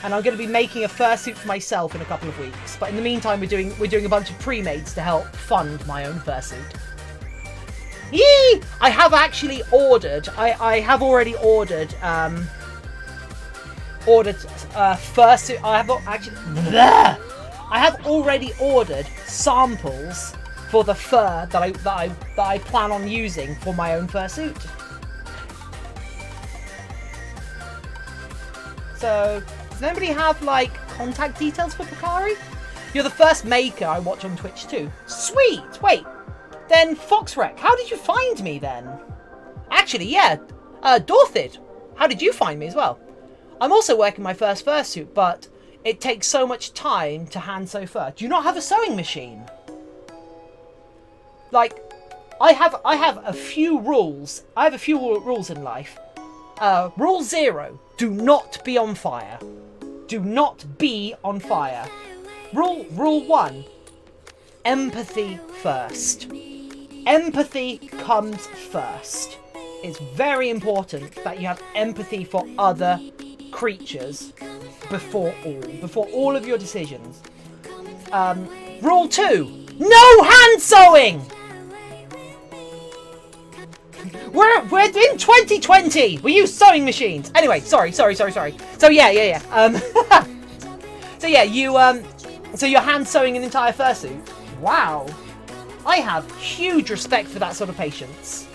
And I'm going to be making a fursuit for myself in a couple of weeks. But in the meantime, we're doing a bunch of pre-mades to help fund my own fursuit. Yee! I have actually ordered. I have already ordered fursuit. I have already ordered samples for the fur that I plan on using for my own fursuit. So, does anybody have contact details for Picari? You're the first maker I watch on Twitch too. Sweet. Wait. Then Foxrec, how did you find me then? Actually, yeah. Dorthid, how did you find me as well? I'm also working my first fursuit, but it takes so much time to hand sew fur. Do you not have a sewing machine? I have a few rules. I have a few rules in life. Rule 0: do not be on fire. Do not be on fire. Rule 1, empathy first. Empathy comes first. It's very important that you have empathy for other creatures before all of your decisions. Rule 2, no hand sewing! We're in 2020! We use sewing machines! Anyway, sorry. So yeah. So you're hand sewing an entire fursuit? Wow. I have huge respect for that sort of patience.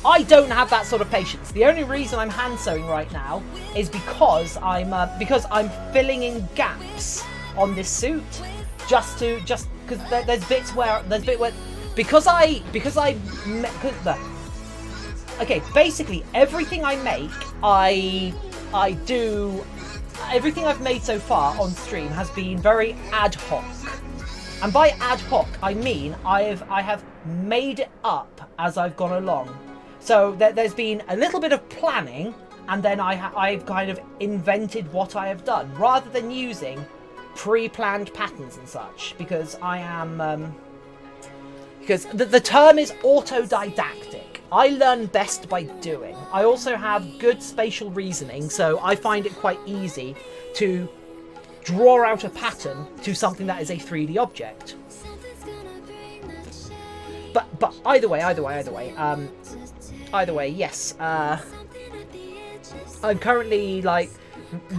I don't have that sort of patience. The only reason I'm hand sewing right now is because I'm filling in gaps on this suit, just because there's bits where okay, basically everything I make, everything I've made so far on stream has been very ad hoc. And by ad hoc, I mean I have made it up as I've gone along. So there's been a little bit of planning, and then I've kind of invented what I have done, rather than using pre-planned patterns and such, because I am... because the term is autodidactic. I learn best by doing. I also have good spatial reasoning, so I find it quite easy to draw out a pattern to something that is a 3D object. But either way, yes. I'm currently like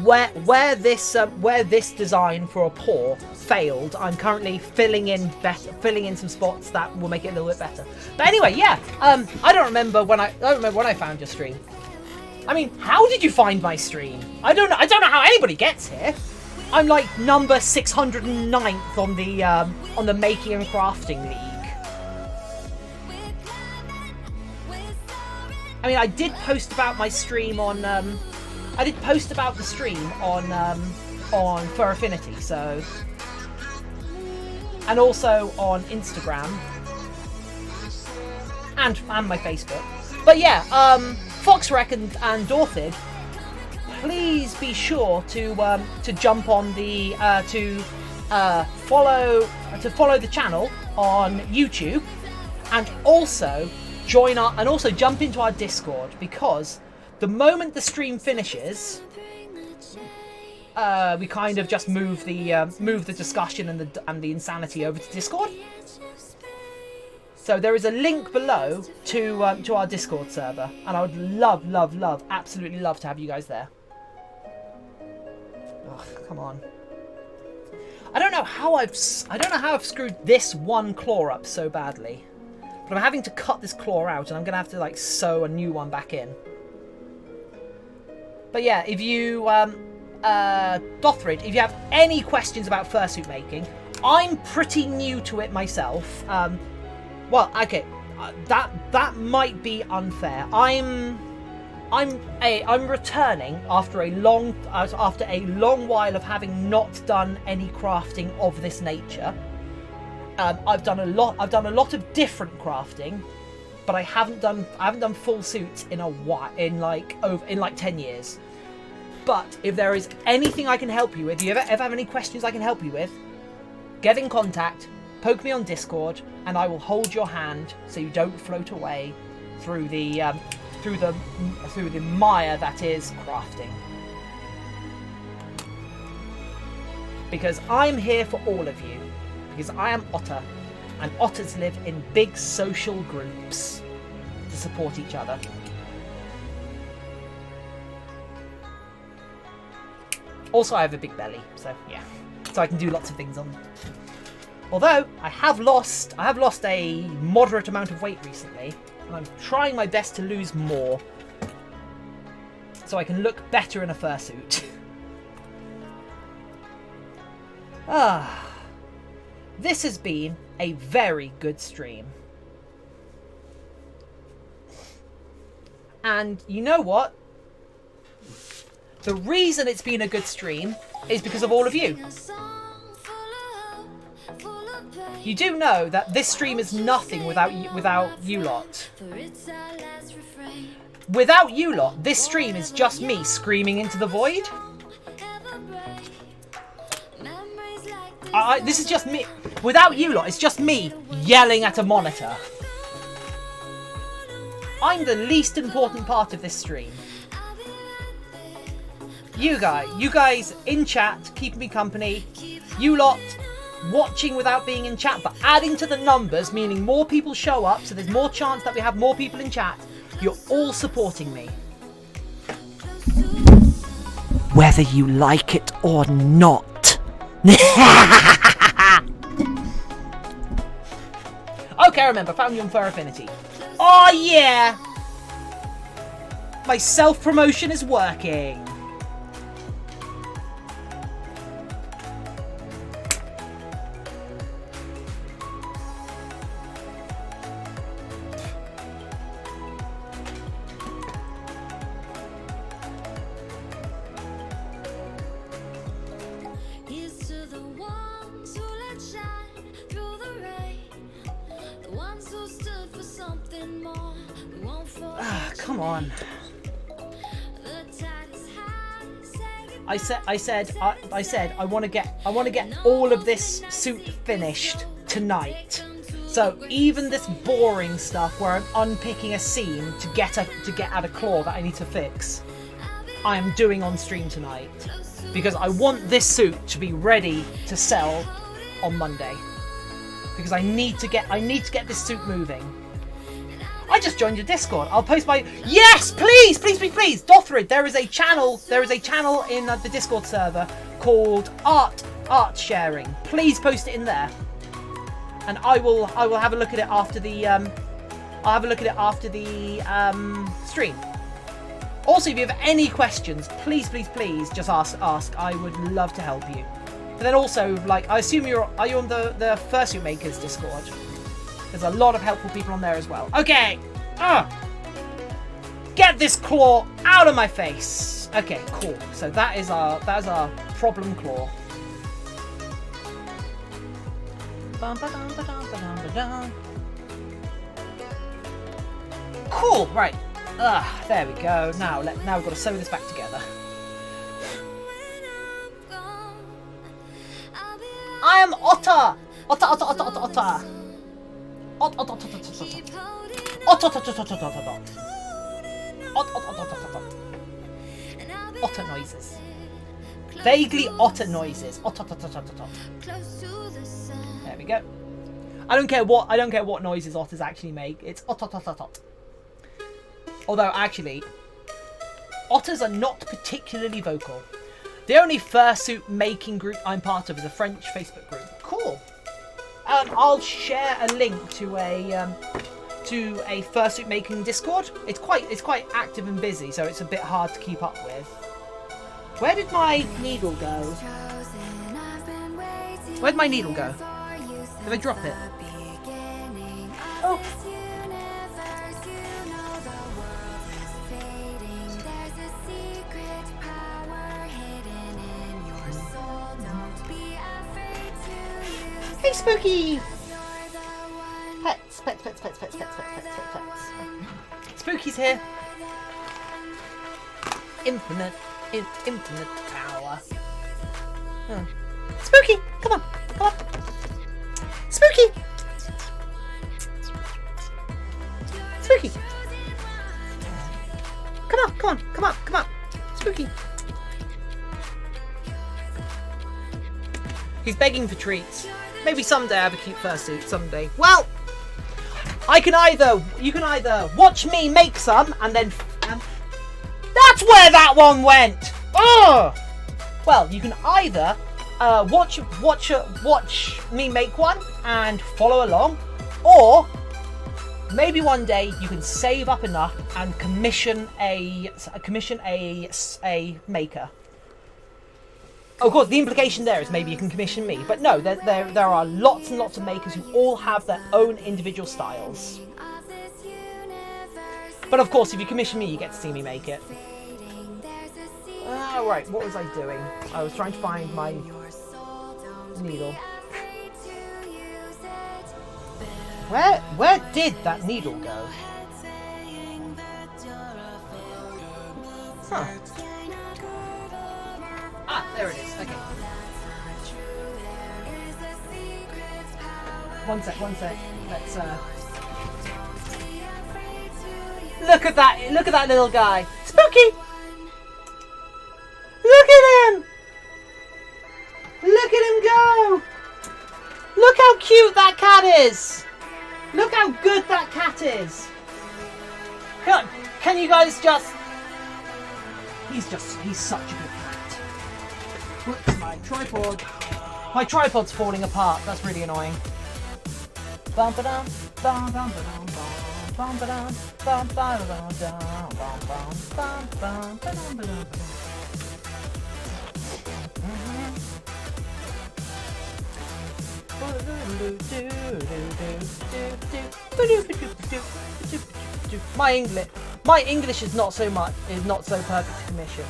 where this design for a paw failed. I'm currently filling in some spots that will make it a little bit better. But anyway, yeah. I don't remember when I found your stream. I mean, how did you find my stream? I don't know how anybody gets here. I'm like number 609th on the Making and Crafting League. I mean, I did post about my stream on I did post about the stream on Fur Affinity, so, and also on Instagram and my Facebook. But yeah, Foxrec and Dorthid, please be sure to jump on the to follow the channel on YouTube, and also jump into our Discord, because the moment the stream finishes, we kind of just move the discussion and the insanity over to Discord. So there is a link below to our Discord server, and I would love, absolutely love to have you guys there. Ugh, come on. I don't know how I've screwed this one claw up so badly, but I'm having to cut this claw out, and I'm gonna have to like sew a new one back in. But yeah, if you Dothrid, if you have any questions about fursuit making, I'm pretty new to it myself. Well, okay, that might be unfair. I'm returning after a long while of having not done any crafting of this nature. I've done a lot of different crafting, but I haven't done full suits in a while, in like 10 years. But if there is anything I can help you with, if you ever have any questions I can help you with, get in contact, poke me on Discord, and I will hold your hand so you don't float away through the mire that is crafting. Because I'm here for all of you. Because I am Otter, and otters live in big social groups to support each other. Also, I have a big belly, so yeah, so I can do lots of things on. Although I have lost a moderate amount of weight recently, and I'm trying my best to lose more, so I can look better in a fursuit. This has been a very good stream. And you know what? The reason it's been a good stream is because of all of you. You do know that this stream is nothing without you lot. Without you lot, this stream is just me screaming into the void. This is just me. Without you lot, it's just me yelling at a monitor. I'm the least important part of this stream. You guys in chat, keeping me company. You lot watching without being in chat, but adding to the numbers, meaning more people show up, so there's more chance that we have more people in chat. You're all supporting me. Whether you like it or not. Okay, I remember. Found you on Fur Affinity. Oh, yeah! My self-promotion is working. Come on. I said I want to get all of this suit finished tonight. So even this boring stuff where I'm unpicking a seam to get at a claw that I need to fix, I am doing on stream tonight because I want this suit to be ready to sell on Monday because I need to get this suit moving. I just joined your Discord. I'll post my... Yes, please, please, please, please. Dothrid, there is a channel in the Discord server called Art Sharing. Please post it in there. And I will have a look at it after the stream. Also, if you have any questions, please, please, please just ask. I would love to help you. But then also, like, I assume are you on the Fursuit Makers Discord? There's a lot of helpful people on there as well. Okay. Get this claw out of my face. Okay, cool. So that is our problem claw. Cool. Right. There we go. Now we've got to sew this back together. I am Otter. Otter. Otter noises. Vaguely otter noises. There we go. I don't care what noises otters actually make. It's ot. Although actually, otters are not particularly vocal. The only fursuit making group I'm part of is a French Facebook group. Cool. I'll share a link to a fursuit making Discord. It's quite active and busy, so it's a bit hard to keep up with. Where did my needle go? Where'd my needle go? Did I drop it? Oh. Hey, Spooky! Pets. Spooky's here. Infinite power. Oh. Spooky! Come on! Spooky! Spooky! Come on! Spooky! He's begging for treats. Maybe someday I have a cute fursuit. Someday. Well, you can either watch me make some and then. That's where that one went. Oh. Well, you can either watch me make one and follow along, or maybe one day you can save up enough and commission a maker. Of course, the implication there is maybe you can commission me, but no, there are lots and lots of makers who all have their own individual styles. But of course, if you commission me, you get to see me make it. Right, what was I doing? I was trying to find my needle. Where did that needle go? Huh. Ah, there it is. Okay. One sec. Let's look at that little guy. Spooky! Look at him! Look at him go! Look how cute that cat is! Look how good that cat is! Can you guys just... He's such a good cat. Whoops, my tripod. My tripod's falling apart. That's really annoying. Bum ba dum, bum bum ba dum, bum ba dum, bum ba dum dum, bum bum bum bum ba dum ba dum. My English is not so perfect to commission.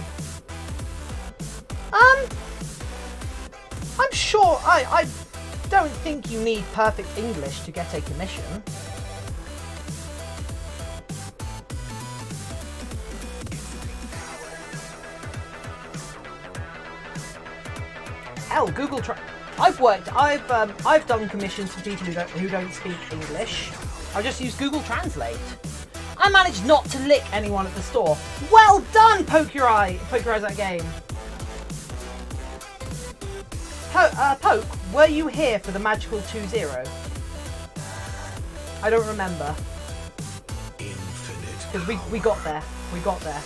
I'm sure I don't think you need perfect English to get a commission. Hell, I've done commissions for people who don't speak English. I just use Google Translate. I managed not to lick anyone at the store. Well done, Poke Your Eyes that game. Poke, were you here for the magical 2-0? I don't remember. Because we got there. We got there.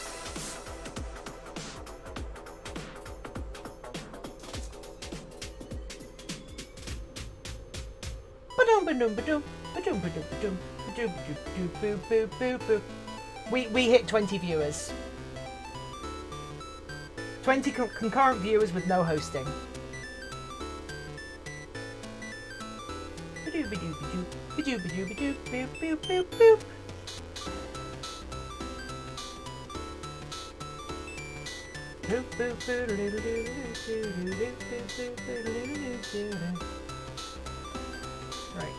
We hit 20 viewers. 20 concurrent viewers with no hosting. Right.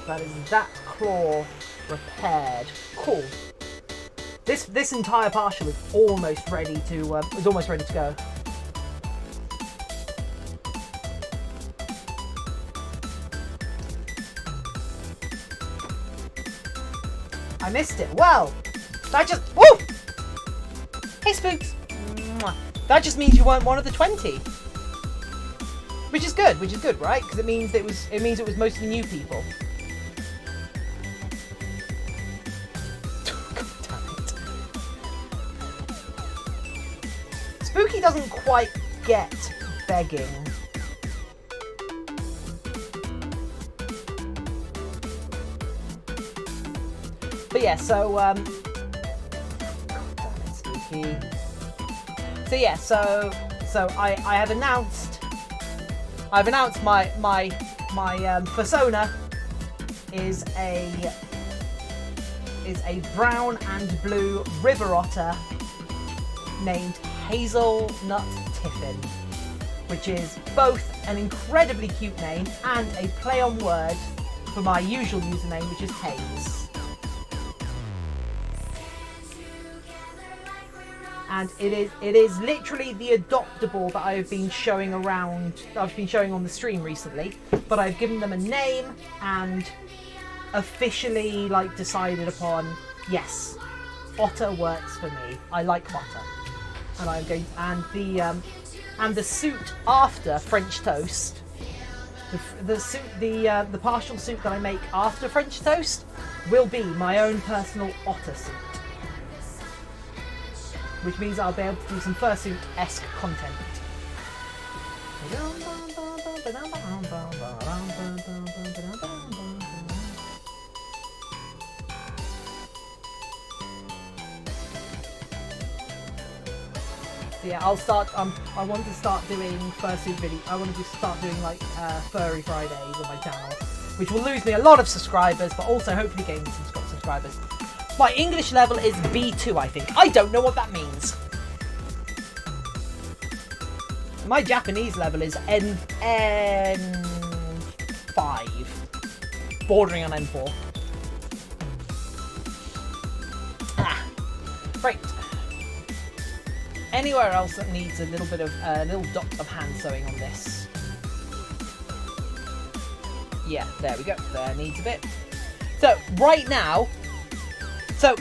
That is that claw repaired. Cool. This entire partial is almost ready to go. I missed it. Well, that just... Woo! Hey, Spooks. That just means you weren't one of the 20. Which is good, right? Because it means it was mostly new people. God damn it. Spooky doesn't quite get begging. But yeah, so God damn it, Spooky. So yeah, so I've announced my persona is a brown and blue river otter named Hazelnut Tiffin, which is both an incredibly cute name and a play on word for my usual username, which is Hayze. And it is literally the adoptable that I've been showing around. I've been showing on the stream recently, but I've given them a name and officially decided upon, yes, otter works for me. I like otter, and I'm going and the suit after French toast, the partial suit that I make after French toast will be my own personal otter suit. Which means I'll be able to do some Fursuit-esque content. So yeah, I'll start. I want to start doing Fursuit videos. I want to start doing Furry Fridays on my channel, which will lose me a lot of subscribers, but also hopefully gain some subscribers. My English level is B2, I think. I don't know what that means. My Japanese level is N5, bordering on N4. Right. Anywhere else that needs a little bit of little dot of hand sewing on this? Yeah, there we go. There needs a bit. So right now, so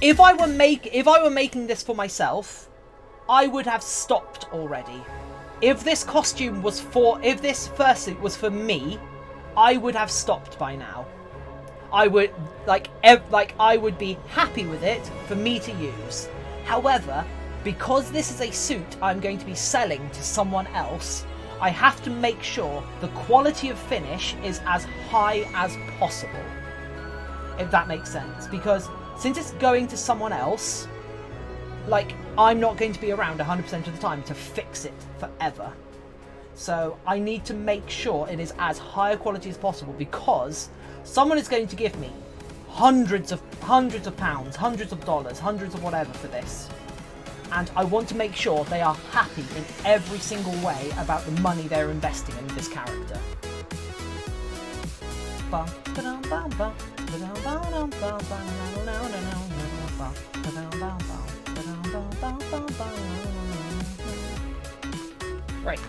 if I were making this for myself, I would have stopped already. If this fursuit was for me, I would have stopped by now. I would I would be happy with it for me to use. However, because this is a suit I'm going to be selling to someone else, I have to make sure the quality of finish is as high as possible. If that makes sense. Because since it's going to someone else, like, I'm not going to be around 100% of the time to fix it forever. So I need to make sure it is as high a quality as possible, because someone is going to give me hundreds of pounds, hundreds of dollars, hundreds of whatever for this. And I want to make sure they are happy in every single way about the money they're investing in this character. Right.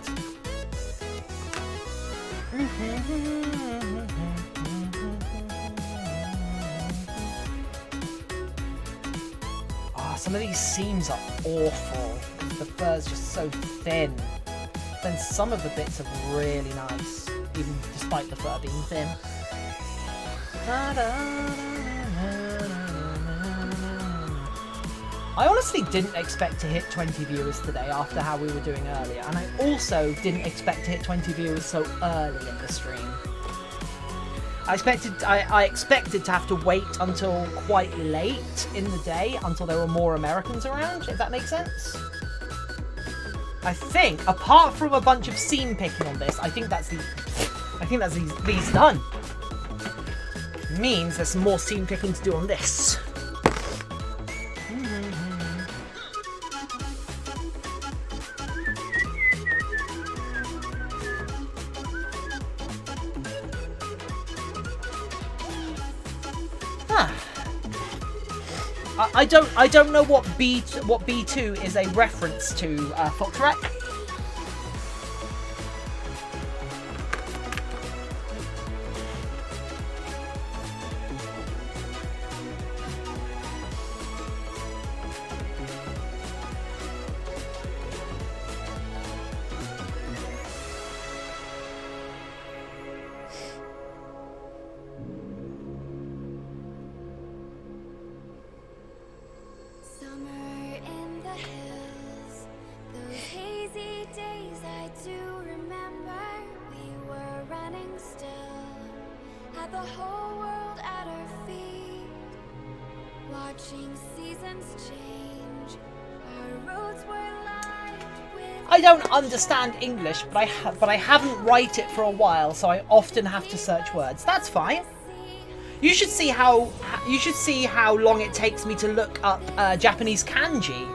Some of these seams are awful because the fur's just so thin. Then some of the bits are really nice, even despite the fur being thin. I honestly didn't expect to hit 20 viewers today after how we were doing earlier, and I also didn't expect to hit 20 viewers so early in the stream. I expected to have to wait until quite late in the day, until there were more Americans around, if that makes sense. I think, apart from a bunch of scene picking on this, I think that's these done. Means there's some more scene picking to do on this. I don't know what B2 is a reference to, Foxrec. I don't understand English, but I haven't write it for a while, so I often have to search words. That's fine. You should see how long it takes me to look up Japanese kanji.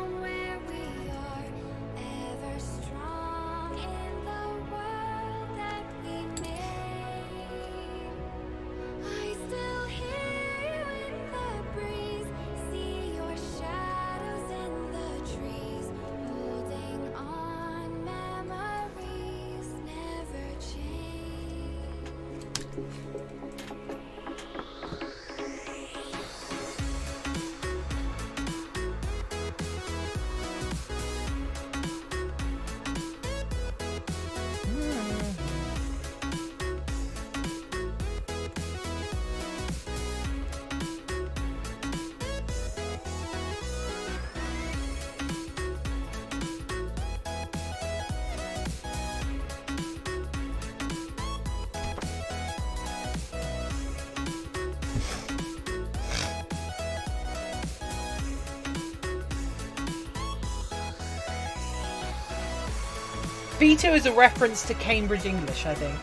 B2 is a reference to Cambridge English, I think.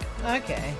Okay.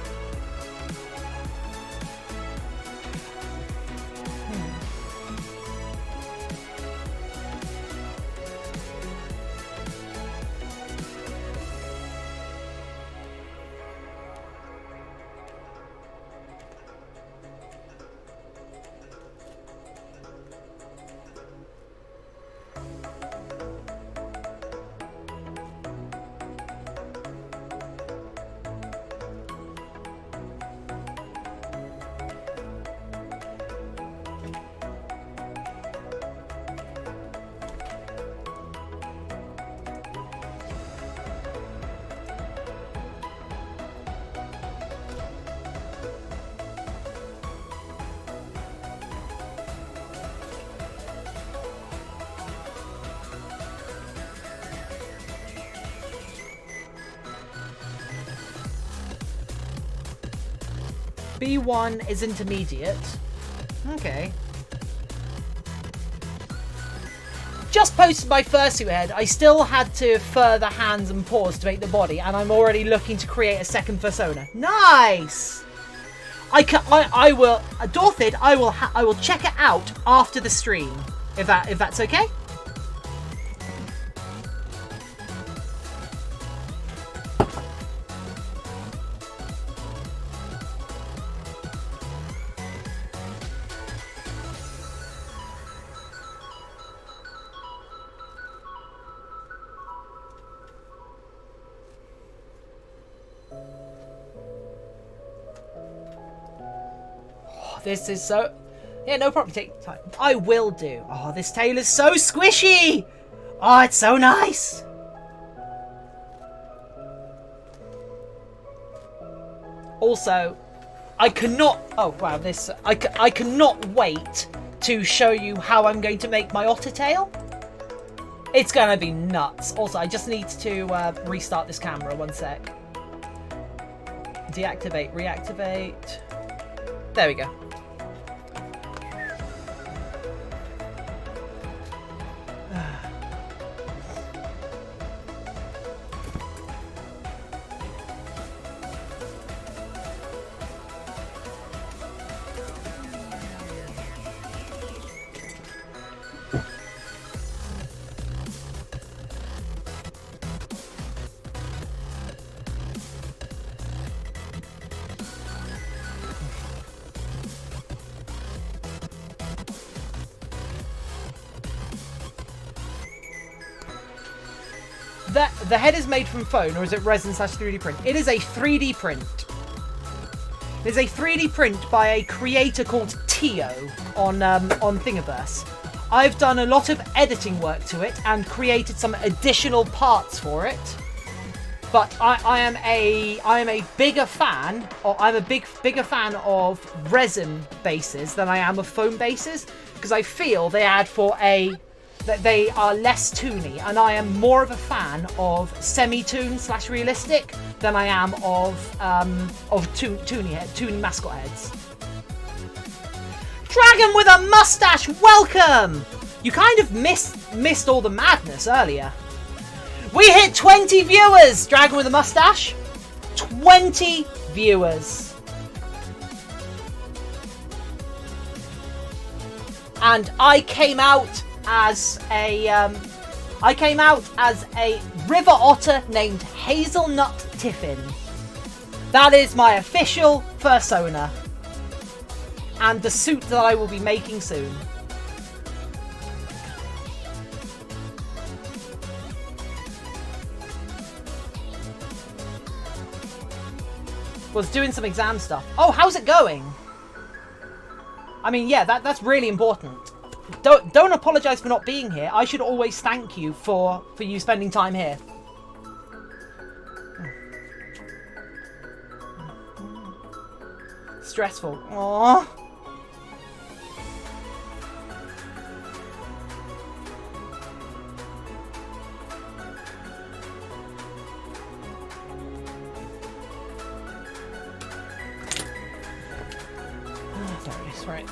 B1 is intermediate. Okay. Just posted my fursuit head. I still had to fur the hands and paws to make the body, and I'm already looking to create a second persona. Nice! I will, Dorthid, I will check it out after the stream, if that's okay. This is so... Yeah, no problem. Take time. I will do. Oh, this tail is so squishy. Oh, it's so nice. Also, I cannot... Oh, wow. This... I cannot wait to show you how I'm going to make my otter tail. It's going to be nuts. Also, I just need to restart this camera. One sec. Deactivate. Reactivate. There we go. The head is made from foam, or is it resin / 3D print? It is a 3D print. It is a 3D print by a creator called Tio on Thingiverse. I've done a lot of editing work to it and created some additional parts for it. But I am a bigger fan, or I'm a bigger fan of resin bases than I am of foam bases, because I feel they add that they are less toony, and I am more of a fan of semi-toon / realistic than I am of toony mascot heads. Dragon with a mustache, welcome! You kind of missed all the madness earlier. We hit 20 viewers, Dragon with a mustache. 20 viewers. And I came out as a river otter named Hazelnut Tiffin. That is my official fursona, and the suit that I will be making soon. Was doing some exam stuff. Oh, how's it going? I mean, yeah, that's really important. Don't apologise for not being here. I should always thank you for you spending time here. Stressful. Aww. There it is, right.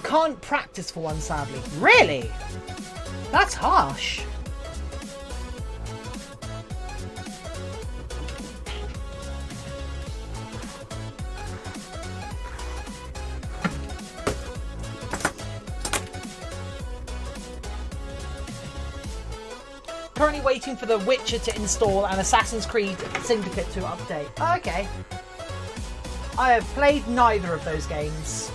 Can't practice for one, sadly. Really? That's harsh. Currently waiting for The Witcher to install and Assassin's Creed Syndicate to update. Okay. I have played neither of those games.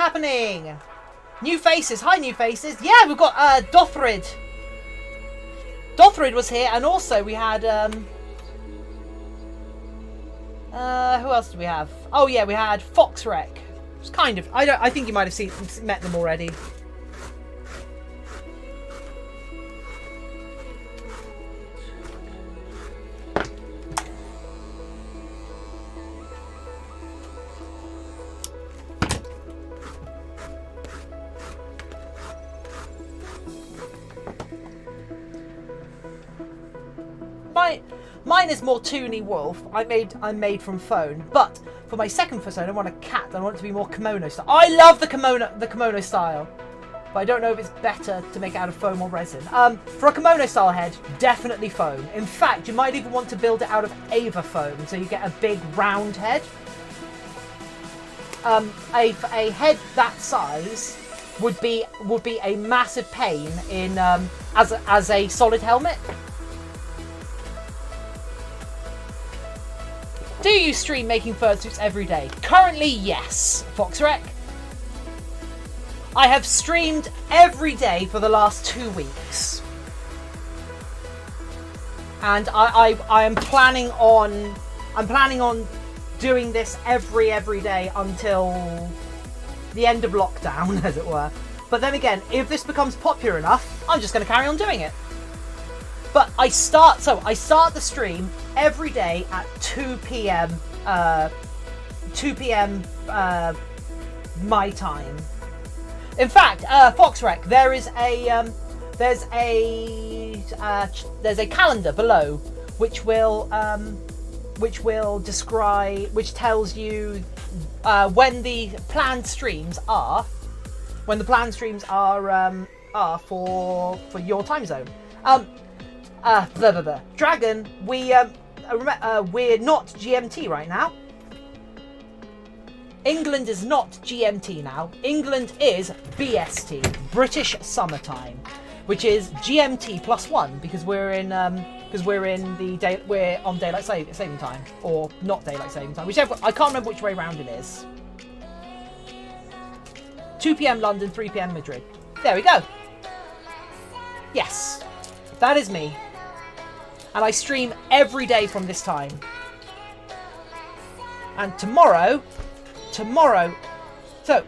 happening? New faces. Hi, new faces. Yeah, we've got Dothrid. Dothrid was here, and also we had who else did we have? Oh yeah, we had Foxrec. It's kind of. I think you might have met them already. Mine is more toony wolf. I'm made from phone, but for my second persona, I want a cat. I want it to be more kimono style. I love the kimono style, but I don't know if it's better to make it out of foam or resin. For a kimono style head, definitely foam. In fact, you might even want to build it out of Ava foam, so you get a big round head. A head that size would be a massive pain in as a solid helmet. Do you stream making fursuits every day? Currently, yes, Foxrec. I have streamed every day for the last 2 weeks. And I am planning on doing this every day until the end of lockdown, as it were. But then again, if this becomes popular enough, I'm just going to carry on doing it. But I start the stream every day at 2 p.m. 2 p.m. My time. In fact, Foxrec, there's a calendar below which tells you when the planned streams are for your time zone. Dragon, we're not GMT right now. England is not GMT now. England is BST, British Summertime, which is GMT +1 because we're on daylight saving time, or not daylight saving time, whichever. I can't remember which way round it is. 2 p.m. London, 3 p.m. Madrid. There we go. Yes, that is me. And I stream every day from this time. And tomorrow, so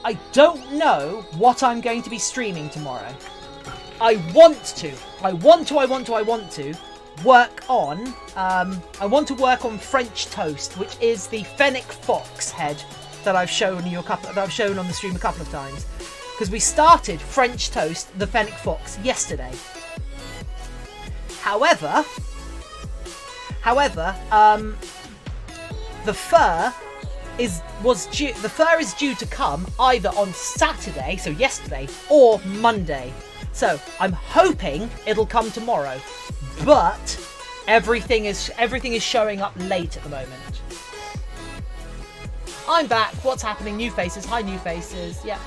I don't know what I'm going to be streaming tomorrow. I want to work on French toast, which is the fennec fox head that I've shown on the stream a couple of times. Because we started French toast, the fennec fox, yesterday. However, the fur is due to come either on Saturday, so yesterday, or Monday. So I'm hoping it'll come tomorrow, but everything is showing up late at the moment. I'm back. What's happening? New faces. Hi, new faces. Yeah.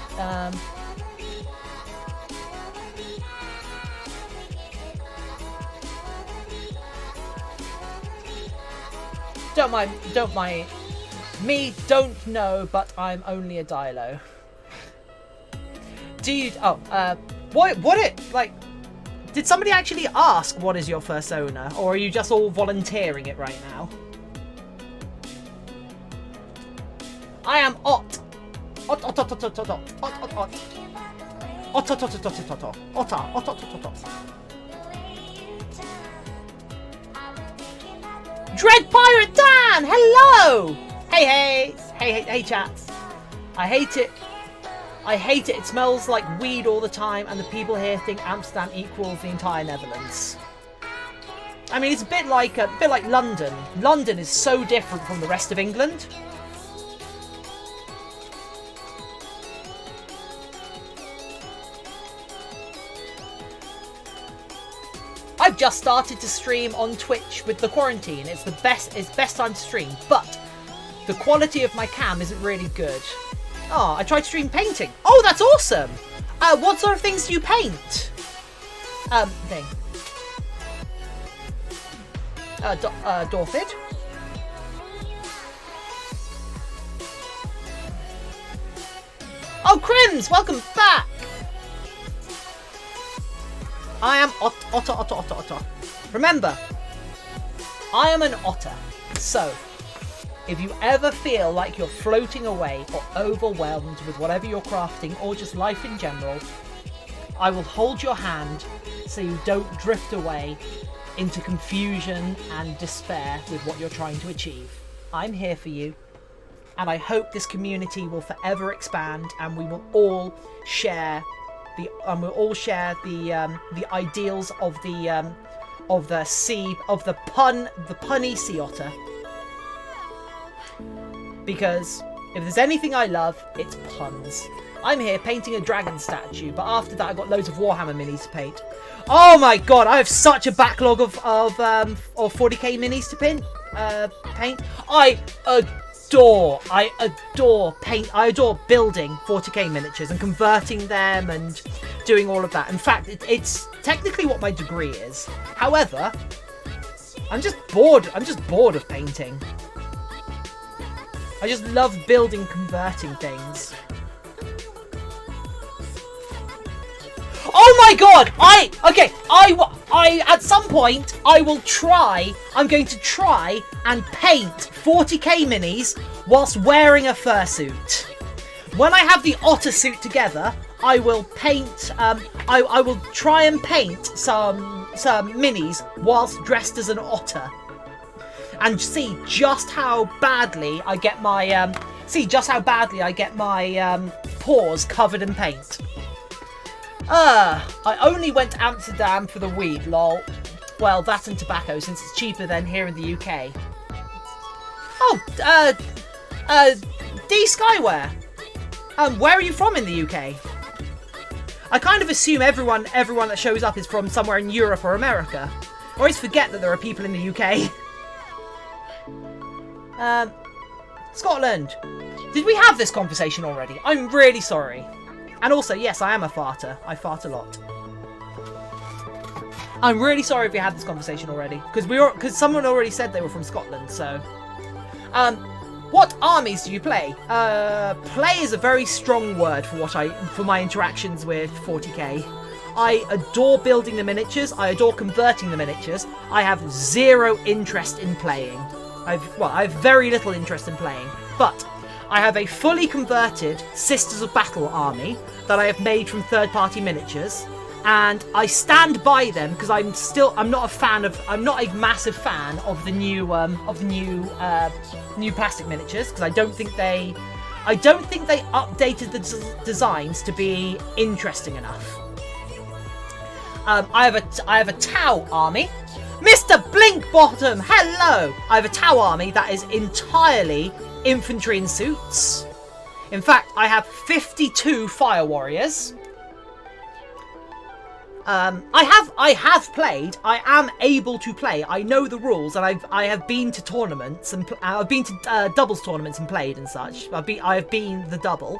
Don't mind me, don't know, but I'm only a Dilo. Do you, did somebody actually ask what is your fursona, or are you just all volunteering it right now? I am Ot. Dread Pirate Dan! Hello! Hey chats. I hate it. It smells like weed all the time, and the people here think Amsterdam equals the entire Netherlands. I mean, it's a bit like London. London is so different from the rest of England. I've just started to stream on Twitch with the quarantine. It's best time to stream, but the quality of my cam isn't really good. Oh, I tried to stream painting. Oh, that's awesome! What sort of things do you paint? Dorfid. Oh, Crims, welcome back. I am otter. Remember, I am an otter. So, if you ever feel like you're floating away or overwhelmed with whatever you're crafting or just life in general, I will hold your hand so you don't drift away into confusion and despair with what you're trying to achieve. I'm here for you, and I hope this community will forever expand, and we will all share the ideals of the punny sea otter. Because if there's anything I love, it's puns. I'm here painting a dragon statue, but after that I got loads of Warhammer minis to paint. Oh my god, I have such a backlog of 40k minis to paint. I adore building 40k miniatures and converting them and doing all of that. In fact, it's technically what my degree is. However, I'm just bored of painting. I just love building, converting things. Oh my god! At some point, I'm going to try and paint 40k minis whilst wearing a fursuit. When I have the otter suit together, I will paint, I will try and paint some minis whilst dressed as an otter. And see just how badly I get my, paws covered in paint. I only went to Amsterdam for the weed, lol. Well, that and tobacco, since it's cheaper than here in the UK. Oh, D Skyware. Where are you from in the UK? I kind of assume everyone that shows up is from somewhere in Europe or America. I always forget that there are people in the UK. Scotland. Did we have this conversation already? I'm really sorry. And also, yes, I am a farter. I fart a lot. I'm really sorry if we had this conversation already, because someone already said they were from Scotland. So, what armies do you play? Play is a very strong word for my interactions with 40k. I adore building the miniatures. I adore converting the miniatures. I have zero interest in playing. I have very little interest in playing, but I have a fully converted Sisters of Battle army that I have made from third-party miniatures, and I stand by them because I'm not a massive fan of the new plastic miniatures, because I don't think they updated the designs to be interesting enough. I have a Tau army. Mr. Blinkbottom, hello! I have a Tau army that is entirely infantry in suits. In fact, I have 52 fire warriors. I have played. I am able to play. I know the rules, and I have been to tournaments and I've been to doubles tournaments and played and such. I have been the double.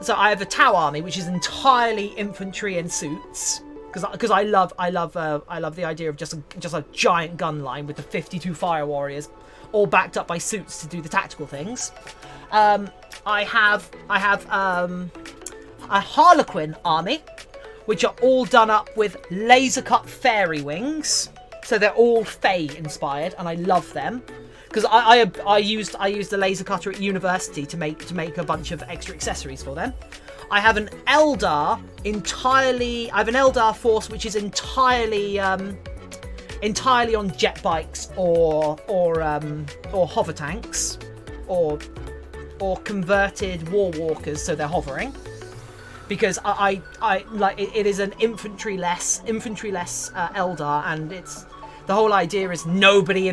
So I have a Tau army, which is entirely infantry in suits. Because I love the idea of just a giant gun line with the 52 fire warriors, all backed up by suits to do the tactical things. I have a Harlequin army, which are all done up with laser cut fairy wings, so they're all Fae inspired, and I love them because I used the laser cutter at university to make a bunch of extra accessories for them. I have an Eldar force which is entirely on jet bikes or hover tanks or converted war walkers, so they're hovering, because I like it is an infantry-less Eldar, and it's the whole idea is nobody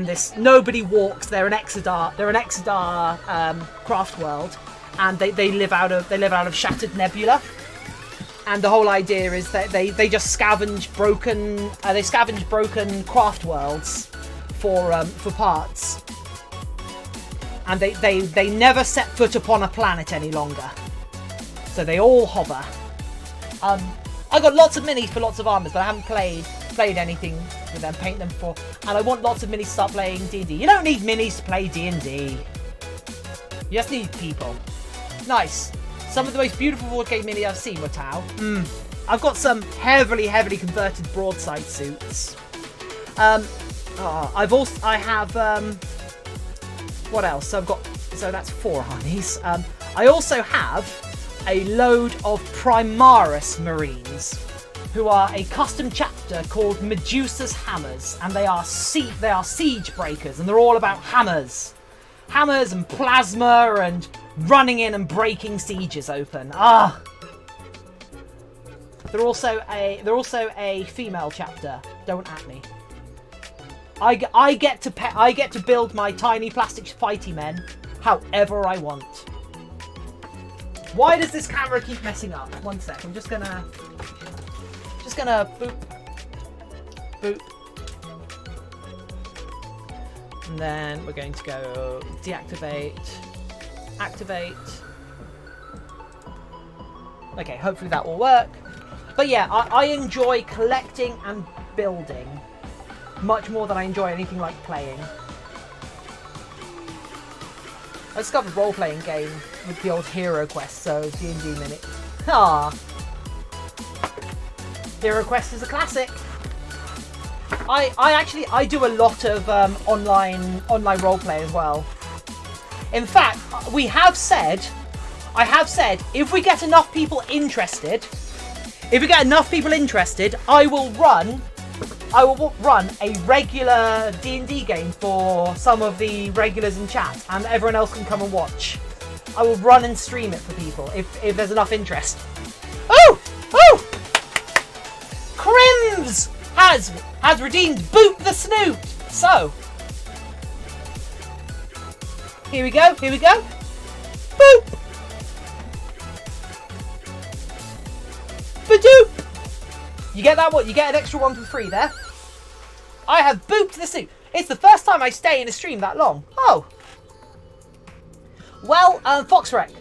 walks. They're an Exodar craft world. And they live out of Shattered Nebula, and the whole idea is that they just scavenge broken craft worlds for parts, and they never set foot upon a planet any longer, so they all hover. I got lots of minis for lots of armors, but I haven't played anything with them, paint them for, and I want lots of minis to start playing D&D. You don't need minis to play D&D. You just need people. Nice. Some of the most beautiful board game mini I've seen were Tau. I've got some heavily converted broadside suits. I have what else? So that's 4 honeys. I also have a load of Primaris Marines, who are a custom chapter called Medusa's Hammers, and they are siege breakers, and they're all about hammers and plasma and running in and breaking sieges open. They're also a female chapter. Don't at me. I get to build my tiny plastic fighty men however I want. Why does this camera keep messing up? One sec. I'm just gonna boop, boop, and then we're going to go deactivate, activate. Okay, hopefully that will work. But yeah, I enjoy collecting and building much more than I enjoy anything like playing. I discovered a role-playing game with the old Hero Quest, so D&D Minute. Hero Quest is a classic. I do a lot of online roleplay as well. In fact, I have said if we get enough people interested, I will run a regular D&D game for some of the regulars in chat, and everyone else can come and watch. I will run and stream it for people if there's enough interest. Oh! Crimbs has redeemed Boop the Snoot. So here we go. Boop. Badoop. You get that one? You get an extra one for free there. I have booped the suit. It's the first time I stay in a stream that long. Oh. Well, Foxrec,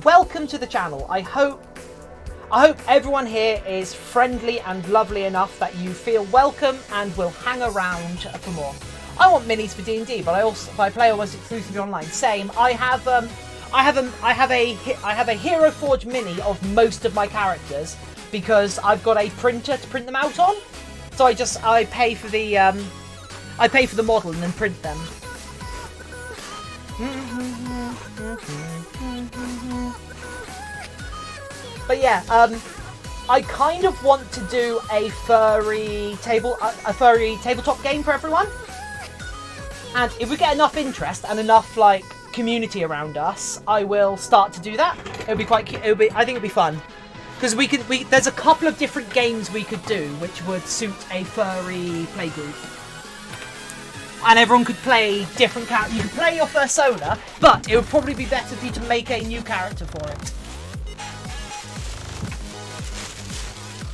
welcome to the channel. I hope everyone here is friendly and lovely enough that you feel welcome and will hang around for more. I want minis for D&D, but I play almost exclusively online. Same. I have a Hero Forge mini of most of my characters, because I've got a printer to print them out on. So I pay for the model and then print them. But yeah, I kind of want to do a furry tabletop game for everyone. And if we get enough interest and enough like community around us, I will start to do that. It'll be quite cute. I think it'll be fun. Because there's a couple of different games we could do which would suit a furry playgroup. And everyone could play different characters. You could play your Fursona, but it would probably be better for you to make a new character for it.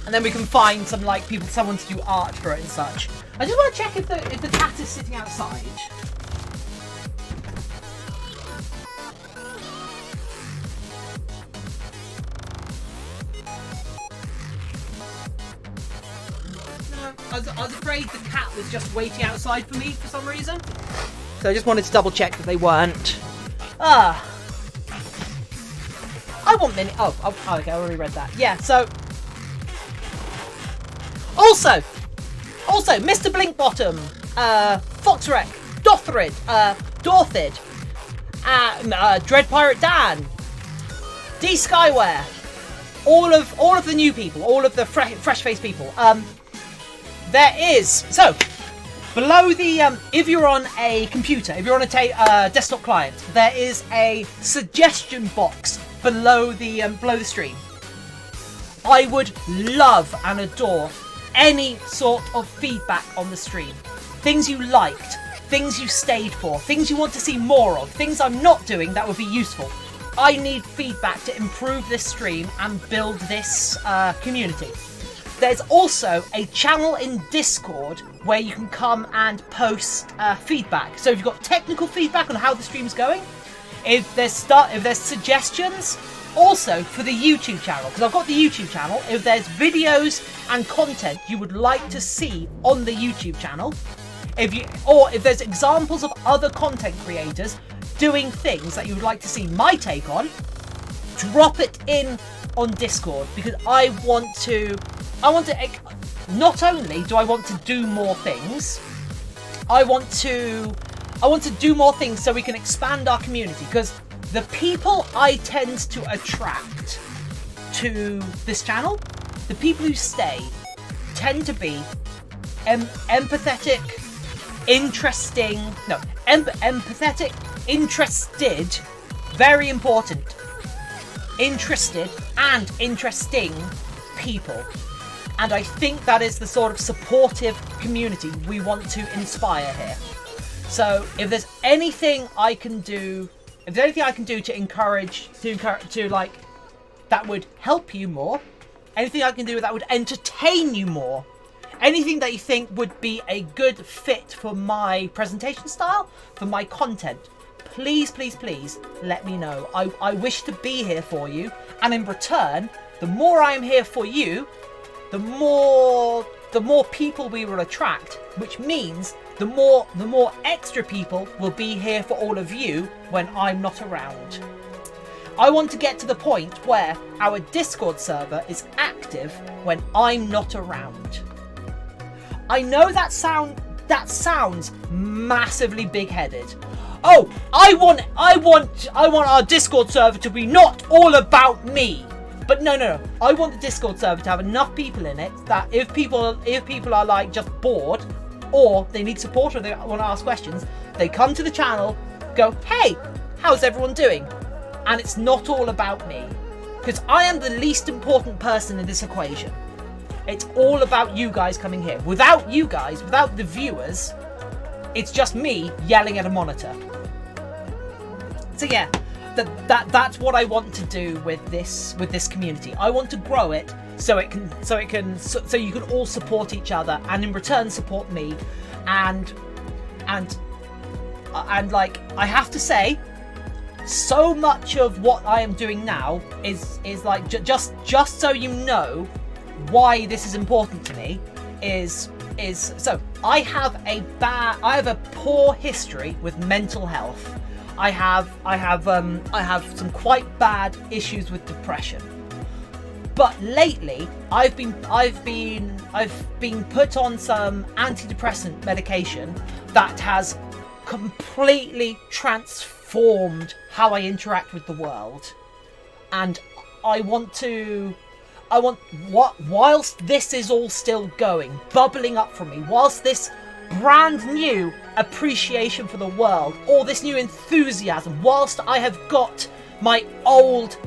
And then we can find someone to do art for it and such. I just want to check if the cat is sitting outside. I was afraid the cat was just waiting outside for me for some reason. So I just wanted to double check that they weren't. I want mini. Oh, okay, I already read that. Yeah, so. Also, Mr. Blinkbottom, Foxrec, Dothrid, Dorthid, Dread Pirate Dan, D Skyware, all of the new people, all of the fresh-faced people. There is, so, below the, if you're on a computer, if you're on a desktop client, there is a suggestion box below the stream. I would love and adore any sort of feedback on the stream. Things you liked, things you stayed for, things you want to see more of, things I'm not doing that would be useful. I need feedback to improve this stream and build this community. There's also a channel in Discord where you can come and post feedback. So if you've got technical feedback on how the stream's going, if there's suggestions, also for the YouTube channel, because I've got the YouTube channel, if there's videos and content you would like to see on the YouTube channel, if there's examples of other content creators doing things that you would like to see my take on, drop it in on Discord, because I want to, not only do I want to do more things, I want to do more things so we can expand our community, because the people I tend to attract to this channel, the people who stay, tend to be empathetic, interested, very important, interested and interesting people. And I think that is the sort of supportive community we want to inspire here. So if there's anything I can do, to encourage, like, that would help you more, anything I can do that would entertain you more, anything that you think would be a good fit for my presentation style, for my content, please, please, please let me know. I wish to be here for you, and in return, the more I am here for you, the more people we will attract, which means the more extra people will be here for all of you when I'm not around. I want to get to the point where our Discord server is active when I'm not around. I know that sounds massively big-headed. Oh, I want our Discord server to be not all about me. But no. I want the Discord server to have enough people in it that if people are like just bored, or they need support, or they want to ask questions, they come to the channel, go, hey, how's everyone doing? And it's not all about me, because I am the least important person in this equation. It's all about you guys coming here. Without you guys, without the viewers, it's just me yelling at a monitor. So yeah, that's what I want to do with this community. I want to grow it so you can all support each other, and in return support me, and like, I have to say, so much of what I am doing now is like, just so you know why this is important to me, is so I have a poor history with mental health. I have some quite bad issues with depression. But lately, I've been put on some antidepressant medication that has completely transformed how I interact with the world. And whilst this is all still going, bubbling up from me, whilst this brand new appreciation for the world, or this new enthusiasm, whilst I have got my old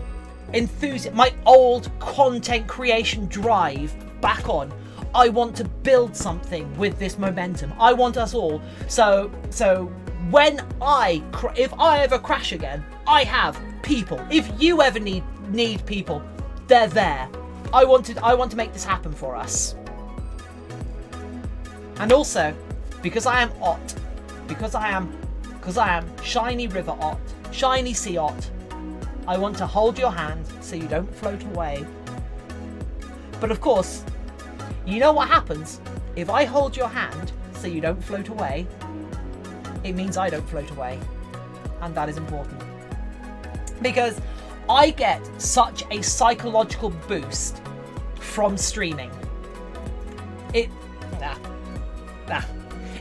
enthusiasm, my old content creation drive back on, I want to build something with this momentum. I want us all, so when if I ever crash again, I have people. If you ever need people, they're there. I want to make this happen for us. And also, because I am Ott, because I am Shiny River Ott, Shiny Sea Ott, I want to hold your hand so you don't float away. But of course, you know what happens if I hold your hand so you don't float away? It means I don't float away. And that is important. Because I get such a psychological boost from streaming.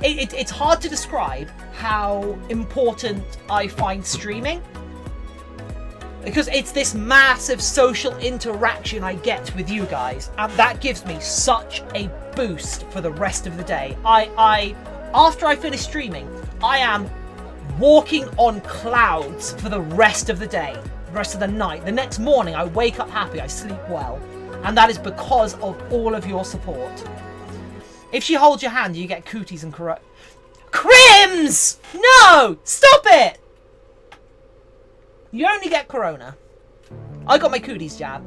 It's hard to describe how important I find streaming, because it's this massive social interaction I get with you guys, and that gives me such a boost for the rest of the day. After I finish streaming, I am walking on clouds for the rest of the day, the rest of the night. The next morning, I wake up happy, I sleep well, and that is because of all of your support. If she holds your hand, you get cooties and Crims! No! Stop it! You only get corona. I got my cooties jab.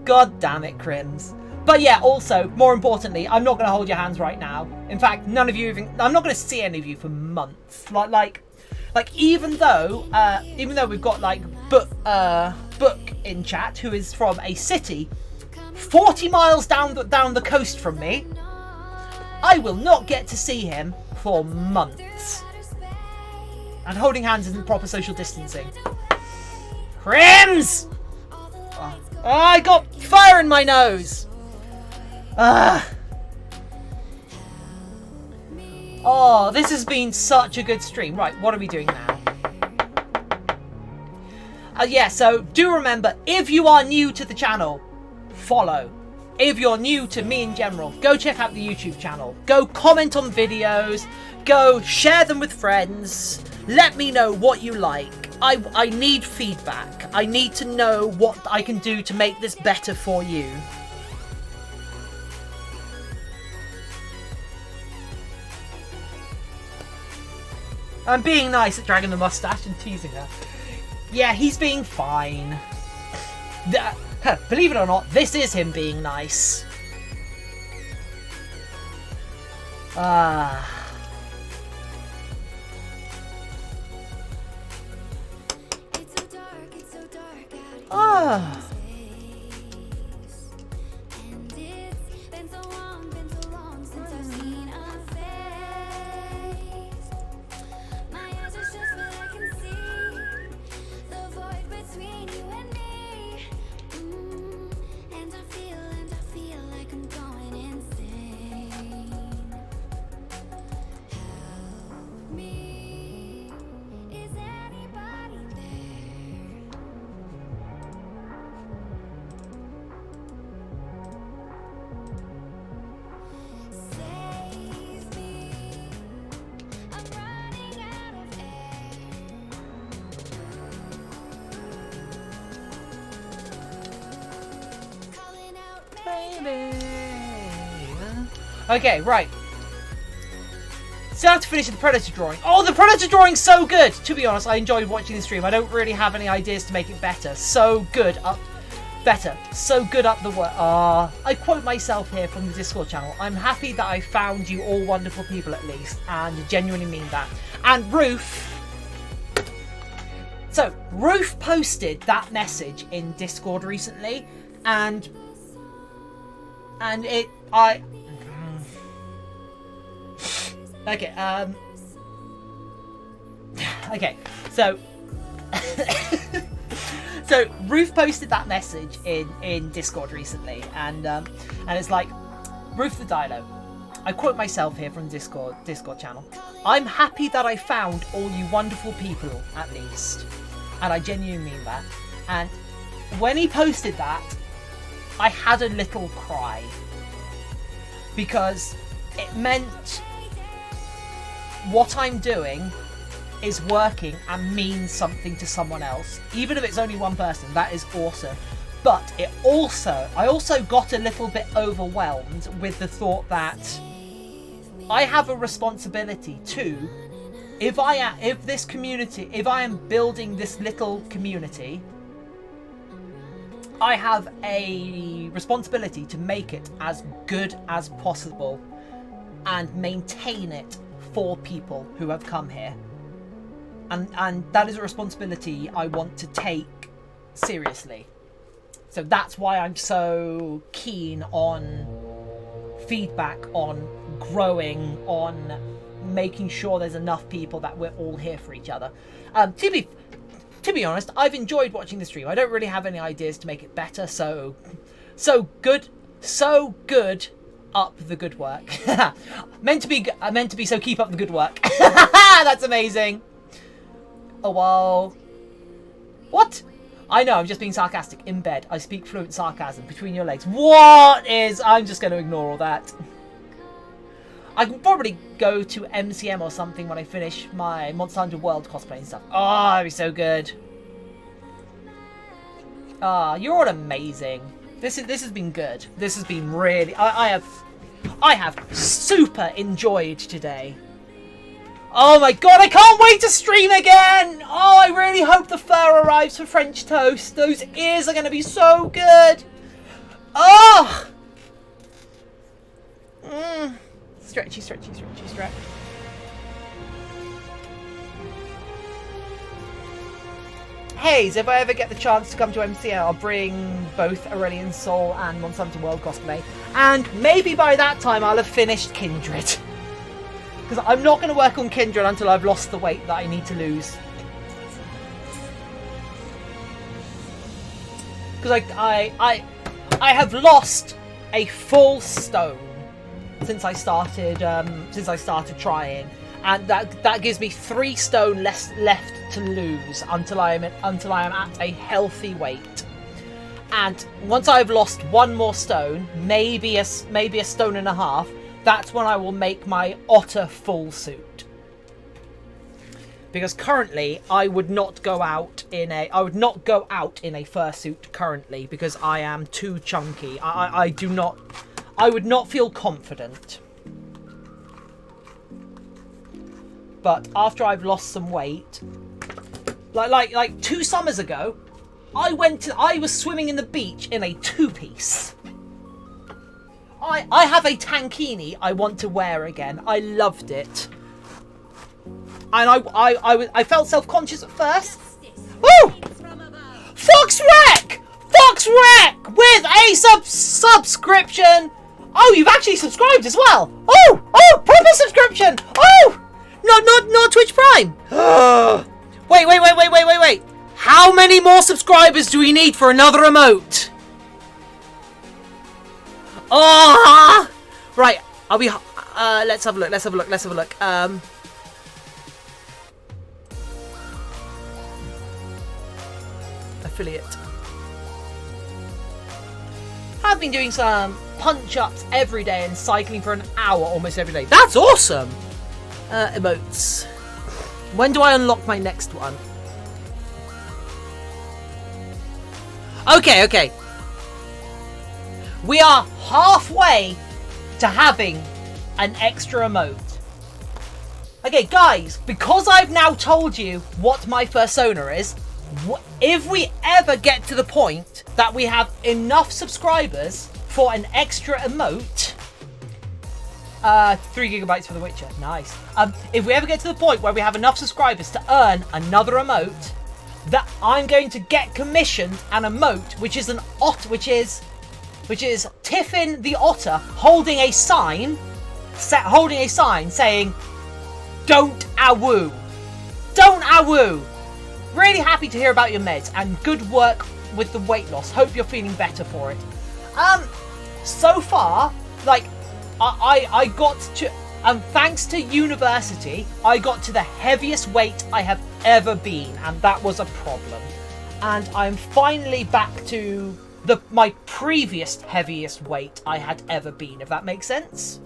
God damn it, Crims. But yeah, also, more importantly, I'm not going to hold your hands right now. In fact, none of you I'm not going to see any of you for months. Like even though we've got like Book in chat, who is from a city 40 miles down the coast from me, I will not get to see him for months. And holding hands isn't proper social distancing. Crims! Oh, I got fire in my nose! Oh, this has been such a good stream. Right, what are we doing now? Yeah, so do remember, if you are new to the channel, follow. If you're new to me in general, go check out the YouTube channel. Go comment on videos. Go share them with friends. Let me know what you like. I need feedback. I need to know what I can do to make this better for you. I'm being nice at dragging the mustache and teasing her. Yeah, he's being fine. Believe it or not, this is him being nice. Okay, right. Still have to finish the Predator drawing. Oh, the Predator drawing's so good! To be honest, I enjoyed watching the stream. I don't really have any ideas to make it better. So good up... Better. So good up the work. I quote myself here from the Discord channel. I'm happy that I found you all wonderful people at least. And genuinely mean that. And Ruth... So, Ruth posted that message in Discord recently. And it... Okay, okay, so so Ruth posted that message in Discord recently, and it's like, Ruth the Dilo, I quote myself here from Discord channel. I'm happy that I found all you wonderful people at least, and I genuinely mean that. And when he posted that, I had a little cry because it meant what I'm doing is working and means something to someone else. Even if it's only one person, that is awesome. But I also got a little bit overwhelmed with the thought that I have a responsibility too. If I am building this little community, I have a responsibility to make it as good as possible and maintain it for people who have come here, and that is a responsibility I want to take seriously. So that's why I'm so keen on feedback, on growing, on making sure there's enough people that we're all here for each other. To be honest, I've enjoyed watching the stream. I don't really have any ideas to make it better, so good up the good work. meant to be, so keep up the good work. That's amazing. Oh, well. What? I know, I'm just being sarcastic. In bed, I speak fluent sarcasm between your legs. I'm just going to ignore all that. I can probably go to MCM or something when I finish my Monster Hunter World cosplay and stuff. Oh, that'd be so good. You're all amazing. This has been good. This has been really... I have super enjoyed today. Oh my god, I can't wait to stream again! Oh, I really hope the fur arrives for French toast. Those ears are going to be so good. Oh! Stretchy, stretchy, stretchy, stretch. Hayze, if I ever get the chance to come to MCA, I'll bring both Aurelian Soul and Monster Hunter World cosplay. And maybe by that time I'll have finished Kindred. Because I'm not going to work on Kindred until I've lost the weight that I need to lose. because I have lost a full stone since I started trying, and that gives me 3 stone left to lose until I am at a healthy weight. And once I've lost 1 more stone, maybe a stone and a half, that's when I will make my otter full suit. Because currently I would not go out in a fursuit currently because I am too chunky. I would not feel confident. But after I've lost some weight, like 2 summers ago, I was swimming in the beach in a 2-piece. I have a tankini I want to wear again. I loved it. And I felt self-conscious at first. Woo! Fox Rec with a subscription. Oh, you've actually subscribed as well. Oh, proper subscription. Oh, not Twitch Prime. Wait. How many more subscribers do we need for another emote? Oh, right. I'll be. Let's have a look. Affiliate. I've been doing some punch-ups every day and cycling for an hour almost every day. That's awesome! Emotes. When do I unlock my next one? Okay. We are halfway to having an extra emote. Okay, guys, because I've now told you what my persona is, if we ever get to the point that we have enough subscribers for an extra emote, 3 gigabytes for The Witcher, nice. If we ever get to the point where we have enough subscribers to earn another emote, that I'm going to get commissioned an emote, which is an which is Tiffin the Otter holding a sign saying, "Don't awoo, don't awoo." Really happy to hear about your meds and good work with the weight loss. Hope you're feeling better for it. So far, like, I got to, thanks to university, I got to the heaviest weight I have ever been, and that was a problem. And I'm finally back to my previous heaviest weight I had ever been, if that makes sense.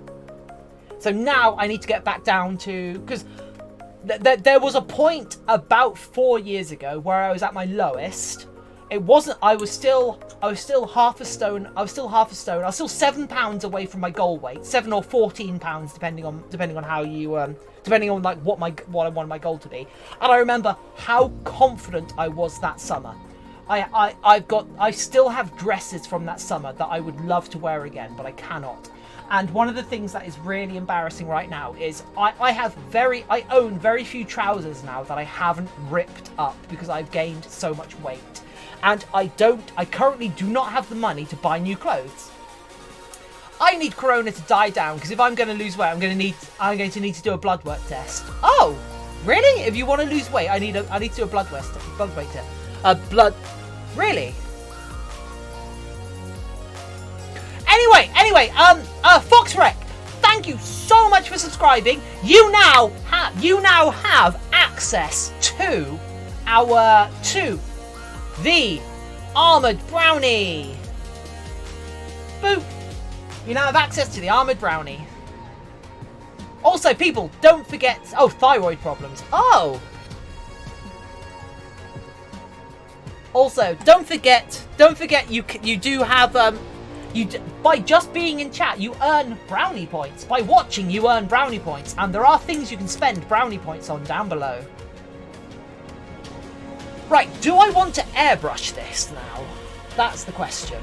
So now I need to get back down to, because there was a point about 4 years ago where I was at my lowest. It wasn't. I was still half a stone. I was still 7 pounds away from my goal weight, 7 or 14 pounds, depending on how you depending on like what I wanted my goal to be. And I remember how confident I was that summer. I still have dresses from that summer that I would love to wear again, but I cannot. And one of the things that is really embarrassing right now is I own very few trousers now that I haven't ripped up because I've gained so much weight. And I currently do not have the money to buy new clothes. I need Corona to die down, because if I'm going to lose weight, I'm going to need to do a blood work test. Oh, really? If you want to lose weight, I need to do a blood weight test. Really? Anyway, Foxrec, thank you so much for subscribing. You now have access to the Armoured Brownie. Boop. You now have access to the Armoured Brownie. Also, people, don't forget. Oh, thyroid problems. Oh. Also, don't forget. You do have by just being in chat, you earn brownie points. By watching, you earn brownie points, and there are things you can spend brownie points on down below. Right, do I want to airbrush this now? That's the question.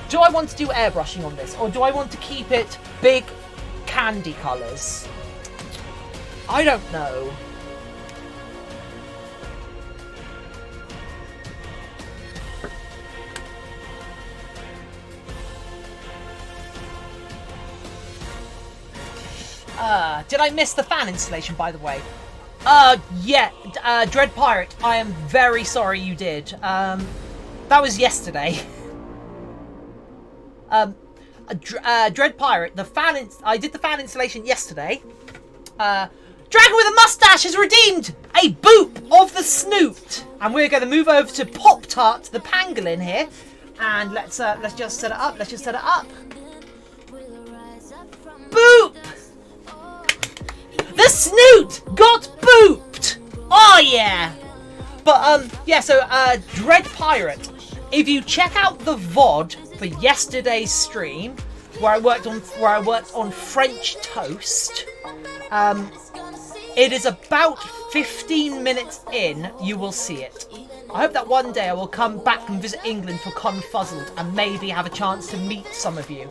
Do I want to do airbrushing on this, or do I want to keep it big candy colours? I don't know. Did I miss the fan installation, by the way? Yeah, Dread Pirate, I am very sorry you did. That was yesterday. Dread Pirate, I did the fan installation yesterday. Dragon with a mustache has redeemed a boop of the snoot, and we're going to move over to Pop Tart, the pangolin here, and let's just set it up. Boop! The snoot got booped. Oh yeah. But yeah. So Dread Pirate, if you check out the VOD for yesterday's stream, where I worked on French toast, it is about 15 minutes in. You will see it. I hope that one day I will come back and visit England for Confuzzled and maybe have a chance to meet some of you.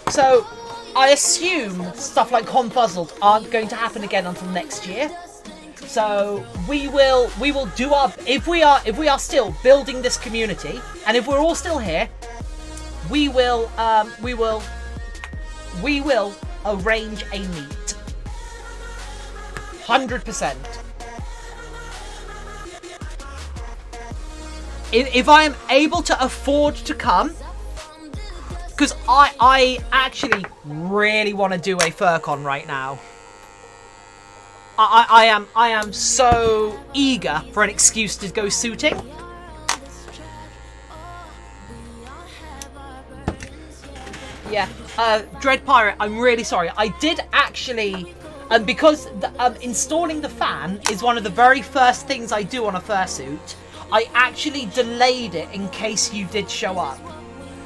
So I assume stuff like Confuzzled aren't going to happen again until next year. So we will do our, if we are still building this community, and if we're all still here, we will arrange a meet. 100%. If I am able to afford to come, because I actually really want to do a FurCon right now. I am so eager for an excuse to go suiting. Yeah, Dread Pirate, I'm really sorry. I did actually, because installing the fan is one of the very first things I do on a fursuit, I actually delayed it in case you did show up.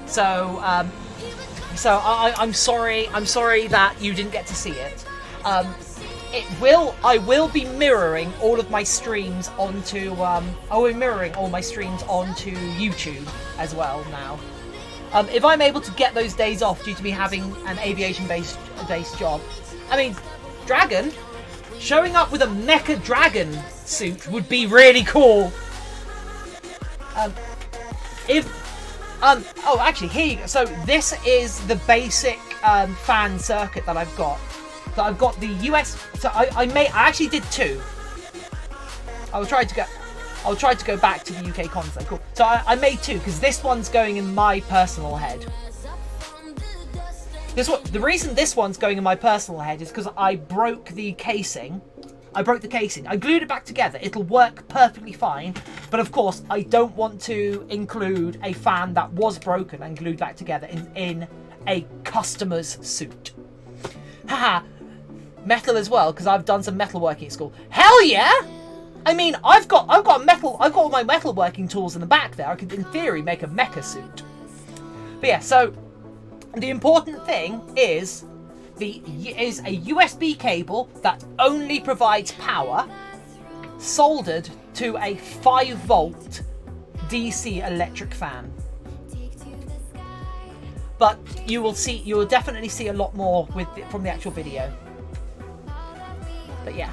So, I'm sorry that you didn't get to see it. I will be mirroring all of my streams onto, mirroring all my streams onto YouTube as well now. If I'm able to get those days off due to me having an aviation-based job, I mean, Dragon, showing up with a mecha dragon suit would be really cool. Actually, here you go. So this is the basic fan circuit that I've got. So I've got the US. So I actually did two. I'll try to go back to the UK console. Cool. So I made two because this one's going in my personal head. The reason this one's going in my personal head is because I broke the casing. I glued it back together. It'll work perfectly fine. But of course, I don't want to include a fan that was broken and glued back together in a customer's suit. Haha. Metal as well, because I've done some metal working at school. Hell yeah! I mean, I've got all my metalworking tools in the back there. I could, in theory, make a mecha suit. But yeah, so the important thing is a USB cable that only provides power, soldered to a 5-volt DC electric fan. But you will definitely see a lot more from the actual video. But yeah.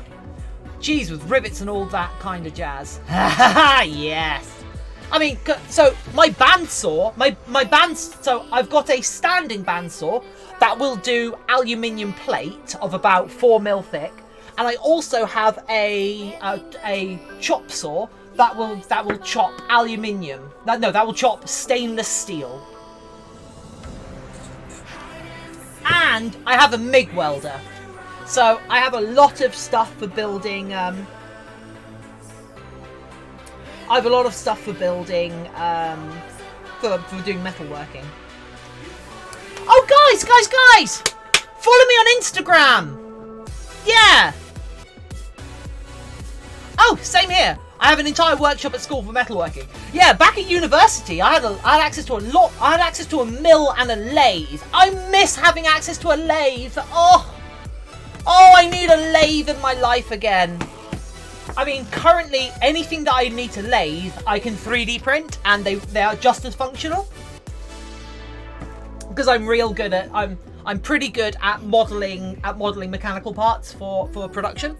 Geez, with rivets and all that kind of jazz. Yes. I mean, so my bandsaw, so I've got a standing bandsaw that will do aluminium plate of about 4mm thick, and I also have a chop saw that will chop aluminium. That will chop stainless steel. And I have a MIG welder. So I have a lot of stuff for building. I have a lot of stuff for building, for doing metalworking. Oh, guys! Follow me on Instagram. Yeah. Oh, same here. I have an entire workshop at school for metalworking. Yeah, back at university, I had access to a lot. I had access to a mill and a lathe. I miss having access to a lathe. Oh, I need a lathe in my life again. I mean, currently, anything that I need to lathe, I can 3D print, and they are just as functional. Because I'm real good at, I'm pretty good at modelling mechanical parts for production.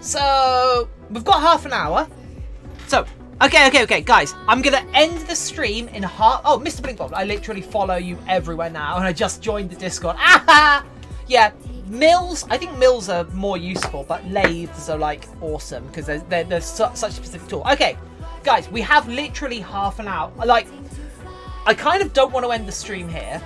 So we've got half an hour. So Okay, guys. I'm gonna end the stream in half. Oh, Mr. Blinkbob, I literally follow you everywhere now, and I just joined the Discord. Ah, yeah. Mills, I think mills are more useful, but lathes are like awesome because they're such a specific tool. Okay, guys, we have literally half an hour. Like, I kind of don't want to end the stream here,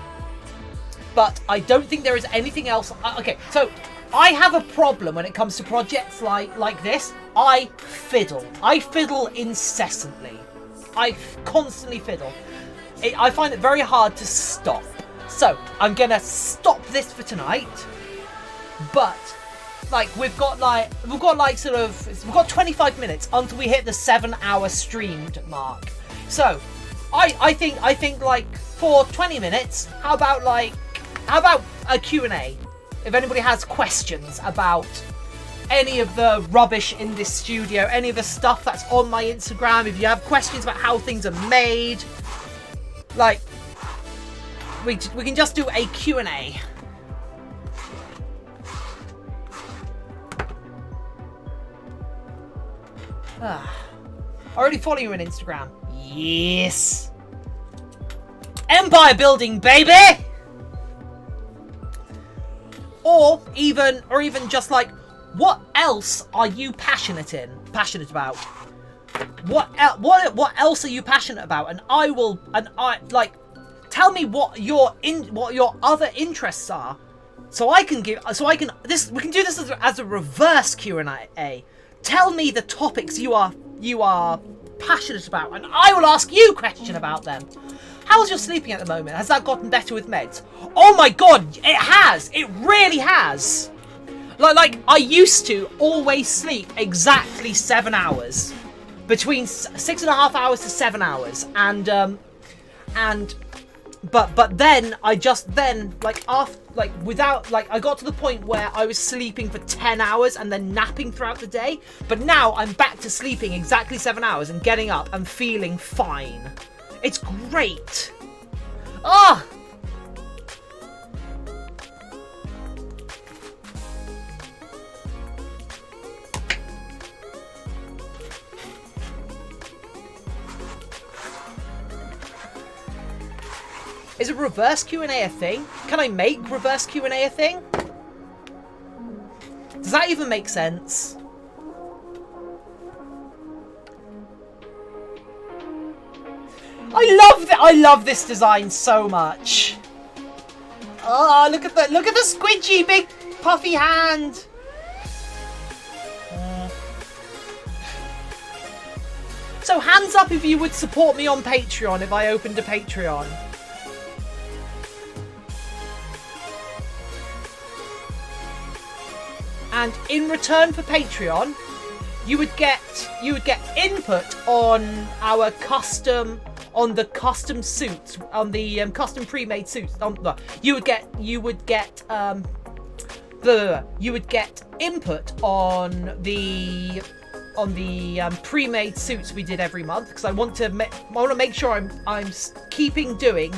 but I don't think there is anything else. Okay, so I have a problem when it comes to projects like this. I fiddle incessantly. I constantly fiddle. I find it very hard to stop. So I'm gonna stop this for tonight. But like we've got 25 minutes until we hit the 7-hour streamed mark. So I think like for 20 minutes, how about a Q&A? If anybody has questions about any of the rubbish in this studio, any of the stuff that's on my Instagram, if you have questions about how things are made, like, we can just do a Q&A. Already follow you on Instagram. Yes. Empire building, baby! Or even just like, what else are you passionate about? What else are you passionate about? And I tell me what your other interests are, we can do this as a reverse Q&A. Tell me the topics you are passionate about, and I will ask you a question about them. How's your sleeping at the moment? Has that gotten better with meds? Oh my god, it has! It really has! Like I used to always sleep exactly 7 hours. Between 6.5 hours to 7 hours. But then I got to the point where I was sleeping for 10 hours and then napping throughout the day. But now I'm back to sleeping exactly 7 hours and getting up and feeling fine. It's great. Ah! Is a reverse Q&A a thing? Can I make reverse Q&A a thing? Does that even make sense? I love this design so much. Oh, look at the squidgy big puffy hand. So hands up if you would support me on Patreon if I opened a Patreon. And in return for Patreon, you would get input on our custom suits, on the custom pre-made suits. You would get input on the pre-made suits we did every month, because I want to make sure I'm keeping doing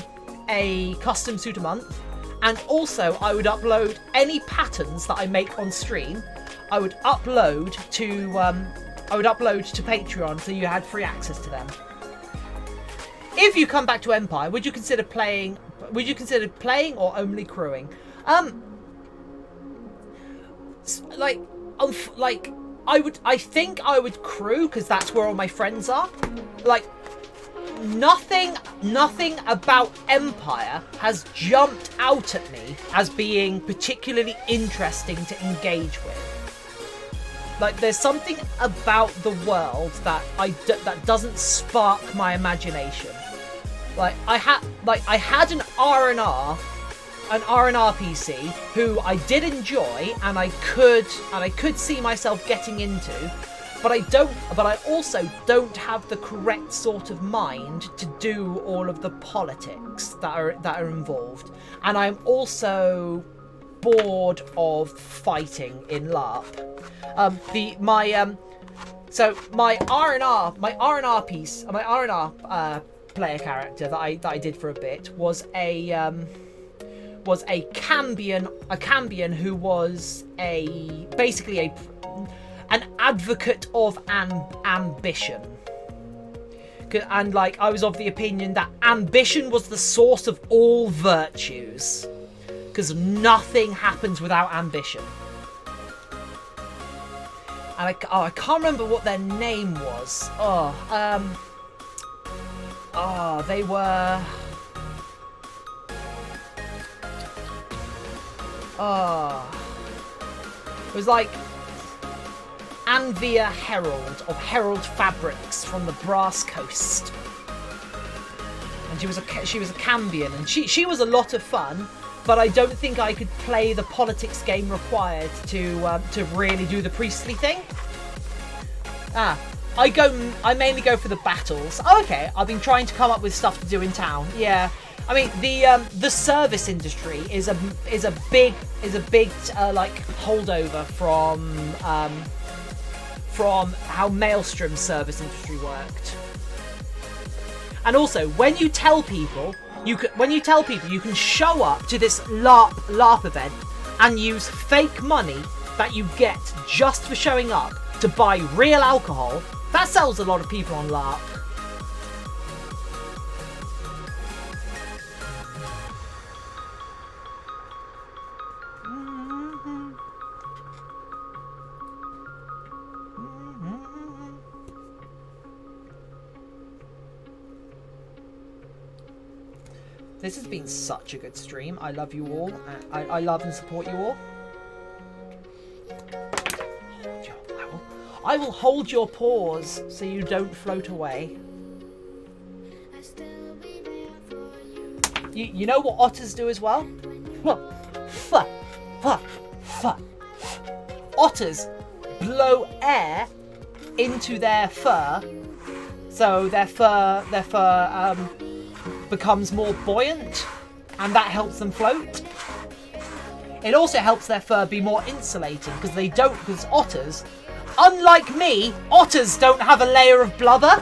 a custom suit a month. And also, I would upload any patterns that I make on stream. I would upload to Patreon, so you had free access to them. If you come back to Empire, would you consider playing or only crewing? I think I would crew, because that's where all my friends are. Like, nothing about Empire has jumped out at me as being particularly interesting to engage with. Like, there's something about the world that doesn't spark my imagination. Like, I had an R&R PC who I did enjoy and I could see myself getting into. But I also don't have the correct sort of mind to do all of the politics that are involved, and I'm also bored of fighting in LARP. My R&R piece, my R&R player character that I did for a bit was a Cambion who was basically an advocate of ambition. And like, I was of the opinion that ambition was the source of all virtues, because nothing happens without ambition. And I can't remember what their name was. They were... It was like Anvia Herald of Herald Fabrics from the Brass Coast, and she was a Cambion, and she was a lot of fun. But I don't think I could play the politics game required to really do the priestly thing. I mainly go for the battles. Oh, okay, I've been trying to come up with stuff to do in town. Yeah, I mean the service industry is a big like holdover from how Maelstrom's service industry worked. And also, when you tell people you can show up to this LARP event and use fake money that you get just for showing up to buy real alcohol, that sells a lot of people on LARP. This has been such a good stream. I love you all. I love and support you all. I will hold your paws so you don't float away. You know what otters do as well? Otters blow air into their fur, so their fur becomes more buoyant, and that helps them float. It also helps their fur be more insulating, because otters, unlike me, otters don't have a layer of blubber.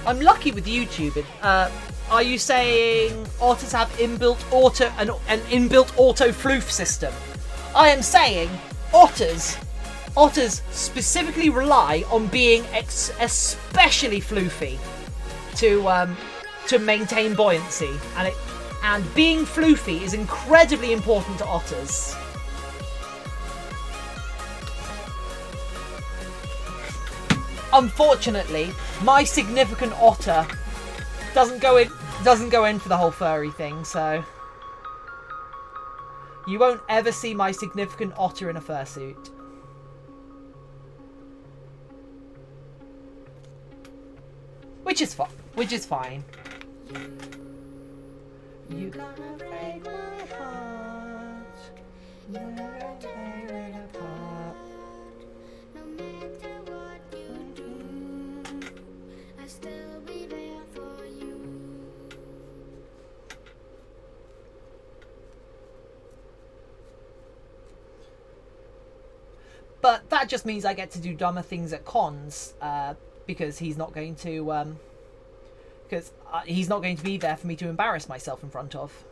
I'm lucky with YouTubing. Are you saying otters have an inbuilt auto floof system? I am saying otters specifically rely on being especially floofy to maintain buoyancy, and being floofy is incredibly important to otters. Unfortunately, my significant otter doesn't go in for the whole furry thing, so you won't ever see my significant otter in a fursuit. Which is fine. You gotta break my heart. Never tear it apart. No matter what you do, I'll still be there for you. But that just means I get to do dumber things at cons, because he's not going to he's not going to be there for me to embarrass myself in front of.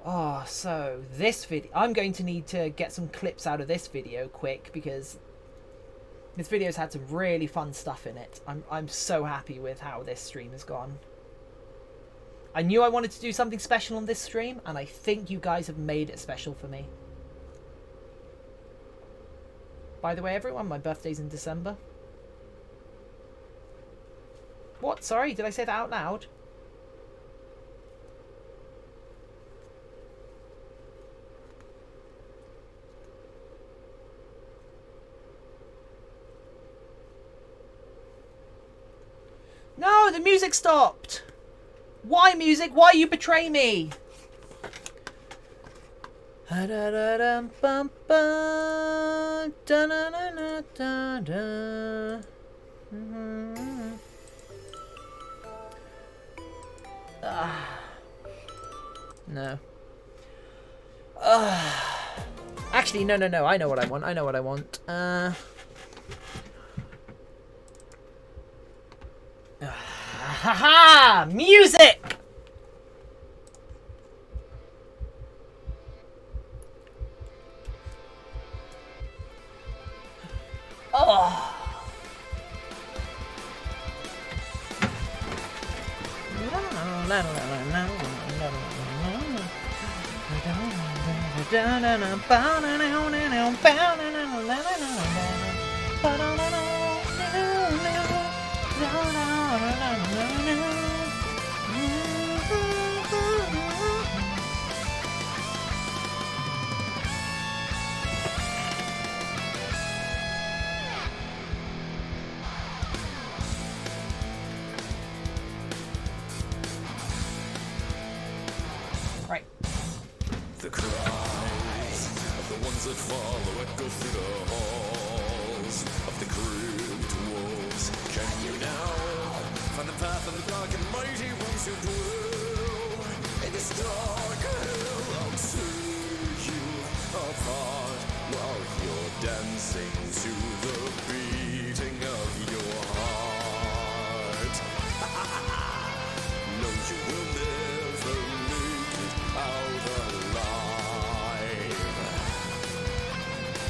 Oh, so this video, I'm going to need to get some clips out of this video quick, because this video's had some really fun stuff in it. I'm so happy with how this stream has gone. I knew I wanted to do something special on this stream, and I think you guys have made it special for me. By the way, everyone, my birthday's in December. What? Sorry, did I say that out loud? No, the music stopped! Why, music? Why you betray me? No. Actually, no. I know what I want. Haha! Music! Oh. Right. The cries of the ones that follow echo through the halls of the crypt wolves. Can you now find the path of the dark and mighty ones who dwell in this dark hell? I'll tear you apart while you're dancing to the beating of your heart. No, you will never make it out alive.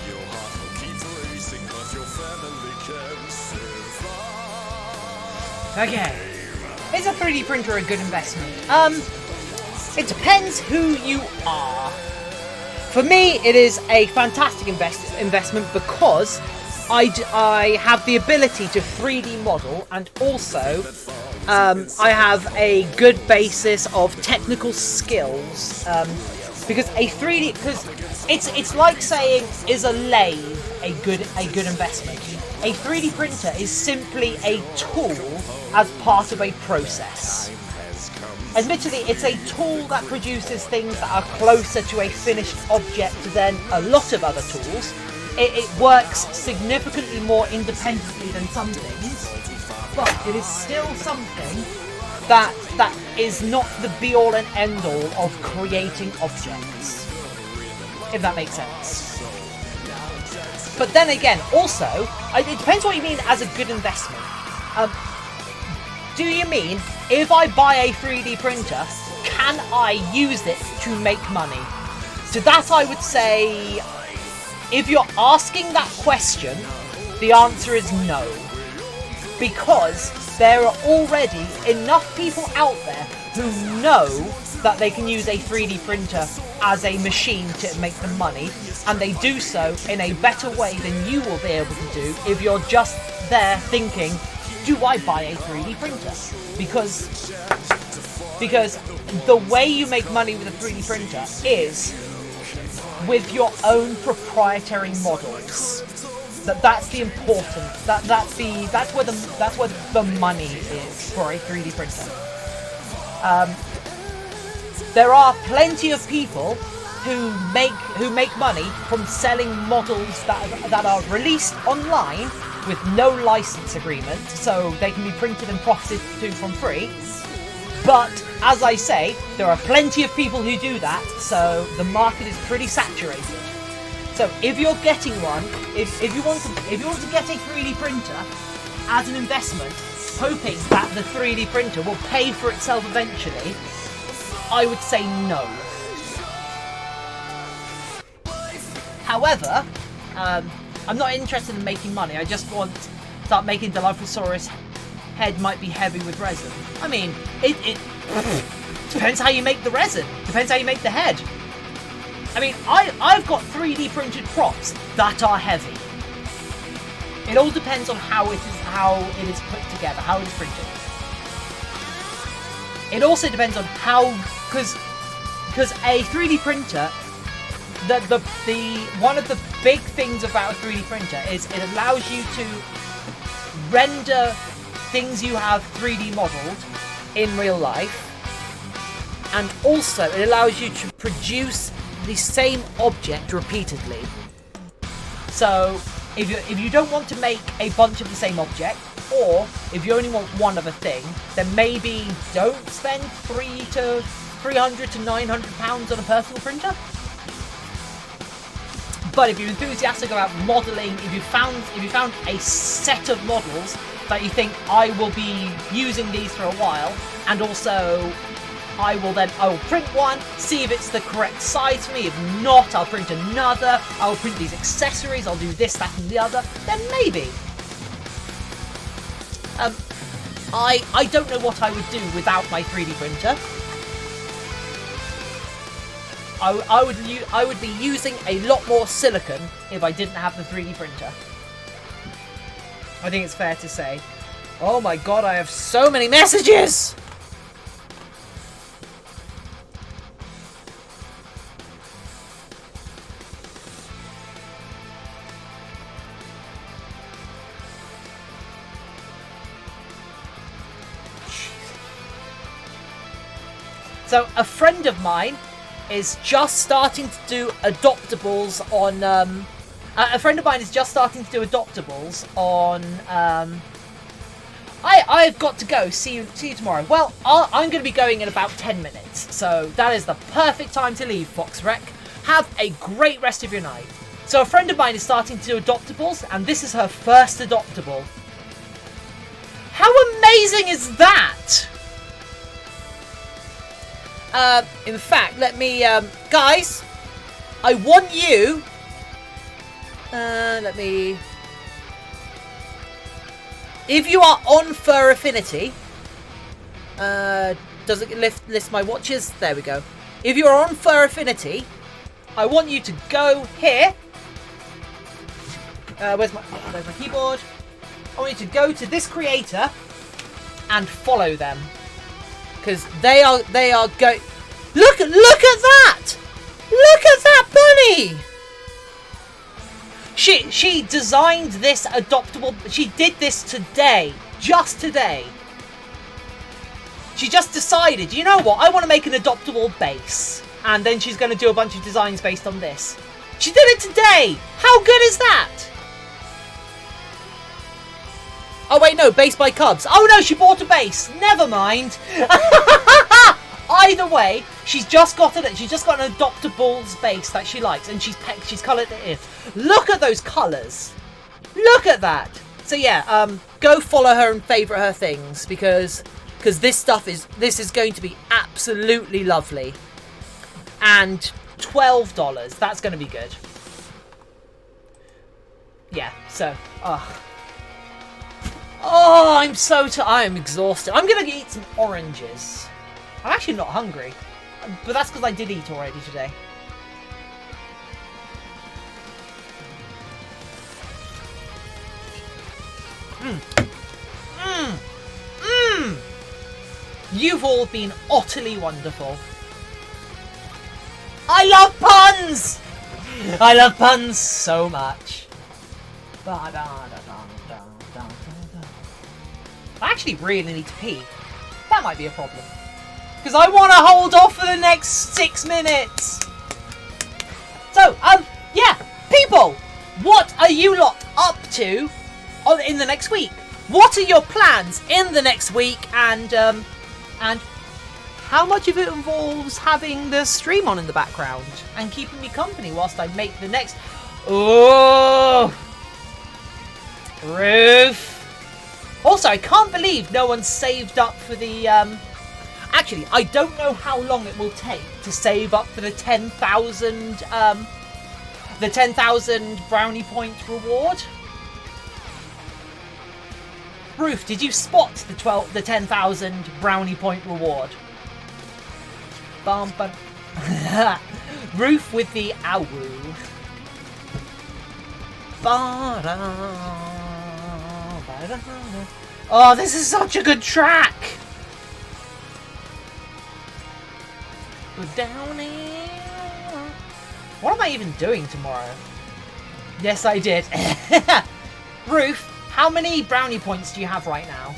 Your heart will keep racing, but your family can survive. Okay. Is a 3D printer a good investment? It depends who you are. For me, it is a fantastic investment because I have the ability to 3D model, and also I have a good basis of technical skills. Because it's like saying, is a lathe a good investment? A 3D printer is simply a tool as part of a process. Admittedly, it's a tool that produces things that are closer to a finished object than a lot of other tools. It works significantly more independently than some things, but it is still something that is not the be-all and end-all of creating objects, if that makes sense. But then again, also, it depends what you mean as a good investment. Do you mean, if I buy a 3D printer, can I use it to make money? To that I would say, if you're asking that question, the answer is no. Because there are already enough people out there who know that they can use a 3D printer as a machine to make them money, and they do so in a better way than you will be able to do if you're just there thinking, do I buy a 3D printer? Because the way you make money with a 3D printer is with your own proprietary models. That's the important. That's where the money is for a 3D printer. There are plenty of people who make money from selling models that are released online with no license agreement, so they can be printed and profited to from free. But as I say, there are plenty of people who do that, so the market is pretty saturated. So if you're getting one, if you want to get a 3D printer as an investment, hoping that the 3D printer will pay for itself eventually, I would say no. However, I'm not interested in making money. I just want to start making Dilophosaurus head might be heavy with resin. I mean, it depends how you make the resin. Depends how you make the head. I mean, I've got 3D printed props that are heavy. It all depends on how it is put together, how it is printed. It also depends on how, because a 3D printer, the one of the big things about a 3D printer is it allows you to render things you have 3D modeled in real life, and also it allows you to produce the same object repeatedly. So if you don't want to make a bunch of the same object, Or if you only want one other thing, then maybe don't spend £300 to £900 on a personal printer. But if you're enthusiastic about modelling, if you found a set of models that you think I will be using these for a while, and also I will print one, see if it's the correct size for me. If not, I'll print another. I'll print these accessories. I'll do this, that, and the other. Then maybe. I don't know what I would do without my 3D printer. I would be using a lot more silicone if I didn't have the 3D printer. I think it's fair to say. Oh my god, I have so many messages! So, a friend of mine is just starting to do adoptables on, I've got to go. See you tomorrow. Well, I'm going to be going in about 10 minutes. So, that is the perfect time to leave, Foxrec. Have a great rest of your night. So, a friend of mine is starting to do adoptables, and this is her first adoptable. How amazing is that? In fact, let me, guys, I want you, if you are on Fur Affinity, does it list my watches? There we go. If you're on Fur Affinity, I want you to go here. Where's my keyboard? I want you to go to this creator and follow them. Because they are going. Look at that! Look at that bunny! She designed this adoptable. She did this today, just today. She just decided, you know what? I want to make an adoptable base, and then she's going to do a bunch of designs based on this. She did it today. How good is that? Oh wait, no, base by Cubs. Oh no, she bought a base. Never mind. Either way, she's just got an adoptables base that she likes, and she's coloured it in. Look at those colours. Look at that. So yeah, go follow her and favourite her things because this is going to be absolutely lovely. And $12. That's going to be good. Yeah. So. Oh, I'm exhausted. I'm going to eat some oranges. I'm actually not hungry. But that's because I did eat already today. You've all been utterly wonderful. I love puns! I love puns so much. I actually really need to pee. That might be a problem. Because I want to hold off for the next 6 minutes. So, yeah, people, what are you lot up to in the next week? What are your plans in the next week? And how much of it involves having the stream on in the background and keeping me company whilst I make the next... Oh! Roof! Also, I can't believe no one's saved up for the, Actually, I don't know how long it will take to save up for the 10,000, brownie point reward. Roof, did you spot the 10,000 brownie point reward? Bum, bum. Roof with the awoo. Oh, this is such a good track! Down here. What am I even doing tomorrow? Yes, I did. Roof, how many brownie points do you have right now?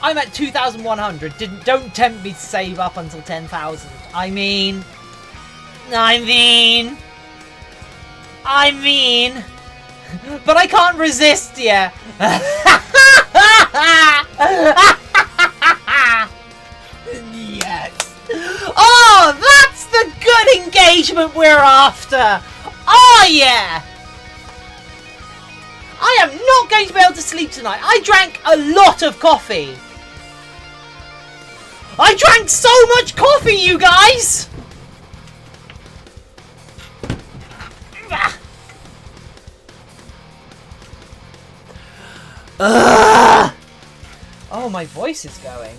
I'm at 2,100. Don't tempt me to save up until 10,000. I mean... I mean, but I can't resist you. Yes. Oh, that's the good engagement we're after. Oh, yeah. I am not going to be able to sleep tonight. I drank a lot of coffee. I drank so much coffee, you guys. Oh, my voice is going.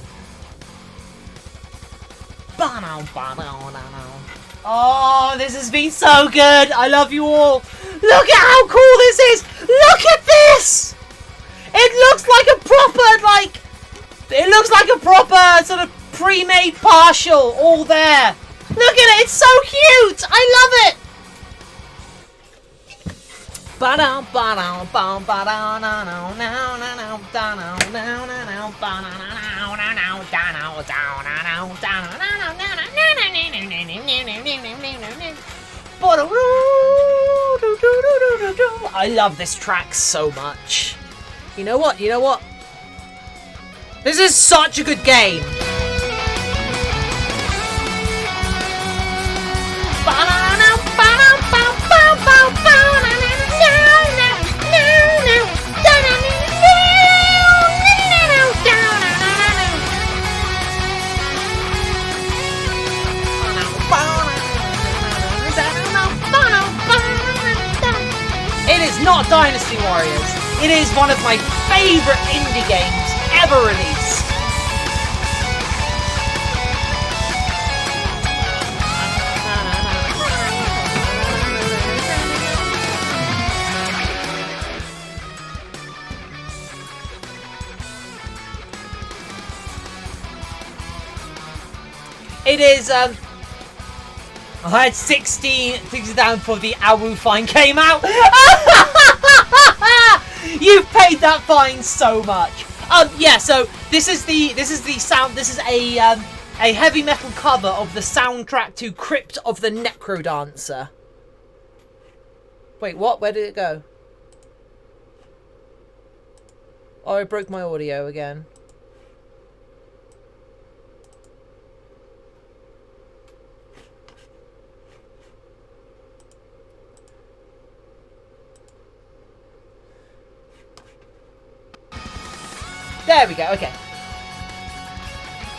Oh, this has been so good. I love you all. Look at how cool this is. Look at this. It looks like a proper sort of pre-made partial all there. Look at it. It's so cute. I love it. I love this track so much. You know what? This is such a good game. It is not Dynasty Warriors. It is one of my favorite indie games ever released. It is, I had 16 things down before the AWU fine came out. You've paid that fine so much. Yeah, so this is a heavy metal cover of the soundtrack to Crypt of the Necrodancer. Wait, what? Where did it go? Oh, I broke my audio again. There we go. Okay.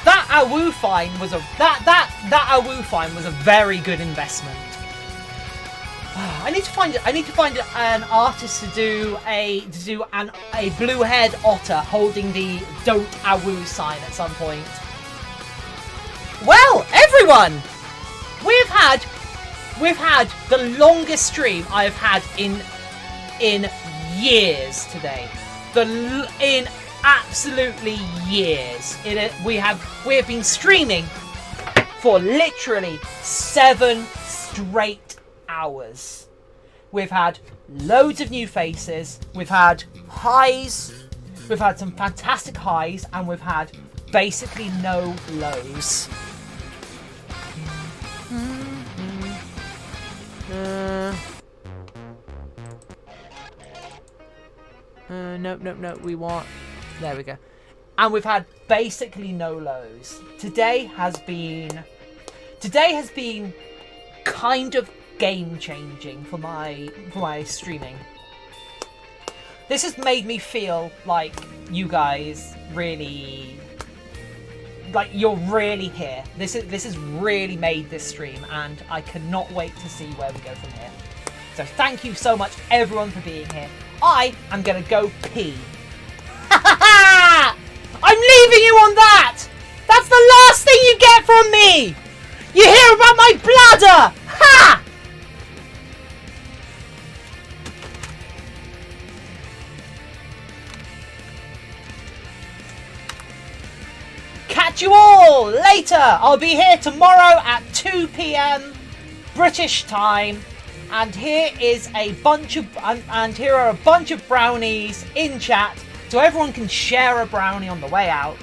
That AWU fine was a very good investment. I need to find an artist to do a blue-haired otter holding the "Don't AWU" sign at some point. Well, everyone, we've had the longest stream I've had in years today. In absolutely years. We have been streaming for literally 7 straight hours. We've had loads of new faces. We've had highs. We've had some fantastic highs, and we've had basically no lows. No. We want. There we go. And we've had basically no lows. Today has been kind of game changing for my streaming. This has made me feel like you guys really, like you're really here. This has really made this stream, and I cannot wait to see where we go from here. So thank you so much everyone for being here. I am gonna go pee. I'm leaving you on that! That's the last thing you get from me! You hear about my bladder! Ha! Catch you all later! I'll be here tomorrow at 2 PM British time. And here are a bunch of brownies in chat, so everyone can share a brownie on the way out.